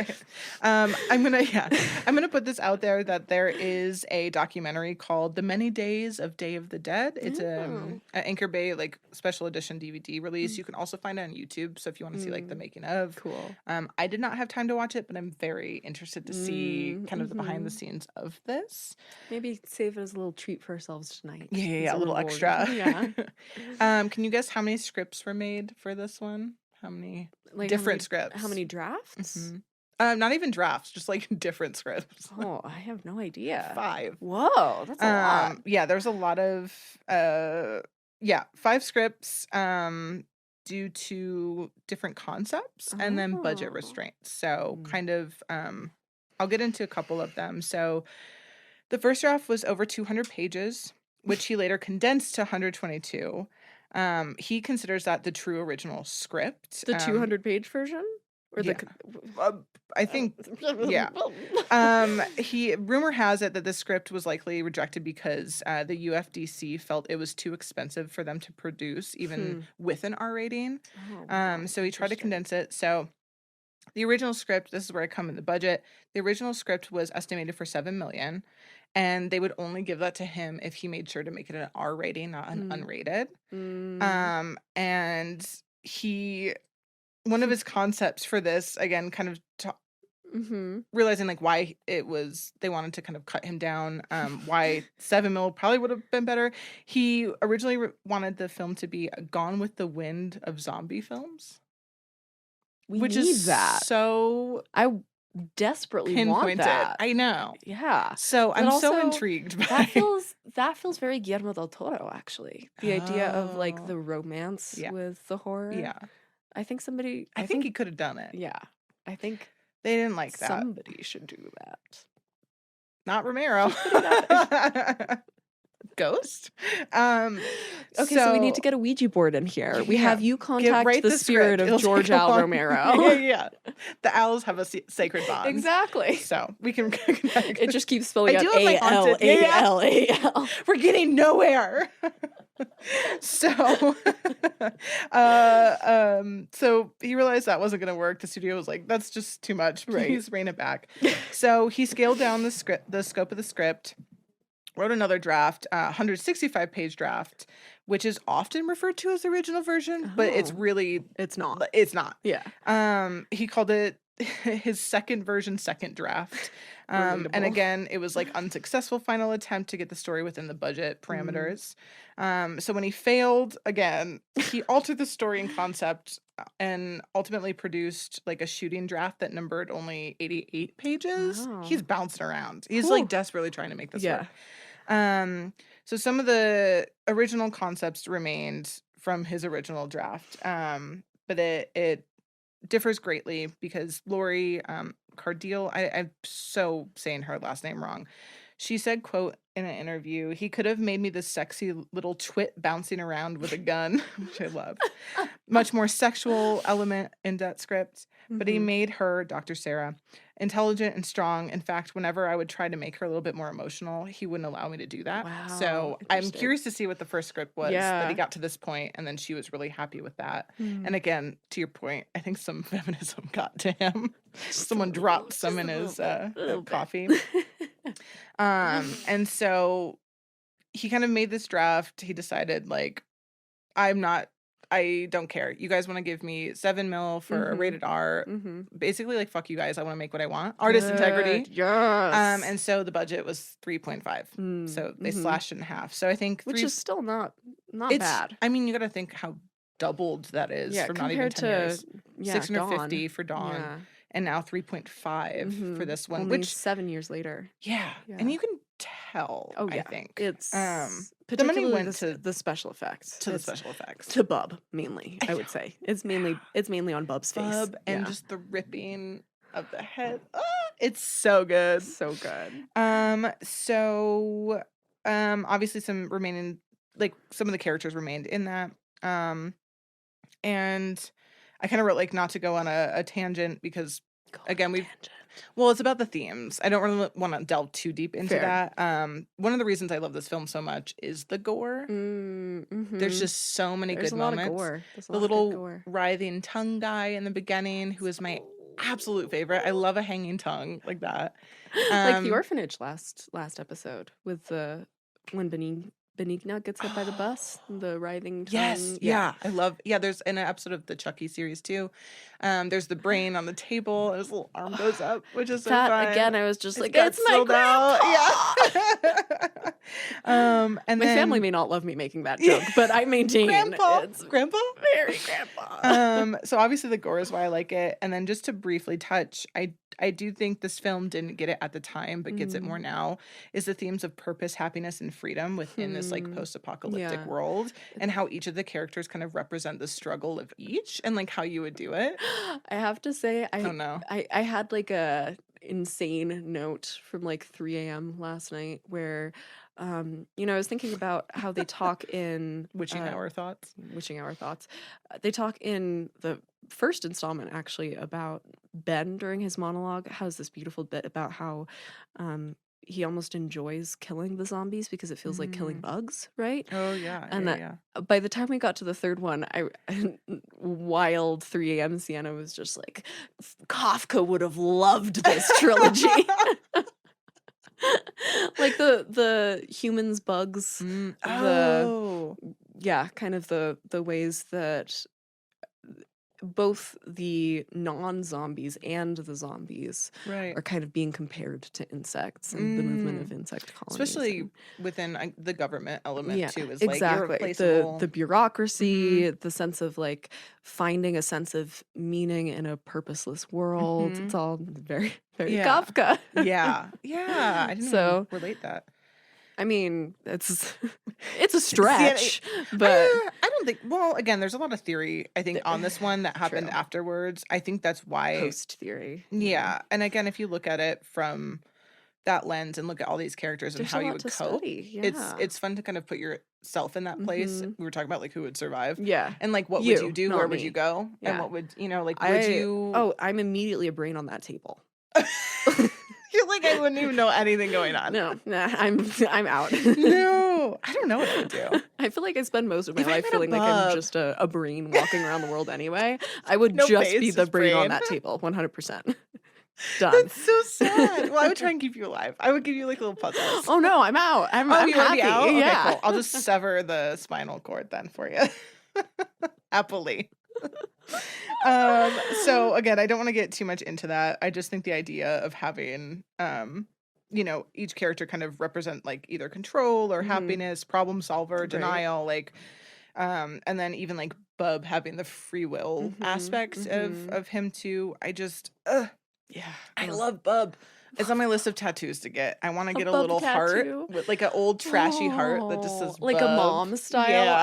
I'm gonna put this out there that there is a documentary called "The Many Days of Day of the Dead." It's Oh. an Anchor Bay like special edition DVD release. You can also find it on YouTube. So if you want to see like the making of, Cool. I did not have time to watch it, but I'm very interested to see kind of the behind the mhm. scenes of this. Maybe save it as a little treat for ourselves tonight. Yeah, as a little reward. extra. Yeah. Can you guess how many scripts were made for this one? How many Like different how scripts? many drafts? Mhm. Not even drafts, just like different scripts. Oh, I have no idea. 5. Whoa, that's a lot. Yeah, there's a lot of 5 scripts. due to different concepts and then budget Oh. restraints. So Mm. kind of I'll get into a couple of them. So the first draft was over 200 pages, which he later condensed to 122. He considers that the true original script. The 200-page version? Or yeah. I think, yeah. Rumor has it that the script was likely rejected because the UFDC felt it was too expensive for them to produce, even with an R rating. So he tried to condense it. So the original script, this is where I come in the budget. The original script was estimated for $7 million, and they would only give that to him if he made sure to make it an R rating, not an unrated. And one of his concepts for this, again, kind of realizing like why they wanted to kind of cut him down, why 7 mil probably would have been better. He originally wanted the film to be a Gone with the Wind of zombie films. Which is that. So I desperately want pinpointed. that. I know. Yeah. So But I'm so also, intrigued by that feels very Guillermo del Toro, actually. The idea of like Oh. the romance Yeah. with the horror. Yeah. I think somebody. I think he could have done it. Yeah. I think They didn't like that. somebody should do that. Not Romero. Ghost. Okay, so we need to get a Ouija board in here. We Yeah. have you contact write the the spirit script. of It'll George take a Al long- Romero. yeah. The owls have a sacred bond. Exactly. So we can It just keeps spelling I out do have my haunted- A-L-A-L-A-L. we're getting nowhere. So so he realized that wasn't going to work. The studio was like, that's just too much. Please rein it back. So he scaled down the scope of the script, wrote another draft, 165-page draft, which is often referred to as the original version, but it's Oh. really It's not. it's not. Yeah. He called it his second version, second draft. And Relatable. again, it was like unsuccessful final attempt to get the story within the budget parameters. So when he failed again, he altered the story and concept and ultimately produced like a shooting draft that numbered only 88 pages. Wow. He's bouncing around. He's Whew. like desperately trying to make this Yeah. work. So some of the original concepts remained from his original draft, but it differs greatly because Lori Cardeal, I'm so saying her last name wrong. She said, quote, in an interview, he could have made me this sexy little twit bouncing around with a gun, which I love. Much more sexual element in that script, but he Mhm. made her, Dr. Sarah, intelligent and strong. In fact, whenever I would try to make her a little bit more emotional, he wouldn't allow me to do that. Wow, So I'm interesting. curious to see what the first script was that Yeah. he got to this point, and then she was really happy with that. Mm. And again, to your point, I think some feminism got to him. Just a Someone little- dropped some just in a his little bit. coffee. And so he kind of made this draft. He decided, like, I don't care. You guys want to give me 7 mil for a Mhm. rated R. Mm-hmm. Basically, like, fuck you guys. I want to make what I want. Artist integrity. Yes. And so the budget was 3.5. So they Mhm. slashed it in half. So I think Which is still not it's bad. I mean, you got to think how doubled that is Yeah, from not even compared 10 years. to yeah, 650 Dawn. for Dawn, Yeah. and now 3.5 for Mhm. this one, Only which 7 years later. yeah, Yeah. and you can tell. Oh yeah, I think it's the money particularly went the, to the special effects. the It's special effects. to Bub mainly. I I would say it's mainly on Bub's face. Bub and Yeah. just the ripping of the head. It's so good. so good. So obviously some remaining, like, some of the characters remained in that. And I kind of wrote, like, not to go on a tangent because again, it's about the themes. I don't really want to delve too deep into Fair. that. One of the reasons I love this film so much is the gore. There's just so many There's good a lot moments. of gore. There's a The lot of good little gore. writhing tongue guy in the beginning, who is my absolute favorite. I love a hanging tongue like that. Like the orphanage last episode with the when Benigna gets hit by the bus, the writhing tongue. Yes, yeah, I love. Yeah, there's in an episode of the Chucky series too. There's the brain on the table, and his little arm goes up, which is so That fun. again, I was just like, got it's my spilled out. grandpa. Yeah. And My then family may not love me making that joke, but I maintain grandpa, it's grandpa. very grandpa. So obviously the gore is why I like it. And then just to briefly touch, I do think this film didn't get it at the time, but gets it more Mm. now, is the themes of purpose, happiness, and freedom within this like post-apocalyptic Yeah. world, and how each of the characters kind of represent the struggle of each, and like how you would do it. I have to say, Oh no. I had like a insane note from like 3 a.m. last night where, you know, I was thinking about how they talk in Witching hour thoughts. Witching Hour Thoughts. They talk in the first installment actually about Ben during his monologue has this beautiful bit about how he almost enjoys killing the zombies because it feels like killing bugs, right? Oh yeah. And yeah, that yeah. by the time we got to the third one, I wild 3 a.m. Siena was just like, Kafka would have loved this trilogy. Like the humans, bugs, Mm. the Oh. yeah, kind of the ways that both the non-zombies and the zombies Right. are kind of being compared to insects and the movement of insect colonies. Especially and- within the government element yeah, too, is like exactly. irreplaceable. The bureaucracy, the sense of like finding a sense of meaning in a purposeless world. Mhm. It's all very, very Yeah. Kafka. yeah. I didn't So- even relate that. I mean, it's a stretch, but I don't think. Well, again, there's a lot of theory. I think on this one that happened True. afterwards. I think that's why. post theory. Yeah, and again, if you look at it from that lens and look at all these characters and There's how a you lot would to cope, study. Yeah. it's fun to kind of put yourself in that place. Mhm. We were talking about like who would survive. yeah. And like, what would You, you do? not Where would me. you go? Yeah. And what would like? Would you? Oh, I'm immediately a brain on that table. I feel like I wouldn't even know anything going on. No, nah, I'm out. No, I don't know what I would do. I feel like I spend most of my If I life met a feeling like I'm bug- just a brain walking around the world anyway. I would No just face, be the just brain on brain. that table, 100%. Done. That's so sad. Well, I would try and keep you alive. I would give you like little puzzles. Oh no, I'm out. I'm you happy. already out? Okay, Yeah. cool. I'll just sever the spinal cord then for you. Happily. So again, I don't want to get too much into that. I just think the idea of having each character kind of represent like either control or Mhm. happiness, problem solver, Right. denial, like and then even like Bub having the free will Mhm, aspects mhm. of him too. I just Yeah. I love Bub. It's on my list of tattoos to get. I want to A get a Bub little heart tattoo? with like an old trashy heart that just says Oh, like a Bub. mom style. Yeah,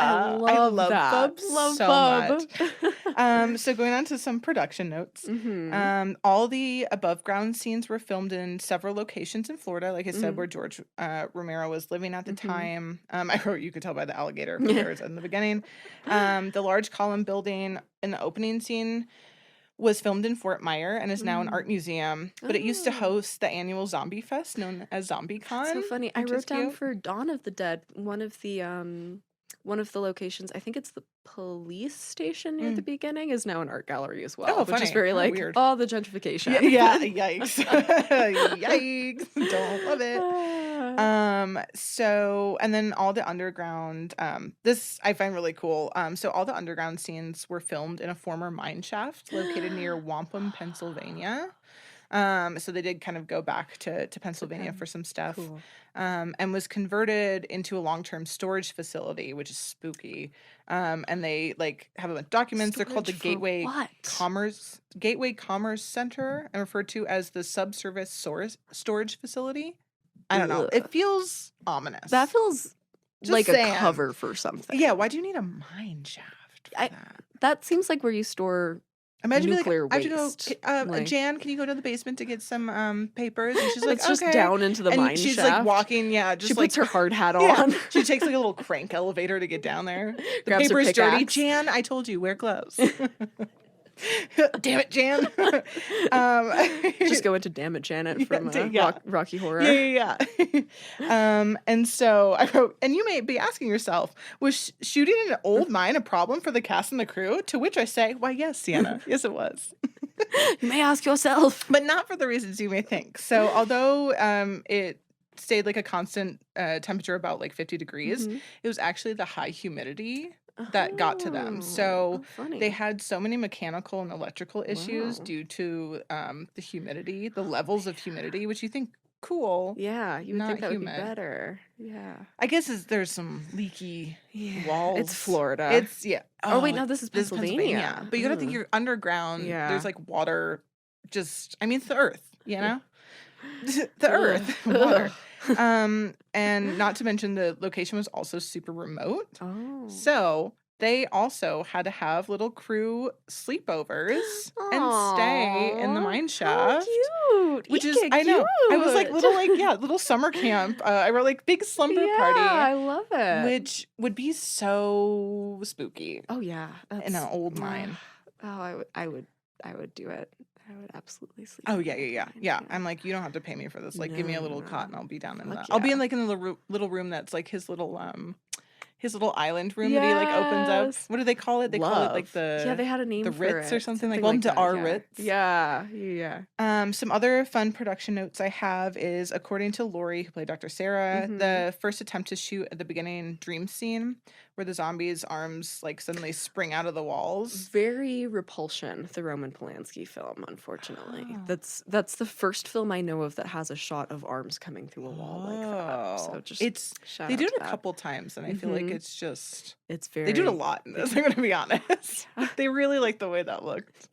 I love that. Bub Love so Bub. much. So going on to some production notes. Mhm. All the above ground scenes were filmed in several locations in Florida, like I said, Mhm. where George Romero was living at the Mhm. time. I wrote you could tell by the alligator who there is in the beginning. The large column building in the opening scene was filmed in Fort Myer and is now an art museum, but it used to Oh. host the annual Zombie Fest known as ZombieCon. So funny. I which is wrote down cute. for Dawn of the Dead, one of the locations, I think it's the police station near the beginning, is now an art gallery as well. Oh, which funny. is very Oh, like, weird. oh, the gentrification. Yeah, yikes. Yikes. Don't love it. So and then all the underground this I find really cool. So all the underground scenes were filmed in a former mine shaft located near Wampum, Pennsylvania. So they did kind of go back to Pennsylvania for some stuff. Cool. And was converted into a long-term storage facility, which is spooky. And they like have a bunch of documents. They're called the Storage for Gateway Commerce Center, and referred to as the Subsurface Storage Facility. I don't know. Ugh. It feels ominous. That feels Just like saying. a cover for something. Yeah. Why do you need a mine shaft for that? That seems like where you store Imagine being nuclear like, I have to go. waste, like- Jan, can you go to the basement to get some papers? And she's like, it's just okay. down into the and mine she's shaft. like walking. Yeah, just She like puts her hard hat yeah. on. She takes like a little crank elevator to get down there. The Grabs her paper's dirty. pickaxe. Jan, I told you, wear gloves. Damn it, Jan. Just go into Damn It Janet from Rocky Horror. Yeah. And so I wrote, and you may be asking yourself, was shooting in an old mine a problem for the cast and the crew? To which I say, why, yes, Sienna. Yes, it was. You may ask yourself. But not for the reasons you may think. So although it stayed like a constant temperature about like 50 degrees, Mhm. it was actually the high humidity that got to them. So funny. they had so many mechanical and electrical issues Wow. due to the humidity, the levels of humidity, which you think cool. Yeah, you would not think that humid. would be better. Yeah. I guess there's some leaky walls. It's Florida. It's yeah. Oh, wait, no, this is This is Pennsylvania. But you gotta think you're underground. Yeah. There's like water it's the earth, you know? The earth, water. And not to mention the location was also super remote. Oh. So they also had to have little crew sleepovers and stay in the Aw, mine how shaft. cute. Which is, Ika, I know, I was like cute. little summer camp. I wrote like big slumber Yeah, party, I love it. which would be so spooky Oh yeah, in an old mine. Oh, I would do it. I would absolutely sleep. Oh in yeah, an yeah, old yeah, mine, yeah. I'm like, you don't have to pay me for this. Like, give me a little cot and No. I'll be down in Fuck the. I'll be in yeah. like in the little room that's like his little island room that he like opens up. Yes. What do they call it? They call it like Love. Yeah, they the had a name for Ritz or it. something. Like, Something welcome like to that. our Yeah. Ritz. Yeah. Some other fun production notes I have is, according to Lori, who played Dr. Sarah, Mhm. the first attempt to shoot at the beginning dream scene where the zombies' arms like suddenly spring out of the walls. Very Repulsion, the Roman Polanski film, unfortunately. Oh. That's the first film I know of that has a shot of arms coming through a wall like that. So just shout they out do to it a that. couple times, and I feel like Mhm. it's just It's very they do it a lot in this. I'm gonna be honest. Yeah. They really like the way that looked.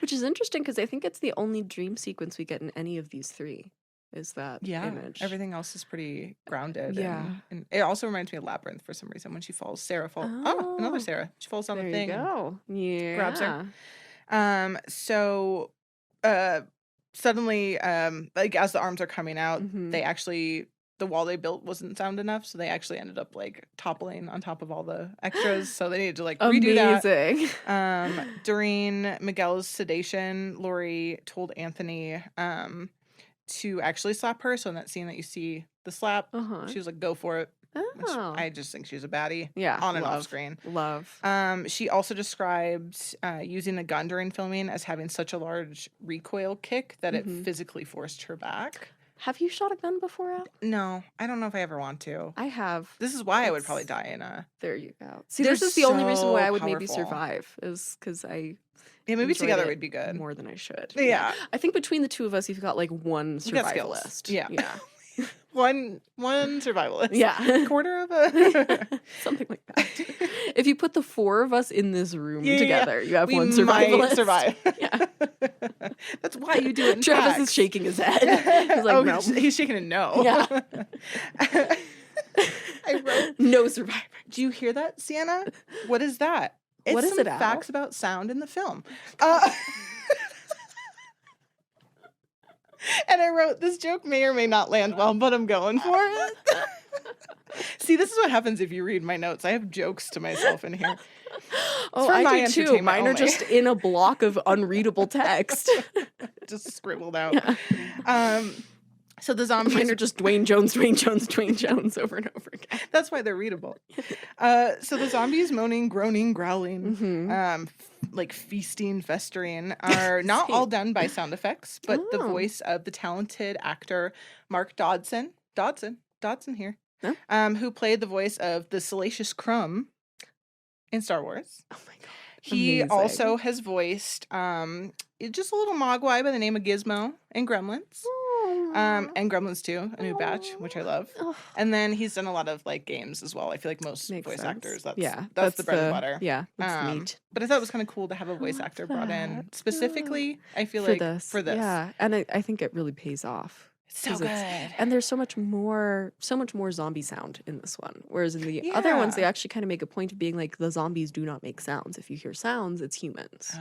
Which is interesting because I think it's the only dream sequence we get in any of these three. Is that image? Everything else is pretty grounded. Yeah. And it also reminds me of Labyrinth for some reason when she falls. Sarah falls. Oh, another Oh, Sarah. She falls down there the you thing and go. grabs her. Yeah. So suddenly, like as the arms are coming out, Mhm. they actually the wall they built wasn't sound enough, so they actually ended up like toppling on top of all the extras. So they needed to like redo that. Amazing. During Miguel's sedation, Lori told Anthony to actually slap her. So in that scene that you see the slap, Uh-huh. she was like, "Go for it." Which Oh. I just think she's a baddie. Yeah. On and off love. screen. Love. She also described using the gun during filming as having such a large recoil kick that it Mhm. physically forced her back. Have you shot a gun before, Al? No, I don't know if I ever want to. I have. This is why I would probably It's- die in a. There you go. See, They're this is the only reason why so I would maybe powerful. survive, is because I Yeah, maybe enjoyed together it we'd be good. more than I should. Yeah. I think between the two of us, you've got like one We got skills. survivalist. Yeah. Yeah. One survivalist. Yeah. Quarter of a. Something like that. If you put the four of us in this room Yeah, together, you have we one might survivalist. survive. Yeah. That's why you do it in Travis packs. is shaking his head. He's like, oh, no. he's shaking a no. Yeah. I wrote, No survivor. do you hear that, Siena? What is that? It's What is some it, Al? facts about sound in the film. And I wrote, this joke may or may not land well, but I'm going for it. See, this is what happens if you read my notes. I have jokes to myself in here. Oh, for my I do too. entertainment Mine are only. just in a block of unreadable text. Just scribbled out. So the zombies Mine are just Dwayne Jones over and over again. That's why they're readable. So the zombies moaning, groaning, growling, Mhm. like feasting, festering, are not all done by sound effects, but the Oh. voice of the talented actor Mark Dodson here, Huh? who played the voice of the Salacious Crumb in Star Wars. Oh my god. He Amazing. also has voiced just a little mogwai by the name of Gizmo in Gremlins. And Gremlins 2, a new batch, which I love. Oh. And then he's done a lot of like games as well. I feel like most Makes voice sense. actors, that's that's the bread and butter. Yeah, that's neat. But I thought it was kind of cool to have a voice love actor brought in that. specifically. I feel For like this. for this, Yeah, and I think it really pays off. it's so 'Cause good. And there's so much more zombie sound in this one. Whereas in the other ones, they Yeah. actually kind of make a point of being like, the zombies do not make sounds. If you hear sounds, it's humans.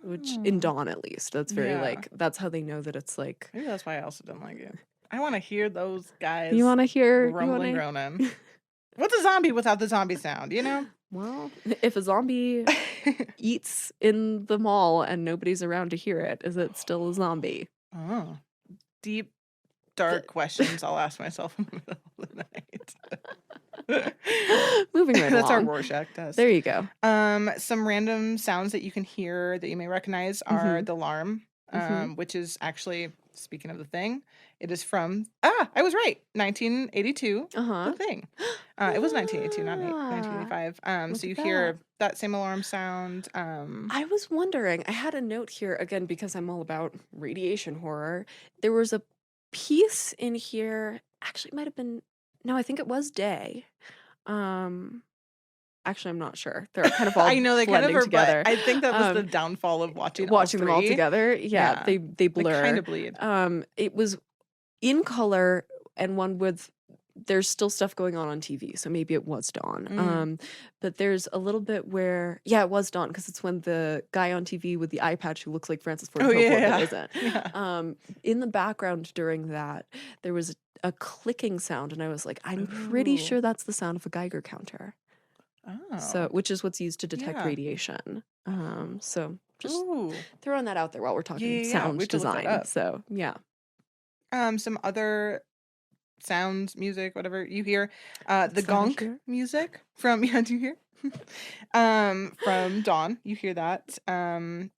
Which in Dawn, at least, that's very Yeah. like, that's how they know that it's like, Maybe that's why I also didn't like it. I want to hear those guys you want to hear, rumbling, groaning. What's a zombie without the zombie sound? You know. well, if a zombie eats in the mall and nobody's around to hear it, is it still a zombie? Oh, deep, dark questions I'll ask myself in the middle of the night. Moving right That's our along. Rorschach test. There you go. Some random sounds that you can hear that you may recognize are Mhm. the alarm, Mhm. which is actually, speaking of the thing, it is from, I was right, 1982, Uh-huh. the thing. It was 1982, not 1985. Look So you at hear that same alarm sound. I was wondering, I had a note here again because I'm all about radiation horror. There was a piece in here, actually it might have been, no, I think it was day. Actually, I'm not sure. They're kind of all I know they kind of blending are, together. but I think that was the downfall of watching Watching them all three. together. Yeah, Yeah. they They blur. kind of bleed. It was in color and one with there's still stuff going on TV, so maybe it was dawn. But there's a little bit where it was dawn because it's when the guy on TV with the eye patch who looks like Francis Ford Coppola but isn't. Yeah. In the background during that, there was a clicking sound, and I was like, I'm pretty Ooh. sure that's the sound of a Geiger counter. Oh. So, which is what's used to detect Yeah. radiation. So just Ooh. throwing that out there while we're talking Yeah. We sound have to look that design. up. So yeah. Some other sounds, music, whatever you hear. The gonk music from do you hear? From Dawn, you hear that.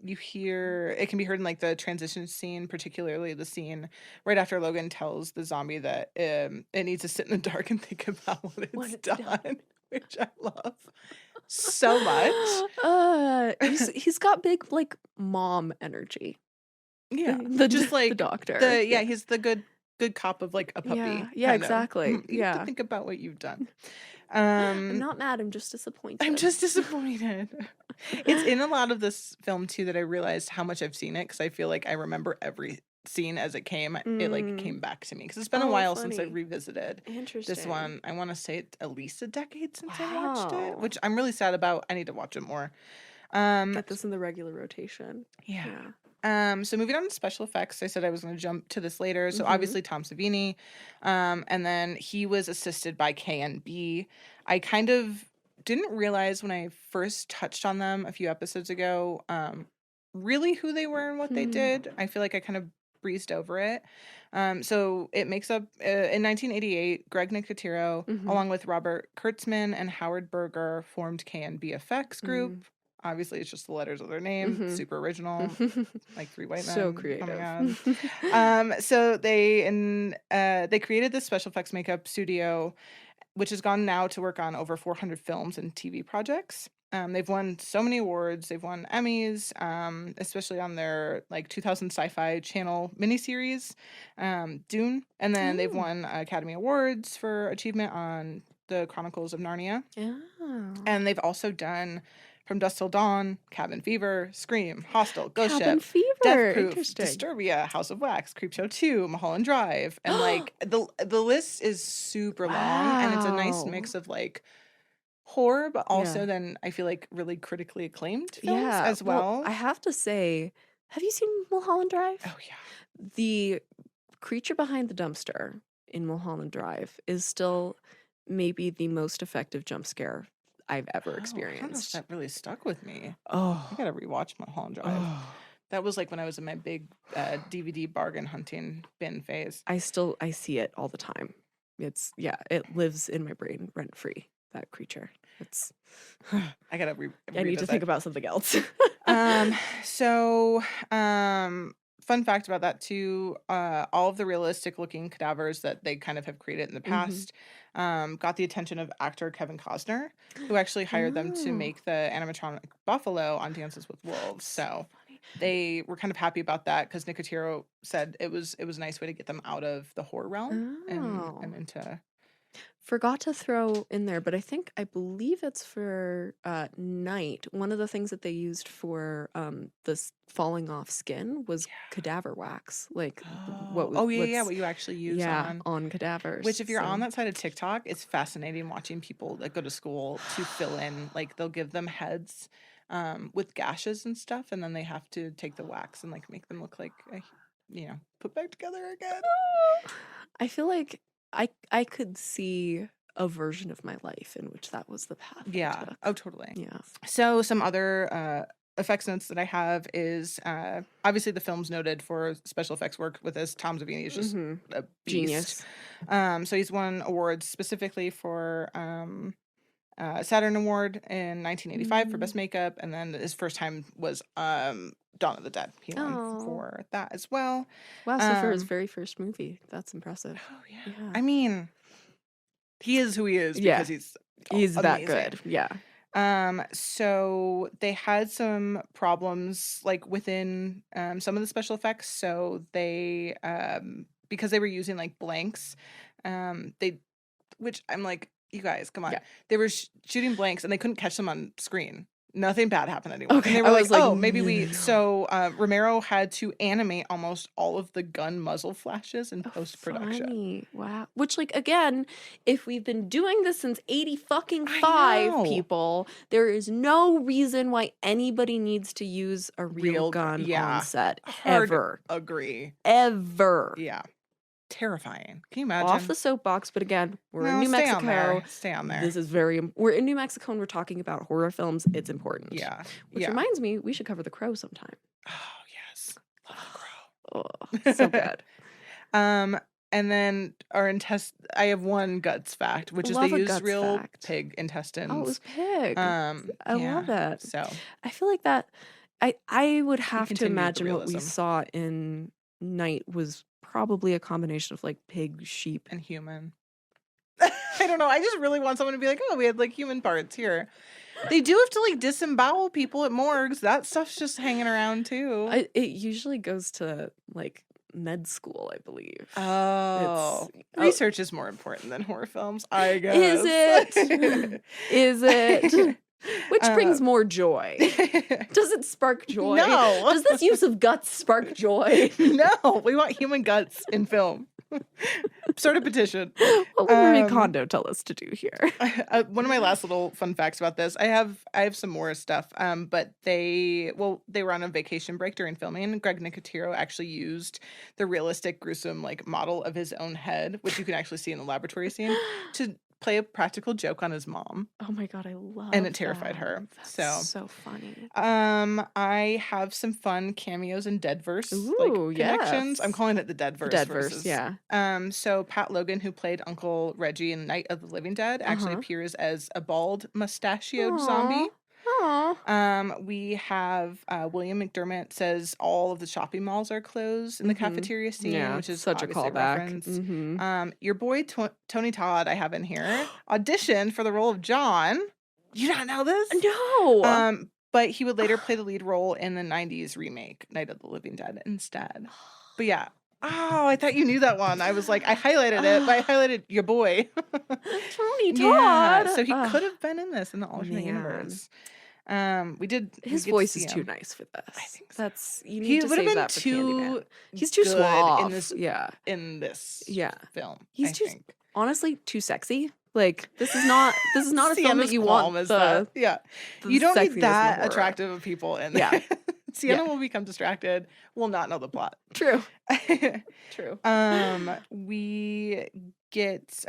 You hear it can be heard in like the transition scene, particularly the scene right after Logan tells the zombie that it needs to sit in the dark and think about what it's done, which I love so much. He's got big like mom energy. Yeah, Just like the doctor. He's the good cop of like a puppy. Yeah, exactly. You have to think about what you've done. I'm not mad. I'm just disappointed. It's in a lot of this film too that I realized how much I've seen it because I feel like I remember every scene as it came. It like came back to me because it's been a while since I revisited this one. I want to say it's at least a decade since I watched it, which I'm really sad about. I need to watch it more. Get this in the regular rotation. Yeah. So moving on to special effects, I said I was going to jump to this later. So obviously Tom Savini, and then he was assisted by K&B. I kind of didn't realize when I first touched on them a few episodes ago, really who they were and what they did. I feel like I kind of breezed over it. So it makes up, in 1988, Greg Nicotero, along with Robert Kurtzman and Howard Berger, formed K&B Effects Group. Obviously, it's just the letters of their name. Super original, like three white men. So creative. So they created this special effects makeup studio, which has gone now to work on over 400 films and TV projects. They've won so many awards. They've won Emmys, especially on their like 2000 Sci-Fi Channel miniseries, Dune, and then they've won Academy Awards for achievement on the Chronicles of Narnia. And they've also done From Dusk Till Dawn, Cabin Fever, Scream, Hostel, Ghost Cabin Ship, Fever. Death Proof, Interesting. Disturbia, House of Wax, Creepshow 2, Mulholland Drive, and like the list is super long, and it's a nice mix of like horror, but also then I feel like really critically acclaimed films as well. I have to say, have you seen Mulholland Drive? Oh yeah. The creature behind the dumpster in Mulholland Drive is still maybe the most effective jump scare I've ever experienced. I don't know if that really stuck with me. Oh, I gotta rewatch Mulholland Drive. That was like when I was in my big DVD bargain hunting bin phase. I see it all the time. It lives in my brain rent free. That creature. It's. I gotta. I need to think about something else. Fun fact about that too, all of the realistic looking cadavers that they kind of have created in the past got the attention of actor Kevin Costner, who actually hired them to make the animatronic buffalo on Dances with Wolves. So they were kind of happy about that because Nicotero said it was a nice way to get them out of the horror realm and into. Forgot to throw in there, but I believe it's for Night. One of the things that they used for this falling off skin was cadaver wax, like what you actually use on cadavers. Which, if you're on that side of TikTok, it's fascinating watching people that go to school to fill in. Like they'll give them heads with gashes and stuff, and then they have to take the wax and like make them look like put back together again. I feel like I could see a version of my life in which that was the path. Yeah. Oh, totally. Yeah. So some other effects notes that I have is obviously the film's noted for special effects work with this. Tom Savini is just a beast. Genius. So he's won awards specifically for Saturn Award in 1985 for Best Makeup, and then his first time was Dawn of the Dead. He won for that as well. Wow, so for his very first movie, that's impressive. Oh yeah. I mean, he is who he is because he's amazing. That good. Yeah. So they had some problems like within some of the special effects. So they because they were using like blanks, which I'm like, You guys, come on. Yeah. They were shooting blanks and they couldn't catch them on screen. Nothing bad happened anymore. Okay, And they I were was like, like, oh, maybe we. no. So Romero had to animate almost all of the gun muzzle flashes in post production. Funny. Wow. Which, like, again, if we've been doing this since 80 fucking I 5, know. people, there is no reason why anybody needs to use a real gun on set. Hard Ever. agree. Ever. Yeah. Terrifying. Can you imagine? Off the soapbox, but again, we're in No, New stay Mexico. on there. Stay on there. This is we're in New Mexico and we're talking about horror films. It's important. Yeah. Which reminds me, we should cover The Crow sometime. Oh yes. Love The Crow. Oh, so good. And then I have one guts fact, which is they Love a use guts real fact. pig intestines. Oh, it was pig. I love that. So I feel like that I would have to continue the imagine what we realism. saw in Night was probably a combination of like pig, sheep. and human. I don't know. I just really want someone to be like, oh, we had like human parts here. They do have to like disembowel people at morgues. That stuff's just hanging around too. It usually goes to like med school, I believe. Research is more important than horror films, I guess. Is it? Is it? Which brings more joy. Does it spark joy? No. Does this use of guts spark joy? No, we want human guts in film. Sort of petition. What would Marie Kondo tell us to do here? One of my last little fun facts about this, I have some more stuff. But they were on a vacation break during filming, and Greg Nicotero actually used the realistic gruesome like model of his own head, which you can actually see in the laboratory scene, to play a practical joke on his mom. Oh my god, I love And it terrified that. her. That's so funny. I have some fun cameos in Deadverse like Ooh, connections. yes. I'm calling it the Deadverse. Deadverse, versus- yeah. So Pat Logan, who played Uncle Reggie in Night of the Living Dead, actually appears as a bald, mustachioed zombie. Aw. We have William McDermott says all of the shopping malls are closed in the cafeteria scene, Yeah, which is such a obviously callback. reference. Mhm. Your boy Tony Todd, I have in here, auditioned for the role of John. You not know this? No. But he would later play the lead role in the 90s remake, Night of the Living Dead, instead. But yeah. Oh, I thought you knew that one. I was like, I highlighted it, but I highlighted your boy. Tony Todd. Yeah, so he could have been in this in the alternate universe. We did. His we voice see is him. too nice for this. I think so. That's you need He to would have save been that for Candyman. too. He's too good suave in this. Yeah. In this. Yeah. Film. He's I too think. honestly too sexy. Like this is not a film that Sienna's you qualm want. is that. Yeah. The You don't sexiness need in that horror. attractive of people in Yeah. there. Sienna Yeah. will become distracted. Will not know the plot. True. True. We get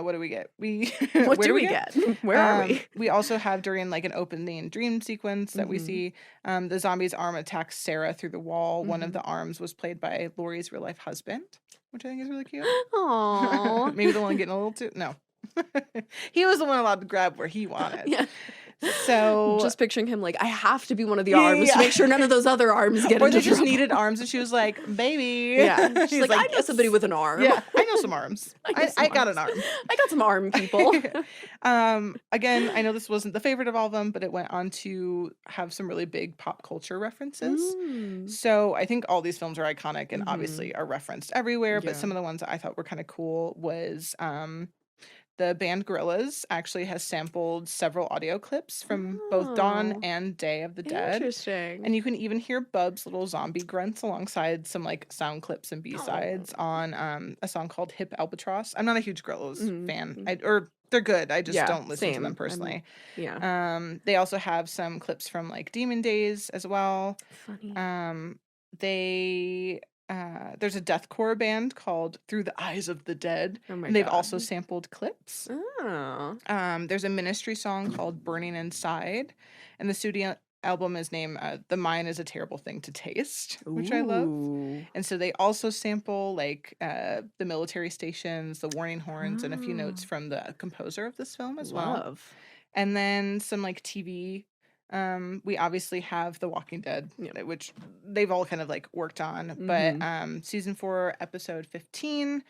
what do we get? What do we get? Where are we? We also have during like an opening dream sequence that we Mhm. see the zombie's arm attacks Sarah through the wall. One of Mhm. the arms was played by Laurie's real life husband, which I think is really cute. Aww. Maybe the one getting a little too no. He was the one allowed to grab where he wanted. Yeah. So Just picturing him like I have to be one of the Yeah, arms yeah. to make sure none of those other arms get or into they just trouble. needed arms, and she was like, "Baby." Yeah. She's He's like, I know "Yes." somebody with an arm. Yeah, I know some arms. I know some I got an arms. arm. I got some arm people. Again, I know this wasn't the favorite of all of them, but it went on to have some really big pop culture references. Mm. So I think all these films are iconic and Mhm. obviously are referenced everywhere. But Yeah. some of the ones that I thought were kind of cool was the band Gorillaz actually has sampled several audio clips from both Dawn Oh. and Day of the Dead. Interesting. And you can even hear Bub's little zombie grunts alongside some like sound clips and B-sides on a song called Hip Albatross. I'm not a huge Gorillaz Mhm. fan. Or they're good. I just Yeah, don't listen to same. them personally. Yeah. They also have some clips from like Demon Days as well. Funny. There's a deathcore band called Through the Eyes of the Dead. Oh my And they've God. also sampled clips. Oh. There's a Ministry song called Burning Inside. And the studio album is named The Mind is a Terrible Thing to Taste, which I love. Ooh. And so they also sample like the military stations, the warning horns, and a few notes Oh. from the composer of this film as well. Love. And then some like TV. We obviously have The Walking Dead, Yep. which they've all kind of like worked on. But season 4, episode 15,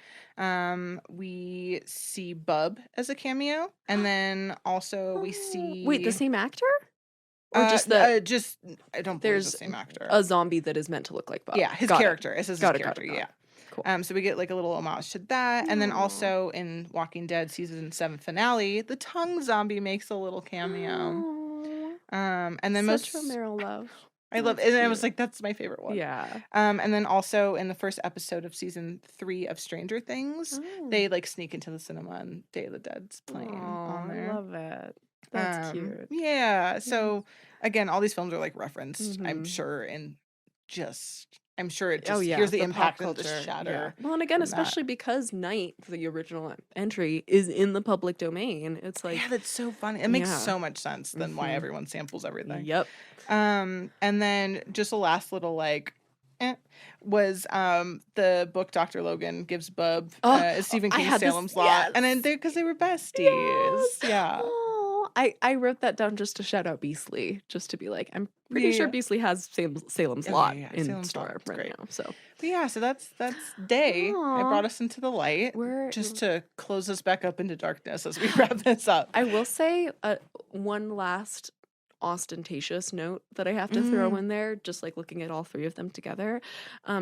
we see Bub as a cameo, and then also we see Wait, the same actor? Or just the I don't believe there's the same actor. a zombie that is meant to look like Bob. Yeah, his Got it. character. This is his Got it, character. got it. Yeah. Cool. So we get like a little homage to that. And then Aw. also in Walking Dead season 7 finale, the tongue zombie makes a little cameo. Aw, And then such most Romero love. I love That's and I was cute. like, that's my favorite one. Yeah. And then also in the first episode of season 3 of Stranger Things, Oh. they like sneak into the cinema and Day of the Dead's playing on Aw, there. I love it. That's cute. Yeah. So again, all these films are like referenced, I'm Mhm. sure, and I'm sure it Oh just yeah, here's the pop impact of the culture. shatter. Well, and again, from that. especially because Night, the original entry, is in the public domain. It's like, Yeah, that's so funny. It makes Yeah. so much sense than why Mhm. everyone samples everything. yep. And then just a last little like was the book Dr. Logan gives Bub is Stephen I King's had this- Salem's Lot, and then yes. they because they were besties. Yes. Yeah. Oh, I wrote that down just to shout out Beastly, just to be like, I'm pretty sure Yeah. Beastly has Salem's Oh, Lot yeah, in Salem's store Lot, it's right great. now. So But yeah, so that's day. It Aw. brought us into the light. we're Just to close us back up into darkness as we wrap this up. I will say one last ostentatious note that I have to throw in there, just like looking at all three of them together.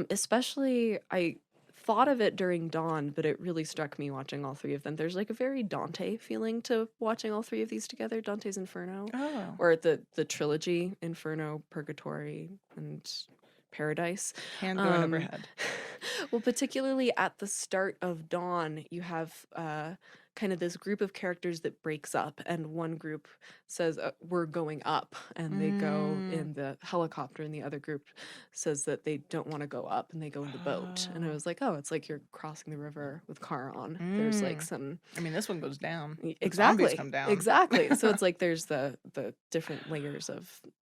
Especially, I thought of it during Dawn, but it really struck me watching all three of them. There's like a very Dante feeling to watching all three of these together. Dante's Inferno, Oh. or the trilogy Inferno, Purgatory, and Paradise. Hand going Um, overhead. Well, particularly at the start of Dawn, you have kind of this group of characters that breaks up, and one group says, we're going up, and they go in the helicopter, and the other group says that they don't want to go up, and they go in the boat. And I was like, oh, it's like you're crossing the river with Charon. There's like some... I mean, this one goes down. The Exactly. zombies come down. Exactly. So it's like there's the different layers of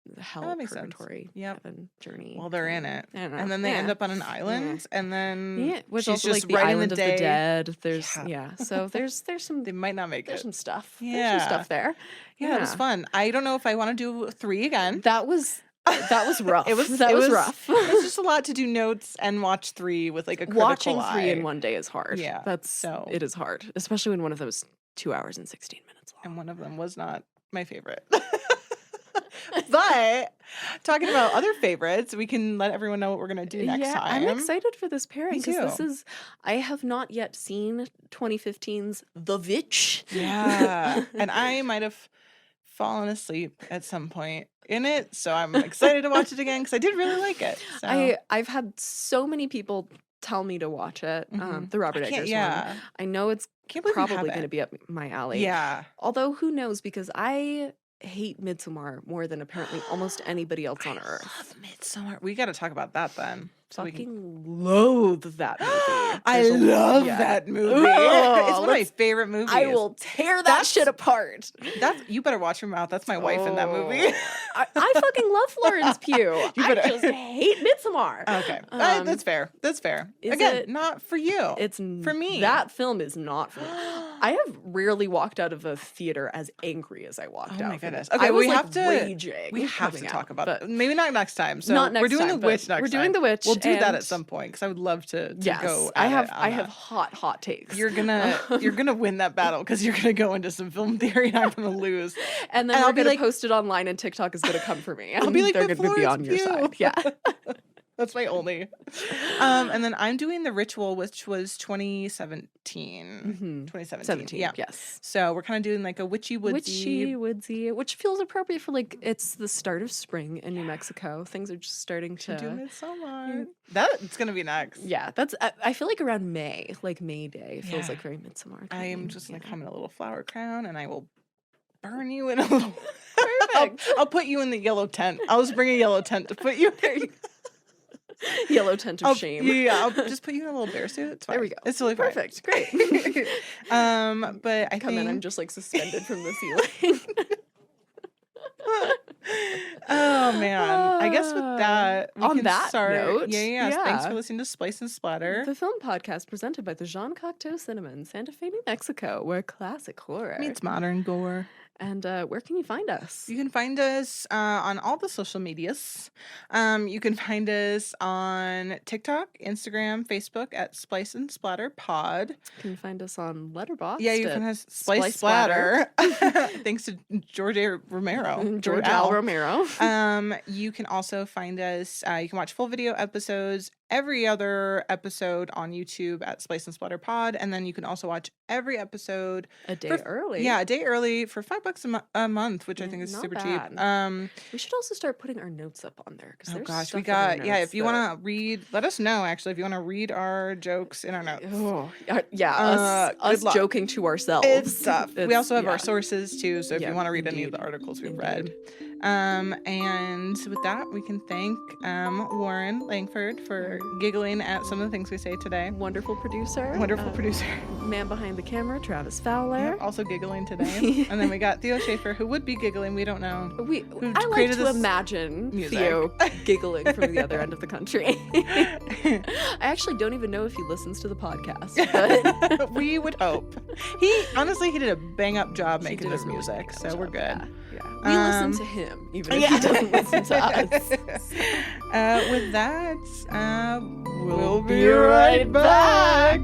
the hell, That makes sense. purgatory, Yep. heaven, journey. Well, they're in it. I don't know. And then they end Yeah. up on an island, and then Yeah, which she's also just like the writing island the of day. the dead. There's Yeah. so there's some They might not make there's it. some stuff. There's Yeah. some stuff there. Yeah, it was fun. I don't know if I want to do 3 again. That was rough. It was rough. It's just a lot to do notes and watch 3 with like a critical Watching 3 in eye. one day is hard. Yeah, so- it is hard, especially when one of those 2 hours and 16 minutes long. And one of them was not my favorite. But talking about other favorites, we can let everyone know what we're gonna do next time. I'm excited for this pairing because this too. is I have not yet seen 2015's The Witch. Yeah. And I might have fallen asleep at some point in it, so I'm excited to watch it again because I did really like it. So. I've had so many people tell me to watch it. Mhm. The Robert I can't- Eggers yeah. one. I know it's Can't believe you probably going to haven't. be up my alley. Yeah. Although who knows, because I hate Midsommar more than apparently almost anybody else on earth. Love Midsommar. We got to talk about that then. So we can- Fucking loathe that movie. I There's a- love yeah. that movie. Ugh, It's one of my let's- favorite movies. I will tear that That's- shit apart. That's you better watch your mouth. That's my wife in that movie. I fucking love Florence Pugh. I better- just hate Midsommar. Okay, Um, that's fair. That's fair. is Again, it- not for you. It's For me. That film is not for me. I have rarely walked out of a theater as angry as I walked Oh out. my from goodness. it. Okay, I was we like have to. raging We have to coming talk out, about but it. Maybe not next time. So Not we're next doing time, the witch but next we're time. doing The Witch, We'll do that and- at some point because I would love to yes, go. I at have it on I that. have hot takes. You're gonna win that battle because you're gonna go into some film theory and I'm gonna lose. and then and we're I'll be gonna like- post it online, and TikTok is gonna come for me. I'll be and like, they're "But gonna be on Florence your Pugh." side. Yeah. That's my only. And then I'm doing The Ritual, which was 2017. Mhm. 2017. 17. Yeah. Yes. So we're kind of doing like a witchy woodsy. Woodsy, which feels appropriate for like it's the start of spring in New Mexico. Things are just starting To do to. Midsommar. That's gonna be next. Yeah, that's. I feel like around May, like May Day, feels Yeah. like very Midsummer. I am timing, just gonna yeah. come in a little flower crown and I will burn you in a little. Perfect. I'll put you in the yellow tent. I'll just bring a yellow tent to put you. There you go. Yellow tent of shame. Yeah, I'll just put you in a little bear suit. It's fine. There we go. It's totally fine. Perfect. Great. But I Come think in, I'm just like suspended from the ceiling. Oh man. I guess with that we On can that start. note, Yeah. Thanks yeah. for listening to Splice and Splatter. The film podcast presented by the Jean Cocteau Cinema in Santa Fe, New Mexico, where classic horror Meets modern gore. And where can you find us? You can find us on all the social medias. You can find us on TikTok, Instagram, Facebook at Splice and Splatter Pod. You can find us on Letterboxd. Yeah, you at can have Splice Splice Splatter. Thanks to George A. Romero. George Al Romero. You can also find us, you can watch full video episodes every other episode on YouTube at Splice and Splatter Pod, and then you can also watch every episode A day early. Yeah, a day early for $5 a month, which I think is Not super bad. cheap. We should also start putting our notes up on there because Oh there's gosh, we stuff in our got yeah. notes If you want to read, let us know. Actually, if you want to read our jokes in our notes, Oh, yeah, good us luck. joking to ourselves. It's tough. We also have yeah. our sources too. So if Yeah, you want to read any of the indeed. articles we've read, and with that, we can thank Warren Langford for giggling at some of the things we say today. Wonderful producer. Wonderful producer. Man behind the camera, Travis Fowler. Yep, also giggling today. And then we got Theo Schaefer, who would be giggling. We don't know. I like created to this imagine music. Theo giggling from the other end of the country. I actually don't even know if he listens to the podcast, but We would hope. He did a bang up job He making did a this really music, bang so up we're job, good. yeah. We listen to him, even if he doesn't listen to us. With that, we'll be right back.